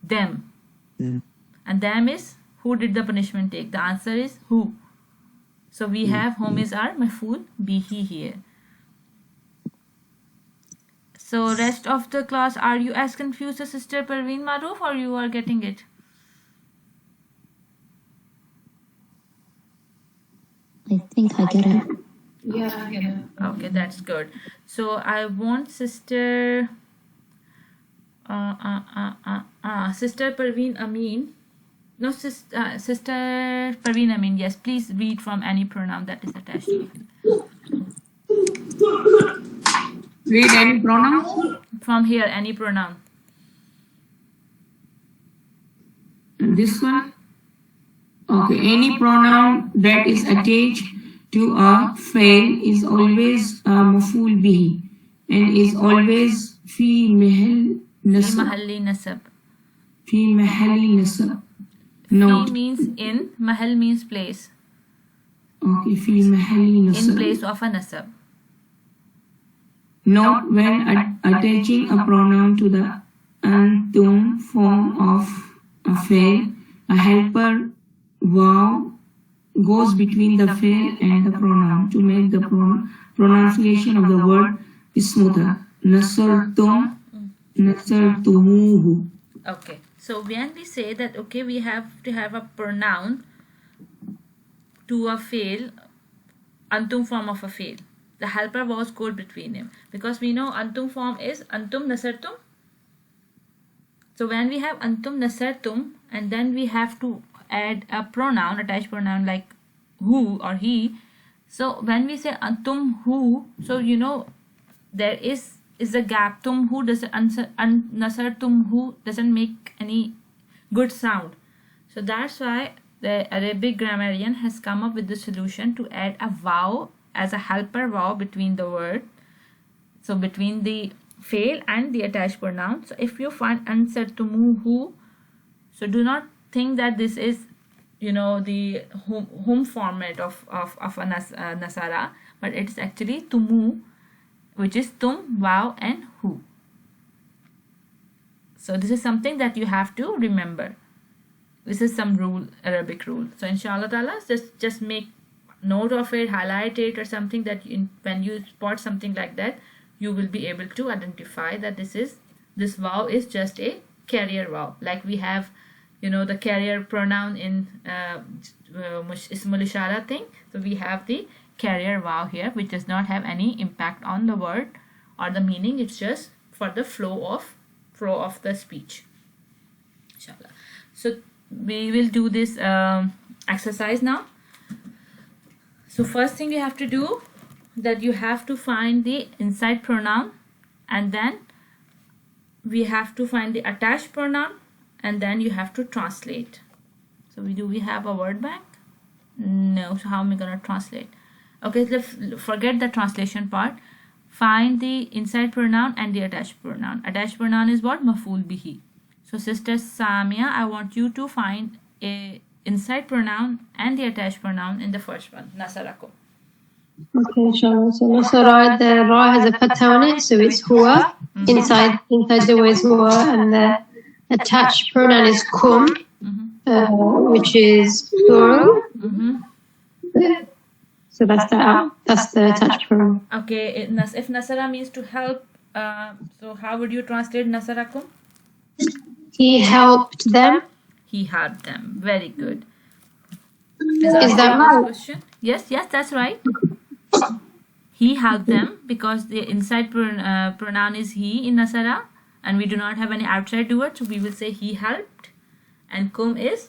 them. Then And them is who did the punishment take? The answer is who. So we have whom is our maf'ul bihi here. So rest of the class, are you as confused as Sister Parveen Maroof, or you are getting it? I think I get it. Yeah. Okay, that's good. So I want Sister Sister Parveen Amin. No, Sister Parveen Amin. Yes, please read from any pronoun that is attached to it. Read any pronoun. From here, any pronoun. And this one. Okay, any pronoun that is attached to a fail is always a maf'ul bihi and is always fi mahal Fi nasab. mahalli nasab. Fi mahali nasab. Fi Note. means in, mahal means place. Okay, fi mahali In nasab. place of a nasab. Note when attaching a pronoun to the antum form of a fail, a helper wow goes between the fail and the pronoun to make the pronunciation of the word smoother. Nasartum, nasartumuhu. Okay. So when we say that, okay, we have to have a pronoun to a fail, antum form of a fail. The helper was code between them, because we know antum form is antum nasartum. So when we have antum nasartum, and then we have to add a pronoun, attached pronoun like who or he. So when we say antum who, so you know there is a gap. Tum who doesn't nasartum who doesn't make any good sound. So that's why the Arabic grammarian has come up with the solution to add a vowel as a helper vowel between the word. So between the fail and the attached pronoun. So if you find ansartumuhu, so do not think that this is, you know, the home format of a nasara, but it's actually tumu, which is tum, wow, and hu. So this is something that you have to remember. This is some rule, Arabic rule. So inshallah ta'ala, just make note of it, highlight it, or something that when you spot something like that, you will be able to identify that this vowel is just a carrier vowel. Like we have, you know, the carrier pronoun in ismul ishara thing. So we have the carrier vowel here, which does not have any impact on the word or the meaning. It's just for the flow of the speech. Inshallah. So we will do this exercise now. So first thing you have to do, that you have to find the inside pronoun, and then we have to find the attached pronoun, and then you have to translate. So we have a word bank? No. So how am I going to translate? Okay, let's forget the translation part. Find the inside pronoun and the attached pronoun. Attached pronoun is what? Maf'ul bihi. So Sister Samia, I want you to find a inside pronoun and the attached pronoun in the first one, nasarakum. Okay, inshallah. So nasara, the ra has a fatha on it, so it's huwa. Inside the word is huwa, and the attached pronoun is kum, which is plural. So that's the attached pronoun. Okay, if nasara means to help, so how would you translate nasarakum? He helped them. He helped them. Very good. Is Is that right? question? Yes, that's right. He helped them because the inside pronoun is he in Nasara, and we do not have any outside word, so we will say he helped. And kum is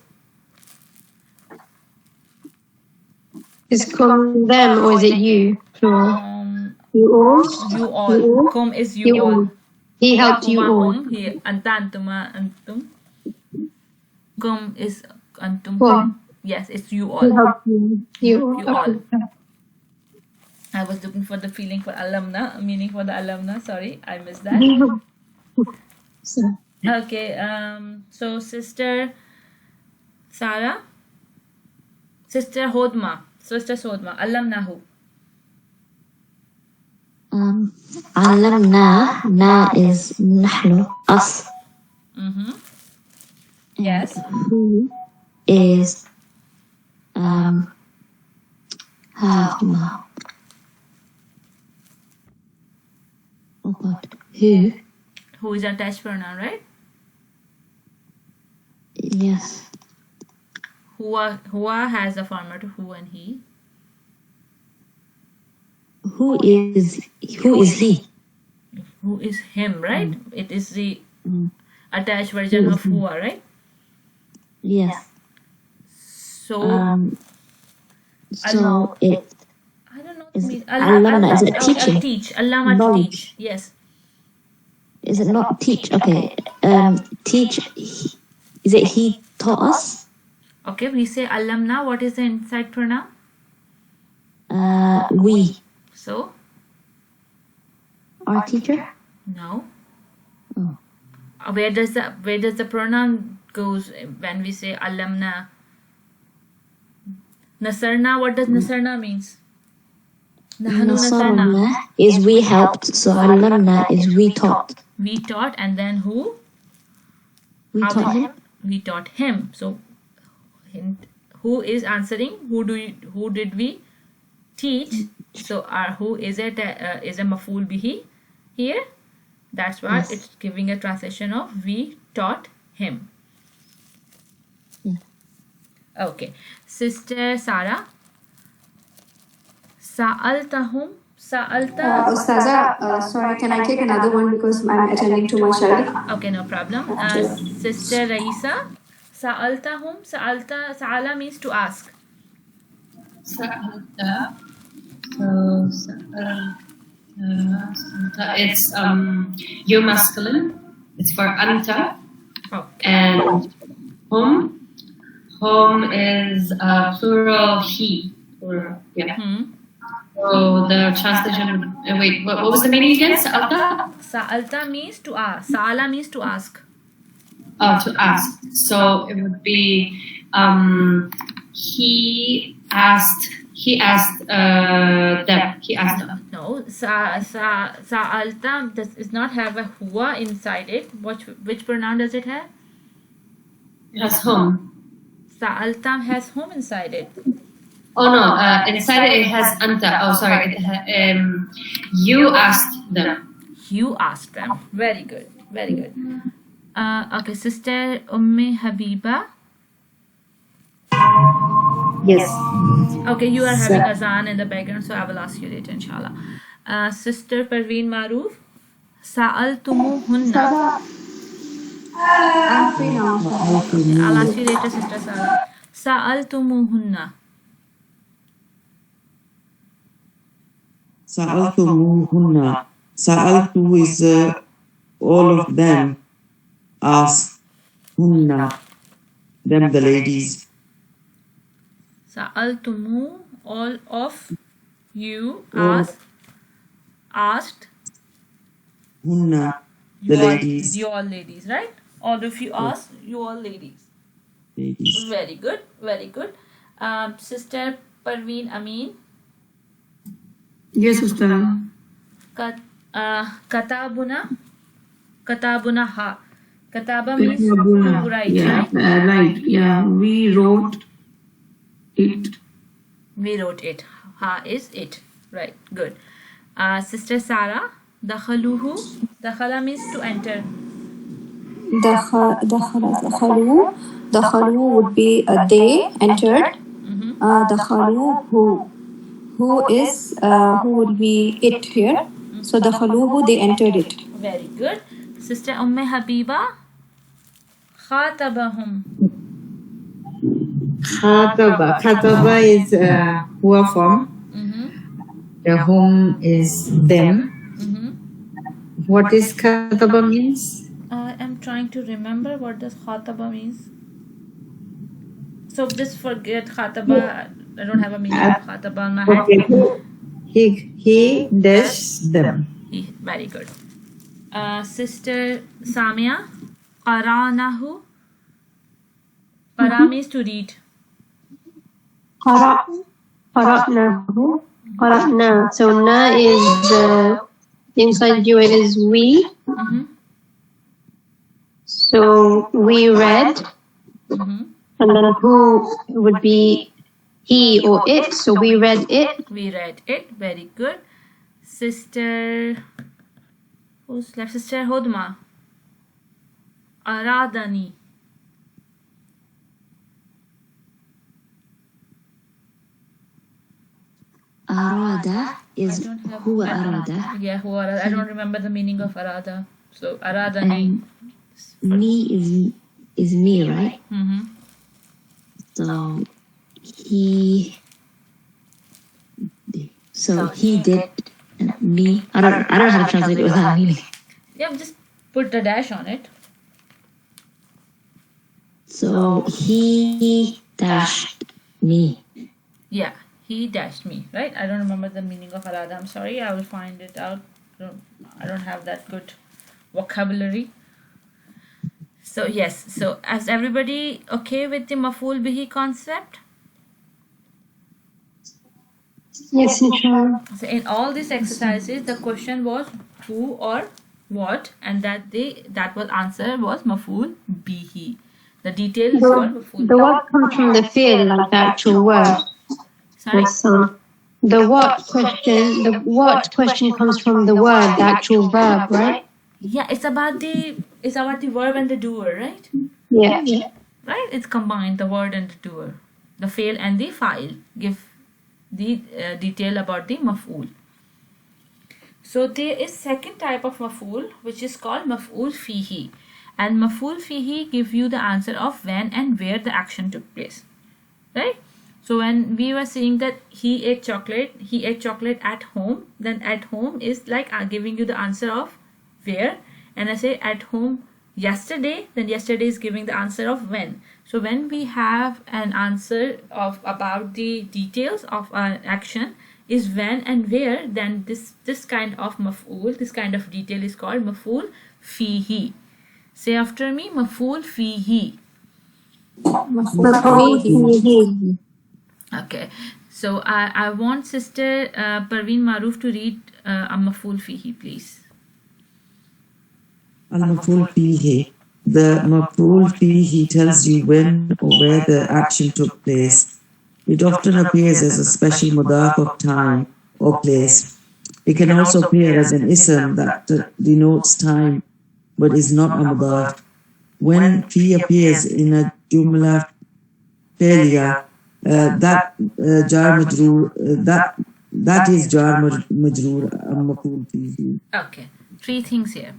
kum them or is it you? Plural. You all. you all. Kum is you all. He helped you Huma all. hum. He anta antuma antum. Kum is antum. Well, Yes, it's you he all. helped you. You all. Okay. I was looking for the feeling for alumna, meaning for the alumna. Sorry, I missed that. So, Okay, so Sister Sarah, Sister Sodma, allamnahu. علمنا na is نحن us Yes. who is ها هما oh God Who is attached pronoun, right? yes Hua has the format of who and he. who is he Who is him, right? It is the attached version of hua, right? yes So so it I don't know. is Means allamna is it teaching teach. Allama to knowledge teach. Yes. is it not teach okay teach is it he taught us Okay, we say allamna. What is the inside pronoun? we So our teacher no. Oh. Where does the pronoun goes when we say allamna? Nasarna. What does nasarna means? Nahnu nasarna. Nasarna is we helped, so allamna is we taught. We taught, and then who? We taught him. We taught him. So, who is answering? Who did we teach? So, our who is a maf'ul bihi here. That's why Yes. it's giving a translation of we taught him. Yeah. Okay, Sister Sarah. Sa'altahum. Ustaza, sorry, can I take another one because I'm attending to my child? Okay, no problem. Sister Raisa. Sa'altahum. Sa'ala means to ask. Sa'alta. So sa'alta. It's you masculine. It's for anta. Okay. And hum is plural he. Plural. Yeah. So the translation. Wait, what was the meaning again? Sa'alta. Sa'alta means to ask. Sa'ala means to ask. Oh, to ask. So it would be he asked them. He asked them. No, sa'alta does not have a huwa inside it. Which pronoun does it have? It has whom. Sa'alta has whom inside it. Oh no, inside it has anta. Oh sorry, you asked them. You asked them. Very good. Very good. Okay, Sister Umme Habiba. Yes. Okay, you are having azan in the background, so I will ask you later, inshallah. Sister Parveen Maroof. Sa'altumuhunna. I'm free now. I'll ask you later, Sister Sarah. Sa'altumuhunna. Sa'altumuhunna. Sa'altu is all of them. Ask hunna. Them the ladies. Sa'altumu, all of you asked Hunna. The ladies. you all ladies, right? All of you asked you all ladies. Ladies. Very good, very good. Sister Parveen Amin. Yes, Ustaz. Katabuna ha. Kataba means Katabuna. to write, Yeah, right? right. Yeah, we wrote it. We wrote it. Ha is it. Right, good. Sister Sarah. Dakhaluhu. Dakhala means to enter. Dakhalu would be they entered. dakhaluhu. Who is who would be it here? So dakhaluhu, they entered it. Very good. Sister Habiba. Khatabahum. Khataba is huwa form. The whom is them. What is khataba means? I am trying to remember what does khataba means. So just forget khataba. I don't have a meaning of khataba on my head. Okay. He dash them. Very good. Sister Samia. Qaranahu. Qara means to read. Qara'nahu. Qara'na. So na is the inside you. It is we. So we read, and then who would be he or it. So we read it. We read it. Very good. Sister, who's left? Sister Hodma. Aradani. Arada is huwa arada. Yeah, huwa arada. I don't remember the meaning of arada. So aradani. And me is me, right? So he did me. I don't know how to translate it without meaning. Yeah, just put the dash on it. So he dashed me. Yeah, he dashed me, right? I don't remember the meaning of arada. I'm sorry, I will find it out. I don't have that good vocabulary. So yes, so is everybody okay with the maf'ul bihi concept? Yes, inshallah. So in all these exercises, the question was who or what, and that was answer was maf'ul bihi. The detail is called maf'ul. The what comes from the fi'l, like the actual word. Sorry? The what question comes from the word, the actual verb, right? Yeah, it's about the verb and the doer, right? Yeah. Right? It's combined, the word and the doer. The fail and the file give the detail about the maf'ul. So there is second type of maf'ul which is called maf'ul fihi. And maf'ul fihi give you the answer of when and where the action took place. Right? So when we were saying that he ate chocolate at home, then at home is like giving you the answer of where, and I say at home yesterday, then yesterday is giving the answer of when. So when we have an answer of about the details of an action is when and where, then this kind of maf'ul, this kind of detail is called maf'ul fihi. Say after me, maf'ul fihi. Okay, so I want Sister Parveen Maroof to read a maf'ul fihi, please. Al-Maf'ul fihi. The Maf'ul fihi tells you when or where the action took place. It often appears as a special mudaf of time or place. It can also appear as an ism that denotes time but is not a mudaf. When fi appears in a jumla failure, that is jar majroor Maf'ul fihi. Okay, three things here.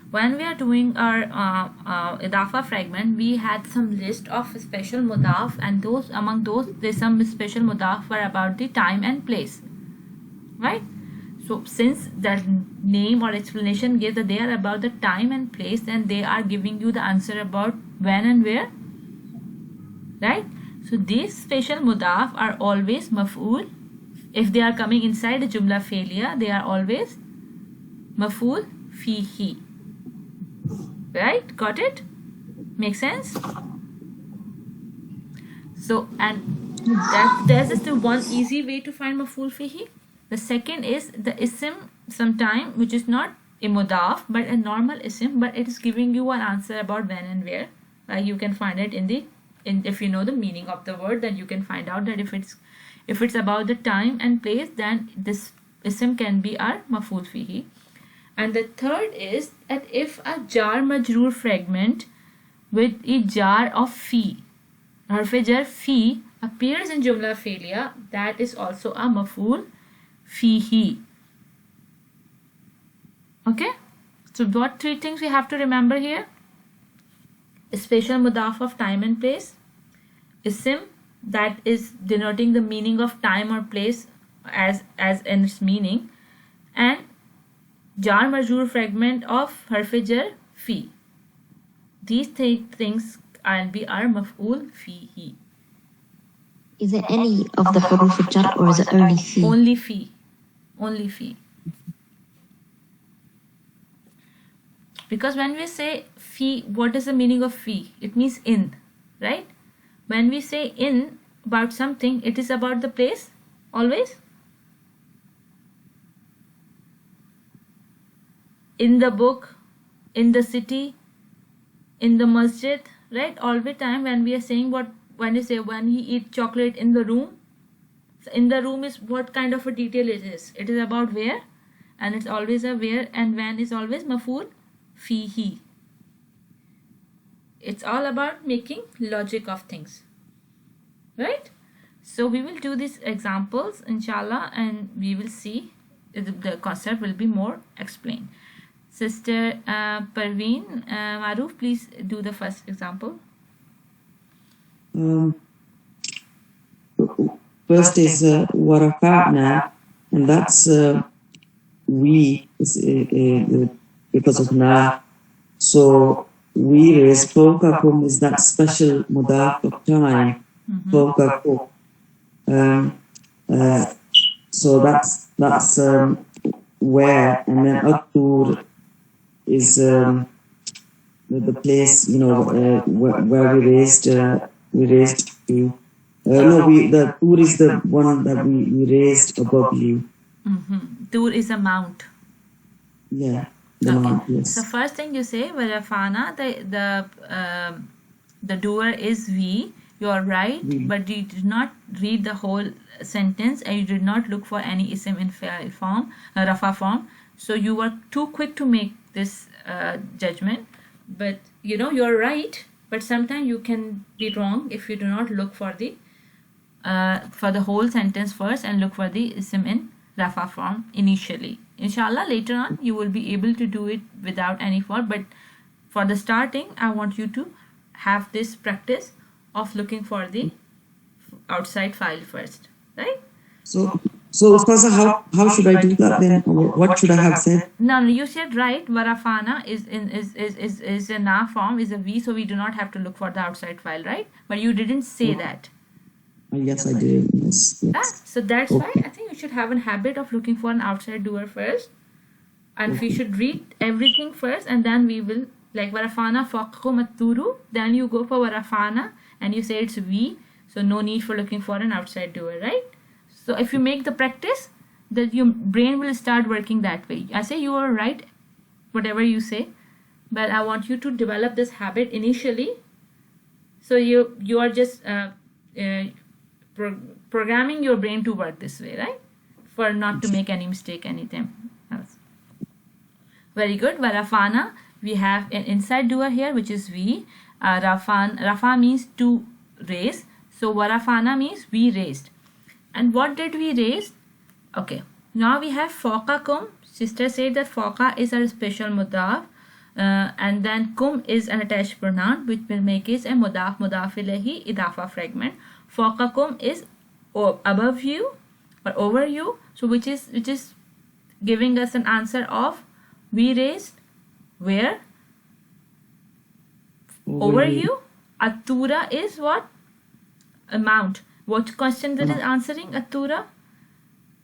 When we are doing our idafa fragment, we had some list of special mudaf, and among those there's some special mudaf were about the time and place, right? So since the name or explanation gives that they are about the time and place, then they are giving you the answer about when and where, right? So these special mudaf are always maf'ul. If they are coming inside the jumla failure, they are always maf'ul fihi. Right? Got it? Make sense? So, and there's just the one easy way to find maf'ul fihi. The second is the ism sometime which is not a mudaf but a normal ism, but it is giving you an answer about when and where. You can find it if you know the meaning of the word, then you can find out that if it's about the time and place, then this ism can be our maf'ul fihi. And the third is that if a jar majroor fragment with a jar of fi, harf jar fi appears in Jumla Fi'liya, that is also a Maf'ul Fihi. Okay? So what three things we have to remember here? A special mudaf of time and place. Isim, that is denoting the meaning of time or place as in its meaning. And jar majroor fragment of harf jar fi. These three things are maf'ul fihi. Is it any of the huruf al-jar or is it only fi? Only fi. Only fi. Because when we say fi, what is the meaning of fi? It means in, right? When we say in about something, it is about the place always. In the book, in the city, in the masjid, right? All the time when we are saying when he eat chocolate in the room, so in the room is what kind of a detail it is. It is about where, and it's always a where, and when is always maf'ul fihi. It's all about making logic of things, right? So we will do these examples inshallah, and we will see the concept will be more explained. Sister Parveen Maruf, please do the first example. First is warafa'na, and that's we, because of na. So we raise fawqakum is that special mudaf of time. Fawqakum. So that's where, and then Attur is the place, where we raised to. The Tur is the one that we raised above you. Tur is a mount. Yeah, the mount, yes. So first thing you say, warafana, the doer is we. You are right, but you did not read the whole sentence and you did not look for any ism in fa'il form, rafa form. So you were too quick to make this judgment. But you're right. But sometimes you can be wrong if you do not look for the whole sentence first and look for the ism in rafa form initially. Inshallah, later on you will be able to do it without any fault. But for the starting, I want you to have this practice of looking for the outside file first, right? So Ustaza, how should I do that then? What should I have said? No, you said right. Warafana is a na form, is a we, so we do not have to look for the outside file, right? But you didn't say that. Yes, I did. Yes. So that's why I think you should have a habit of looking for an outside doer first, and we should read everything first, and then we will like warafana faqakum at-turu. Then you go for warafana and you say it's we. So no need for looking for an outside doer, right? So if you make the practice, that your brain will start working that way. I say you are right, whatever you say, but I want you to develop this habit initially. So you are just programming your brain to work this way, right? For not to make any mistake, anything else. Very good. Warafana, we have an inside doer here, which is we. Rafa means to raise. So warafana means we raised. And what did we raise? Okay. Now we have fawqakum. Sister said that fawqa is a special mudaf. And then kum is an attached pronoun, which will make it a mudaf ilayhi idafa fragment. Fawqakum is above you or over you. So which is giving us an answer of we raised where? Over you. Atura is what? A mount. What question that is answering? Atura?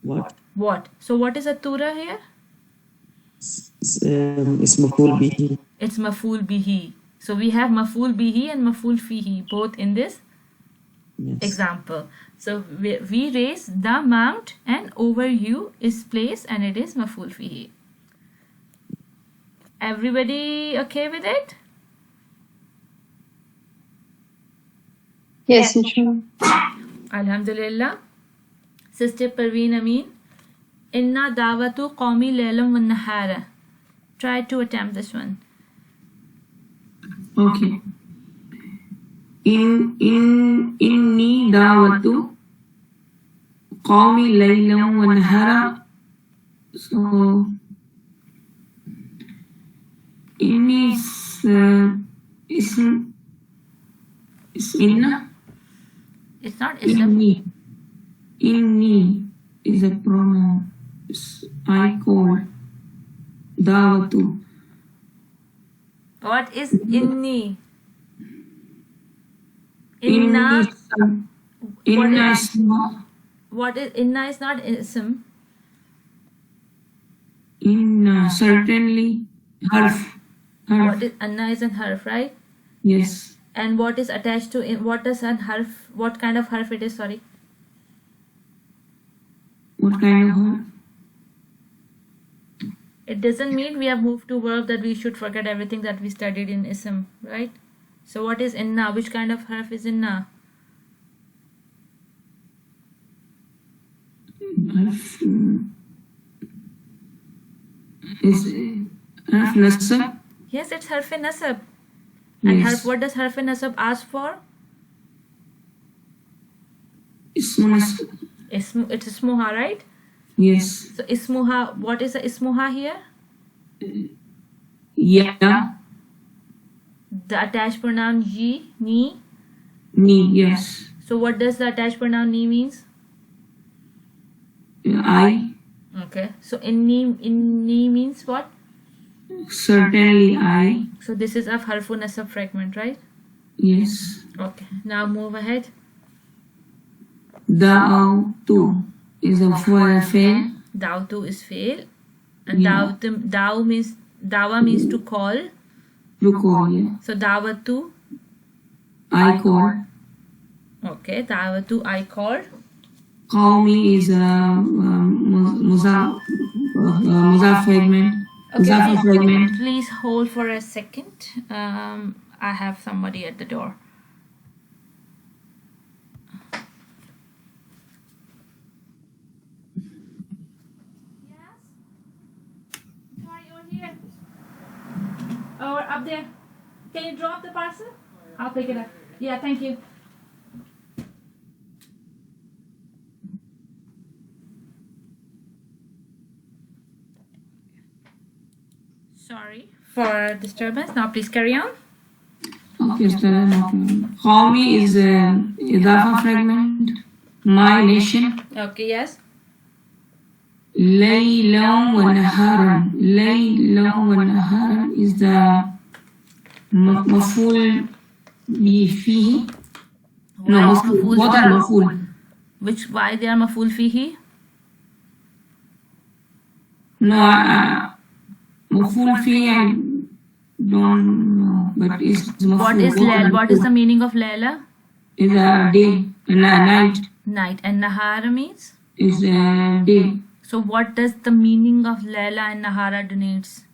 What? So what is Atura here? It's maf'ul bihi. It's maf'ul bihi. So we have maf'ul bihi and maf'ul fihi both in this example. So we raise the mount and over you is place and it is maf'ul fihi. Everybody okay with it? Yes, inshallah. Alhamdulillah. Sister Parveen Amin. Inna dawatu qawmi laylam wa nahara. Try to attempt this one. Okay. إني دعوت قومي ليلا ونهارا. So إني اسم إن. It's not ism. Inni is a pronoun. I call. Dawatu. What is inni? Inna. Inna is not. What is inna? Is not ism. Inna certainly harf. What is anna is an harf, right? Yes. And what is attached to in? What does an harf? What kind of harf it is? Sorry. What kind of harf? It doesn't mean we have moved to verb that we should forget everything that we studied in ism, right? So what is inna? Which kind of harf is inna? Harf is harf nasab. Yes, it's harf nasab. And Yes. harf, what does harf nasab ask for? It's Ismuha, right? Yes. So ismuha, what is the ismuha here? Yeah. The attached pronoun ye, ni. Me. Yes. So what does the attached pronoun ni means? I. Okay. So inni means what? Certainly I. So this is a harfu nasab fragment, right? Yes. Okay. Now move ahead. Da'awtu is a fail. Dawtu is fail. And Yeah. dawa means to call. To call, yeah. So dawatu. I call. Okay. Dawatu I called. Qawmi is a muzaf fragment. Muzafa fragment. Please hold for a second. I have somebody at the door. Yes? Sorry, over here. Or up there. Can you drop the parcel? I'll pick it up. Yeah, thank you. Sorry for disturbance. Now please carry on. Okay, so Qawmi is a idafa fragment. My nation. Okay, yes. Laylan wa naharan. Laylan wa naharan is the maf'ul fihi. No, maf'ul. What are maf'ul? Why they are maf'ul fihi? No, maf'ul fihi I don't know, but it's maf'ul. What is the meaning of Layla? Is a day, night. Night. And Nahara means? Is a day. So what does the meaning of Layla and Nahara denotes?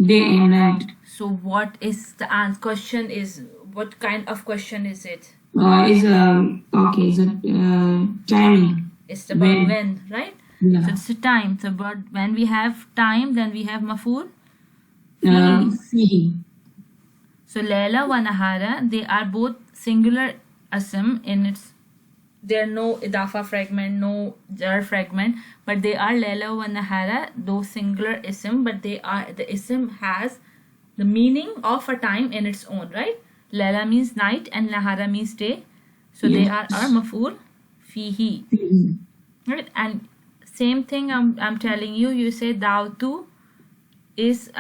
Day and night. So what is the answer? Question is, what kind of question is it? Is a timing. It's about when, right? Yeah. So it's a time. So but when we have time, then we have maf'ul. Fihi. So Layla wa Nahara, they are both singular ism in its. There are no idafa fragment, no jar fragment, but they are Layla wa Nahara, those singular ism, but the ism has the meaning of a time in its own, right? Layla means night and Nahara means day. So they are maf'ul fihi. Right? And same thing I'm telling you, you say dawtu is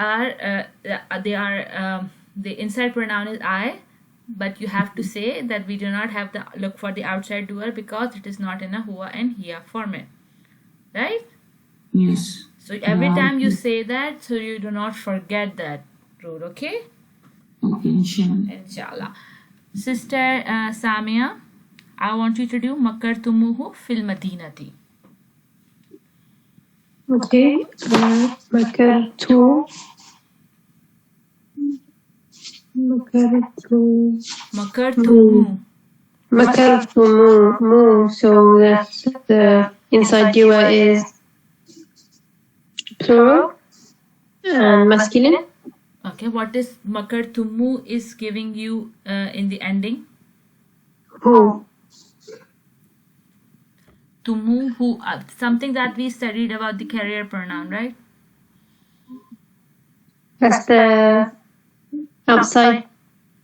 the inside pronoun is I, but you have to say that we do not have the look for the outside doer because it is not in a huwa and hiya format, right? Yes. So every time you say that, so you do not forget that rule, okay? Okay, Inshallah. Sister Samia, I want you to do makartumuhu fil madinati. Okay. Makartu. Makartumu. So that's the inside dua is plural and masculine. Okay, what is makartumu is giving you in the ending? Who? Tumu, who, something that we studied about the carrier pronoun, right? That's the outside.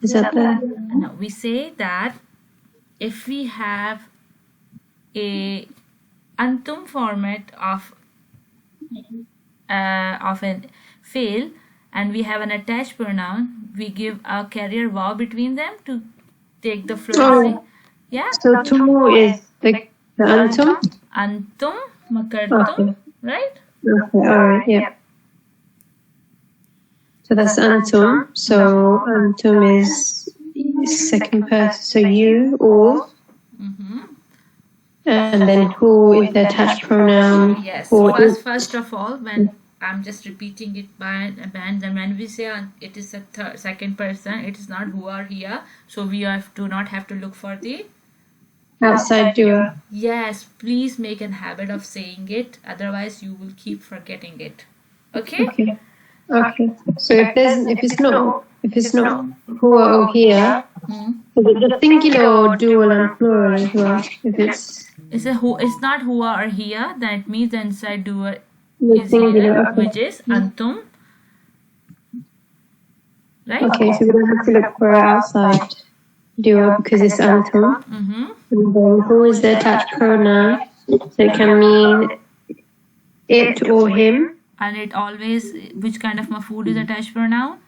Is that the? No, we say that if we have a antum format of an fail and we have an attached pronoun, we give a carrier vowel between them to take the fluency. Yeah? So tumu is the antum. Antum, makartum, Okay. right? Okay. All right. Yeah. So that's antum. So antum is second person. So you, all. And then who is the attached pronoun? Yes. Or First of all, when I'm just repeating it by band, and when we say it is a second person, it is not who or here. So we do not have to look for the outside doer. Yes, please make a habit of saying it. Otherwise, you will keep forgetting it. Okay? Okay. Okay. So if it's not who or here, is it the singular or dual and plural as well? If it's it's not huwa or here, then it means the inside doer the is singular, here, okay. which is antum. Right? Okay, so we don't have to look for outside doer because it's antum. And then who is the attached pronoun? So it can mean it or him. And it always, which kind of maf'ul is attached pronoun?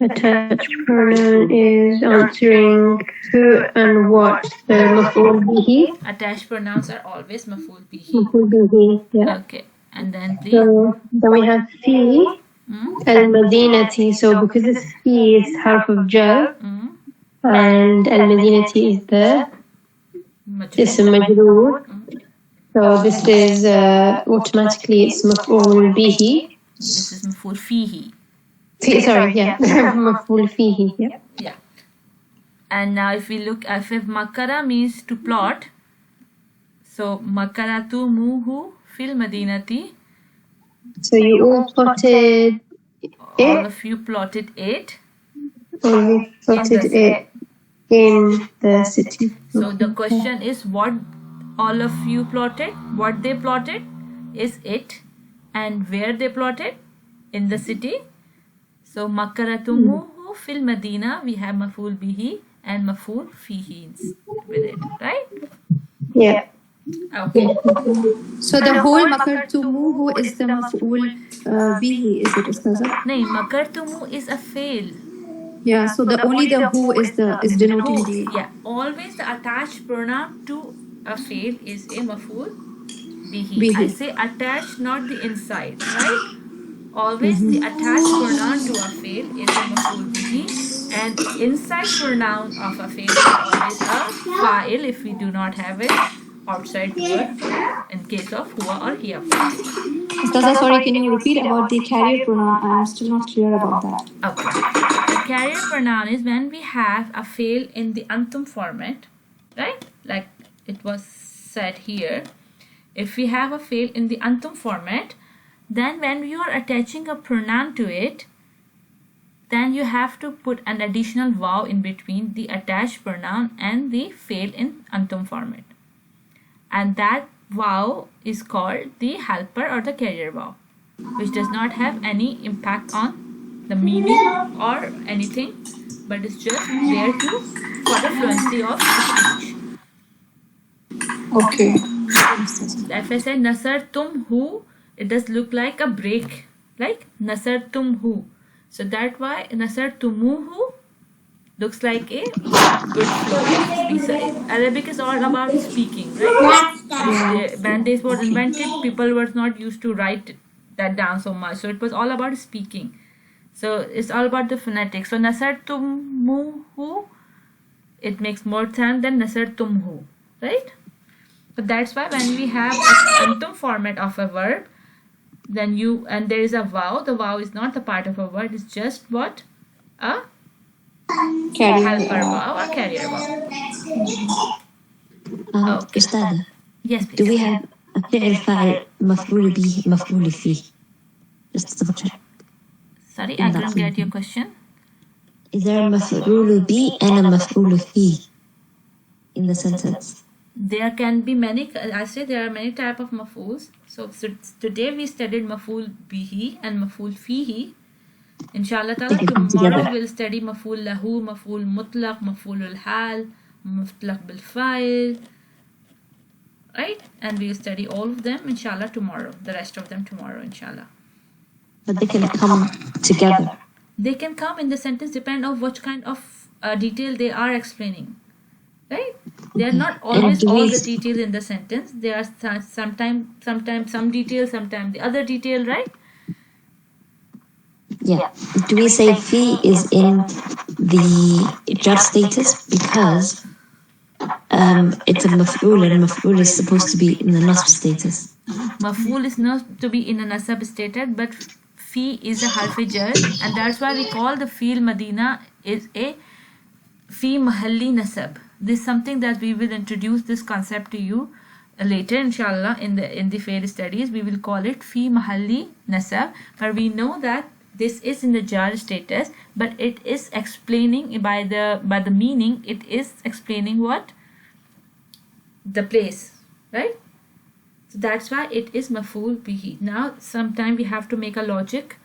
Attached pronoun is answering who and what. So maf'ul bihi. Attached pronouns are always maf'ul bihi. Maf'ul bihi, yeah. Okay. And then please. So then we have fi al-madinati. So because it's fi, it's half of jar. And al-madinati is the ism majroor. So this is automatically it's maf'ul bihi. This is maf'ul fihi. Sorry, yeah. Maf'ul fihi, yeah. Yeah. And now if we look, if makara means to plot, so makaratu muhu fil madinati. So you all plotted All it? of you plotted it. Or you plotted it in the city? So the question is what all of you plotted, what they plotted is it, and where they plotted in the city. So makaratumuhu fil madina, we have maf'ul bihi and maf'ul fihi with it, right? Yeah. Okay. So the whole makartumuhu is the maf'ul bihi, is it, Ustaza? No, makartumu is a fail. Yeah, so the only the who is denoting the. Yeah, always the attached pronoun to a fail is a maf'ul bihi. I say attached, not the inside, right? Always the attached pronoun to a fail is a maf'ul bihi, and inside pronoun of a fail is always a fa'il if we do not have it outside doer in case of huwa or hiya. Ustaza, sorry, can you repeat about the carrier pronoun? I'm still not clear about that. Okay. The carrier pronoun is when we have a fail in the antum format, right? Like it was said here. If we have a fail in the antum format, then when you are attaching a pronoun to it, then you have to put an additional vowel in between the attached pronoun and the fail in antum format. And that vowel is called the helper or the carrier vowel, which does not have any impact on the meaning or anything, but it's just there to for the fluency of speech. Okay. If I say nasar tum hu, it does look like a break, like nasar tum hu. So that's why nasar tumuhu looks like a good flow. Arabic is all about speaking, right? When this was invented, people were not used to write that down so much. So it was all about speaking. So it's all about the phonetics. So nasar tumuhu, it makes more sense than nasar tumhu, right? But that's why when we have an antum format of a verb, then and there is a vowel. The vowel is not the part of a word. It's just what? A helper vowel or carrier vowel. Okay. Ustadha, Yes, please. do we have a فعل فاعل مفعول به مفعول فيه? Just to double check. Sorry, in I that couldn't get your sentence? question. Is there a maf'ul bi and a maf'ul fi in the sentence? There can be many, I say there are many type of maf'ools. So today we studied maf'ul bihi and maf'ul fihi. Inshallah They ta'ala, can come tomorrow together. we'll study maf'ul lahu, maf'ul mutlaq, maf'ul al-hal, mutlaq bil fa'il, right? And we'll study all of them inshallah tomorrow, the rest of them tomorrow inshallah. But they can come together. They can come in the sentence depend on which kind of detail they are explaining, right? They are not always do all we- the details in the sentence. There are sometimes some detail, sometimes the other detail, right? Yeah. Do we say fi is in the jar status because it's a maf'ul and maf'ul is supposed to be in the nasb status? Maf'ul is not to be in a nasab stated, but fi is a harf jar, and that's why we call the fi'l Madina is a fi mahalli nasab. This is something that we will introduce this concept to you later inshallah in the fi'l studies. We will call it fi mahalli nasab, but we know that this is in the jar status, but it is explaining by the meaning. It is explaining what? The place, right? So that's why it is maf'ul bihi. Now sometime we have to make a logic,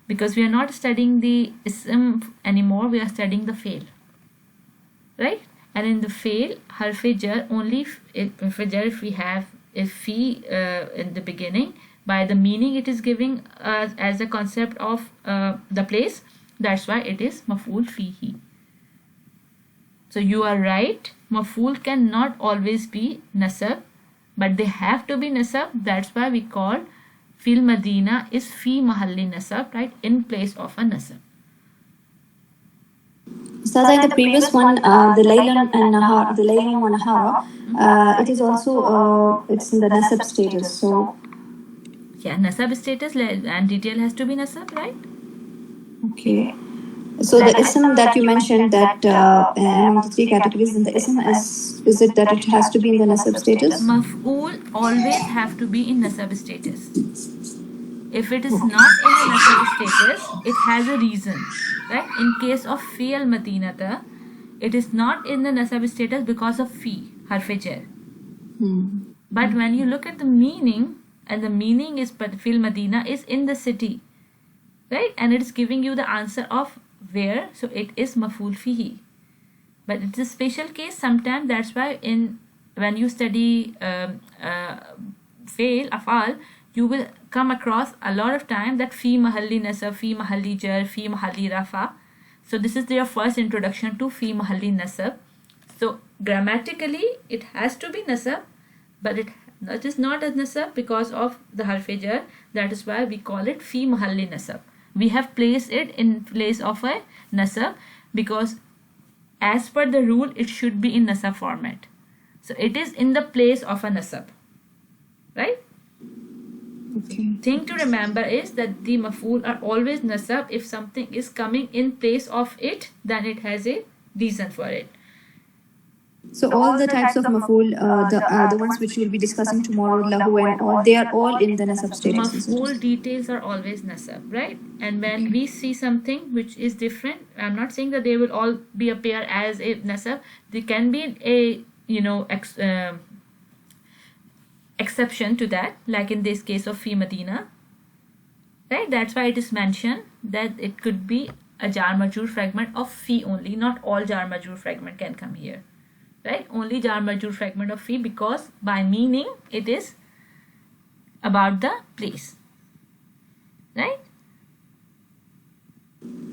because we are not studying the ism anymore, we are studying the fail, right? And in the fail, harf jar only if we have a fi in the beginning, by the meaning it is giving as a concept of the place. That's why it is maf'ul fihi. So you are right, maf'ul cannot always be nasab, but they have to be nasab. That's why we call fil Madina is fi mahalli nasab, right? In place of a nasab. Ustaza, in the previous one, the Laylan and Nahar, the Laylan wa Nahara, it is also it's in the nasab status. So Yeah, nasab status and detail has to be nasab, right? okay. So the ism that you mentioned that among the three categories, in the ism is it that it has to be in the nasab status? Maf'ul always have to be in nasab status. If it is not in a nasab status, it has a reason, right? In case of fi al madinata, it is not in the nasab status because of fi, harf jar. But when you look at the meaning, and the meaning is fil Madina is in the city, right? And it is giving you the answer of where, so it is maf'ul fihi. But it's a special case sometimes. That's why when you study fail afal, you will come across a lot of time that fi mahalli nasab, fi mahalli jar, fi mahalli rafa. So this is their first introduction to fi mahalli nasab. So grammatically it has to be nasab, but it is not a nasab because of the harf jar. That is why we call it fi mahalli nasab. We have placed it in place of a nasab because as per the rule it should be in nasab format. So it is in the place of a nasab, right? Okay. Thing to remember is that the maf'ul are always nasab. If something is coming in place of it, then it has a reason for it. So all the types of maf'ul, the ones which we'll be discussing tomorrow, lahu and all, they are all in the nasab status. is it? Maf'ul details are always nasab, right? And when we see something which is different, I'm not saying that they will all be appear as a nasab. There can be a exception to that, like in this case of fi Madina, right? That's why it is mentioned that it could be a jar majrur fragment of fi only. Not all jar majrur fragment can come here, right? Only jar majrur fragment of fi, because by meaning it is about the place, right?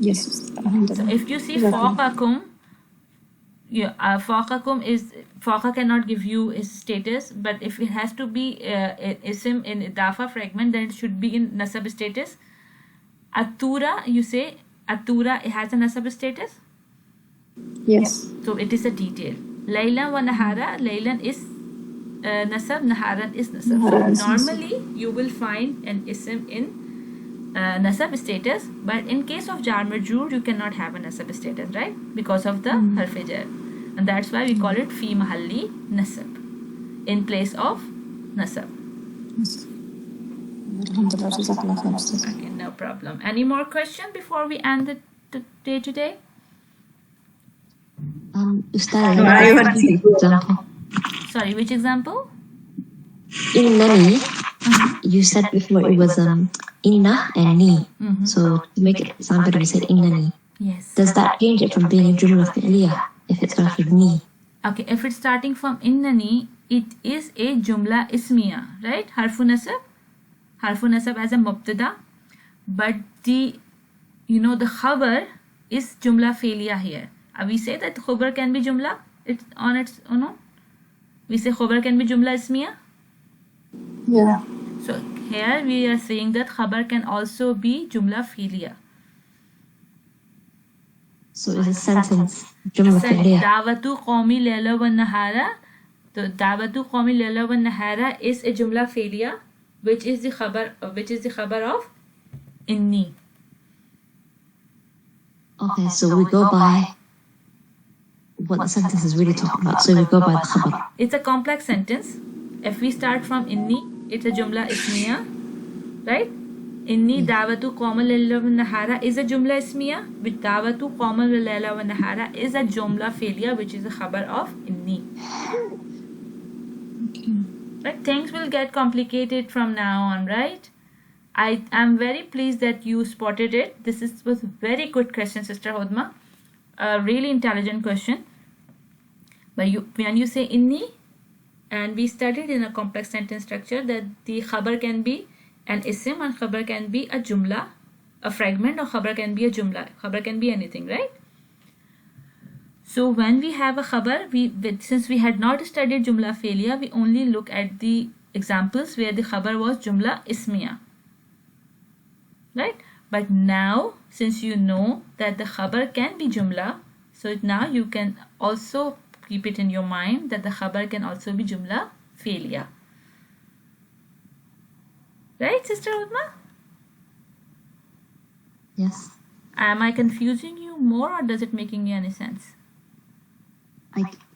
Yes. So if you see fawqakum, fawqakum is fawqa cannot give you its status, but if it has to be ism in idafa fragment, then it should be in nasab status. Atura, you say atura, it has a nasab status, Yes. so it is a detail. Laylan wa nahara, laylan is nasab, naharan is nasab. Naharan is So normally you will find an ism in nasab status, but in case of jar majrur you cannot have a nasab status, right? Because of the harf jar, and that's why we call it fi mahalli nasab, in place of nasab. Alhamdulillah, jazakallah khair, Ustaz. Okay, no problem. Any more question before we end the day today? Ustaz, No, I want to example. Sorry, which example? Innani, you said before it was inna and ni. So to make it sound better, you said innani. Yes. Does that change it from being a jumla fi'liyah if it starts with ni? Okay, if it's starting from innani, it is a jumla ismiya, right? Harfu nasab as a mubtada, but the khabar is jumla fi'liya here. We say that khabar can be jumla. It's on its own. We say khabar can be jumla ismiya. Yeah. So here we are saying that khabar can also be jumla fi'liya. So it's a sentence, jumla fi'liyah. Dawatu qawmi layla wa nahara. So dawatu qawmi layla wa nahara is a jumla fi'liya, which is the khabar of inni. Okay, so we go by what the sentence is really talking about. So we go by the khabar. It's a complex sentence. If we start from inni, it's a jumla ismiya, right? Inni dawatu qawma layla wa nahara is a jumla ismiya, with dawatu qawma layla wa nahara is a jumla fi'liya, which is a khabar of inni. Right? Things will get complicated from now on, right? I am very pleased that you spotted it. This was a very good question, Sister Hodma. A really intelligent question. But when you say inni, and we studied in a complex sentence structure that the khabar can be an ism and khabar can be a jumla, a fragment, or khabar can be a jumla. Khabar can be anything, right? So when we have a khabar, since we had not studied jumla fi'liya, we only look at the examples where the khabar was jumla ismiya, right? But now, since you know that the khabar can be jumla, so now you can also keep it in your mind that the khabar can also be jumla fi'liya. Right, Sister Udma? Yes. Am I confusing you more, or does it making any sense?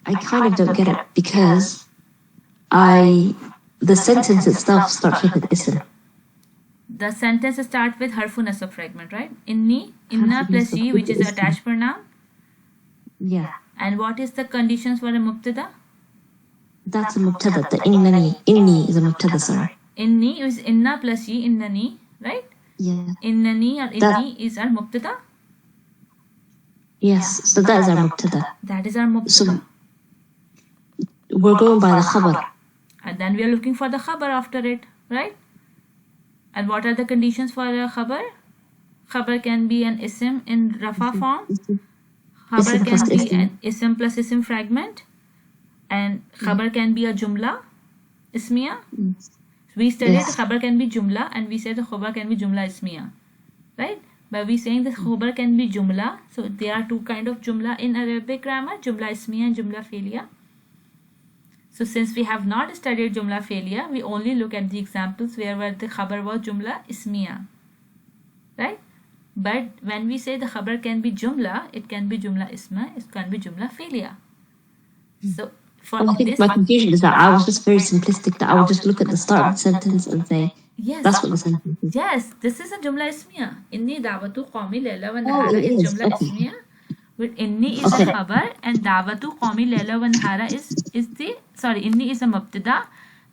I kind of don't get it because the sentence itself starts with an ism. The sentence starts with harfu nasab fragment, right? Inni, inna plus ye, which is a attached pronoun. Yeah. And what is the conditions for a mubtada? That's a mubtada. The inni is a mubtada, sorry. Inni is inna plus ye, innani, right? Yeah. Innani or inni is our mubtada. Yes, so that is our mubtada. That is our mubtada. So we're going by the khabar. And then we are looking for the khabar after it, right? And what are the conditions for a khabar? Khabar can be an ism in rafa form. Khabar can be an ism plus ism fragment. And khabar can be a jumla ismiya. We studied khabar can be jumla, and we said the khabar can be jumla ismiya, right? But we saying that khabar can be jumla. So there are two kind of jumla in Arabic grammar, jumla ismiya and jumla fi'liya. So since we have not studied jumla fi'liya, we only look at the examples where the khabar was jumla ismiya, right? But when we say the khabar can be jumla, it can be jumla isma, it can be jumla fi'liya. So for I think this, my confusion is that I was just very simplistic, that I would just look at the start of the sentence and say, yes, that's what the sentence is. yes, this is a jumla ismiya. Inni dawatu qawmi layla wa nahara is jumla ismiya. But inni is a khabar and dawatu qawmi layla wa nahara is the, sorry, inni is a mubtada,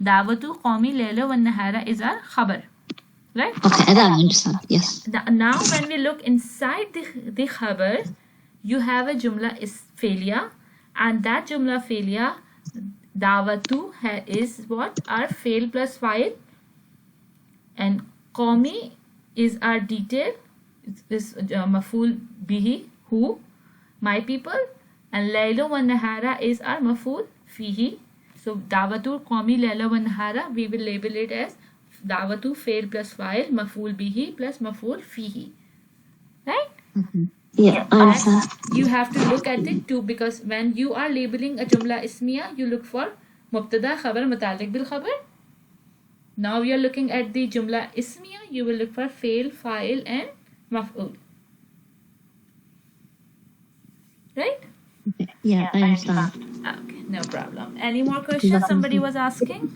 dawatu qawmi layla wa nahara is our khabar, right? Okay, and I understand, yes. Now when we look inside the khabar, you have a jumla is fi'liya, and that jumla fi'liya, dawatu is what? Our fail plus file, and qawmi is our detail, this mafhool bihi, who, my people, and layla wa nahara is our mafhool fihi. So dawatu qawmi layla wa nahara, we will label it as dawatu fail plus file, mafhool bihi plus mafhool fihi, right? Yeah, I understand. You have to look at it too, because when you are labeling a jumla ismiya, you look for mubtada, khabar, mutalik bil khabar. Now we are looking at the jumla ismiya, you will look for fail, file and maf'ul. Right? Yeah, I understand. Okay, no problem. Any more questions somebody was asking?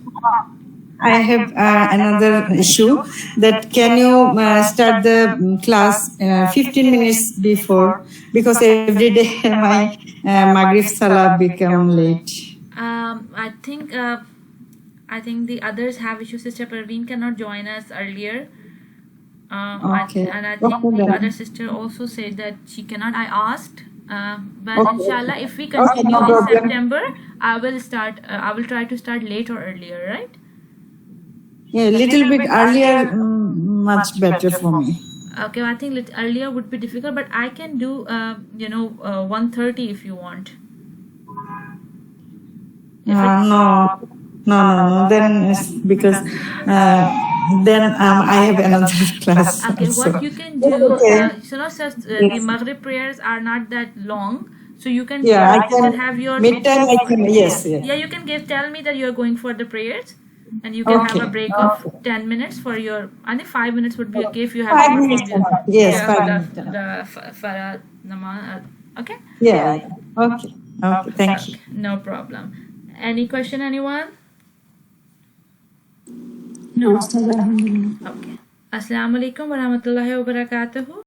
I have another issue that can you start the class 15 minutes before, because every day my Maghrib Salah become late. I think the others have issues. Sister Parveen cannot join us earlier. Okay. I think Okay, the then. other sister also said that she cannot. I asked, but Okay. inshallah, if we Okay, continue no in problem. September, I will start. I will try to start late or earlier, right? Yeah, little bit earlier, much better for me. Okay, I think earlier would be difficult, but I can do 1:30 if you want. No. Then it's because then I have another class. Okay, Also. what you can do, Okay. the Maghrib prayers are not that long, so you can Yeah, I you can can. have your Midtime, I can. Yes. yeah, you can tell me that you're going for the prayers, and you can have a Okay. break of 10 minutes for your. I think 5 minutes would be okay if you have 5 to perform minutes. your Yes, 5 minutes. Farad namaz. Okay. Yeah. Okay. Okay. Thank you. No problem. Any question, anyone? No, Ustaz, alhamdulillah. Okay. Assalamu alaikum wa rahmatullahi wa barakatuhu.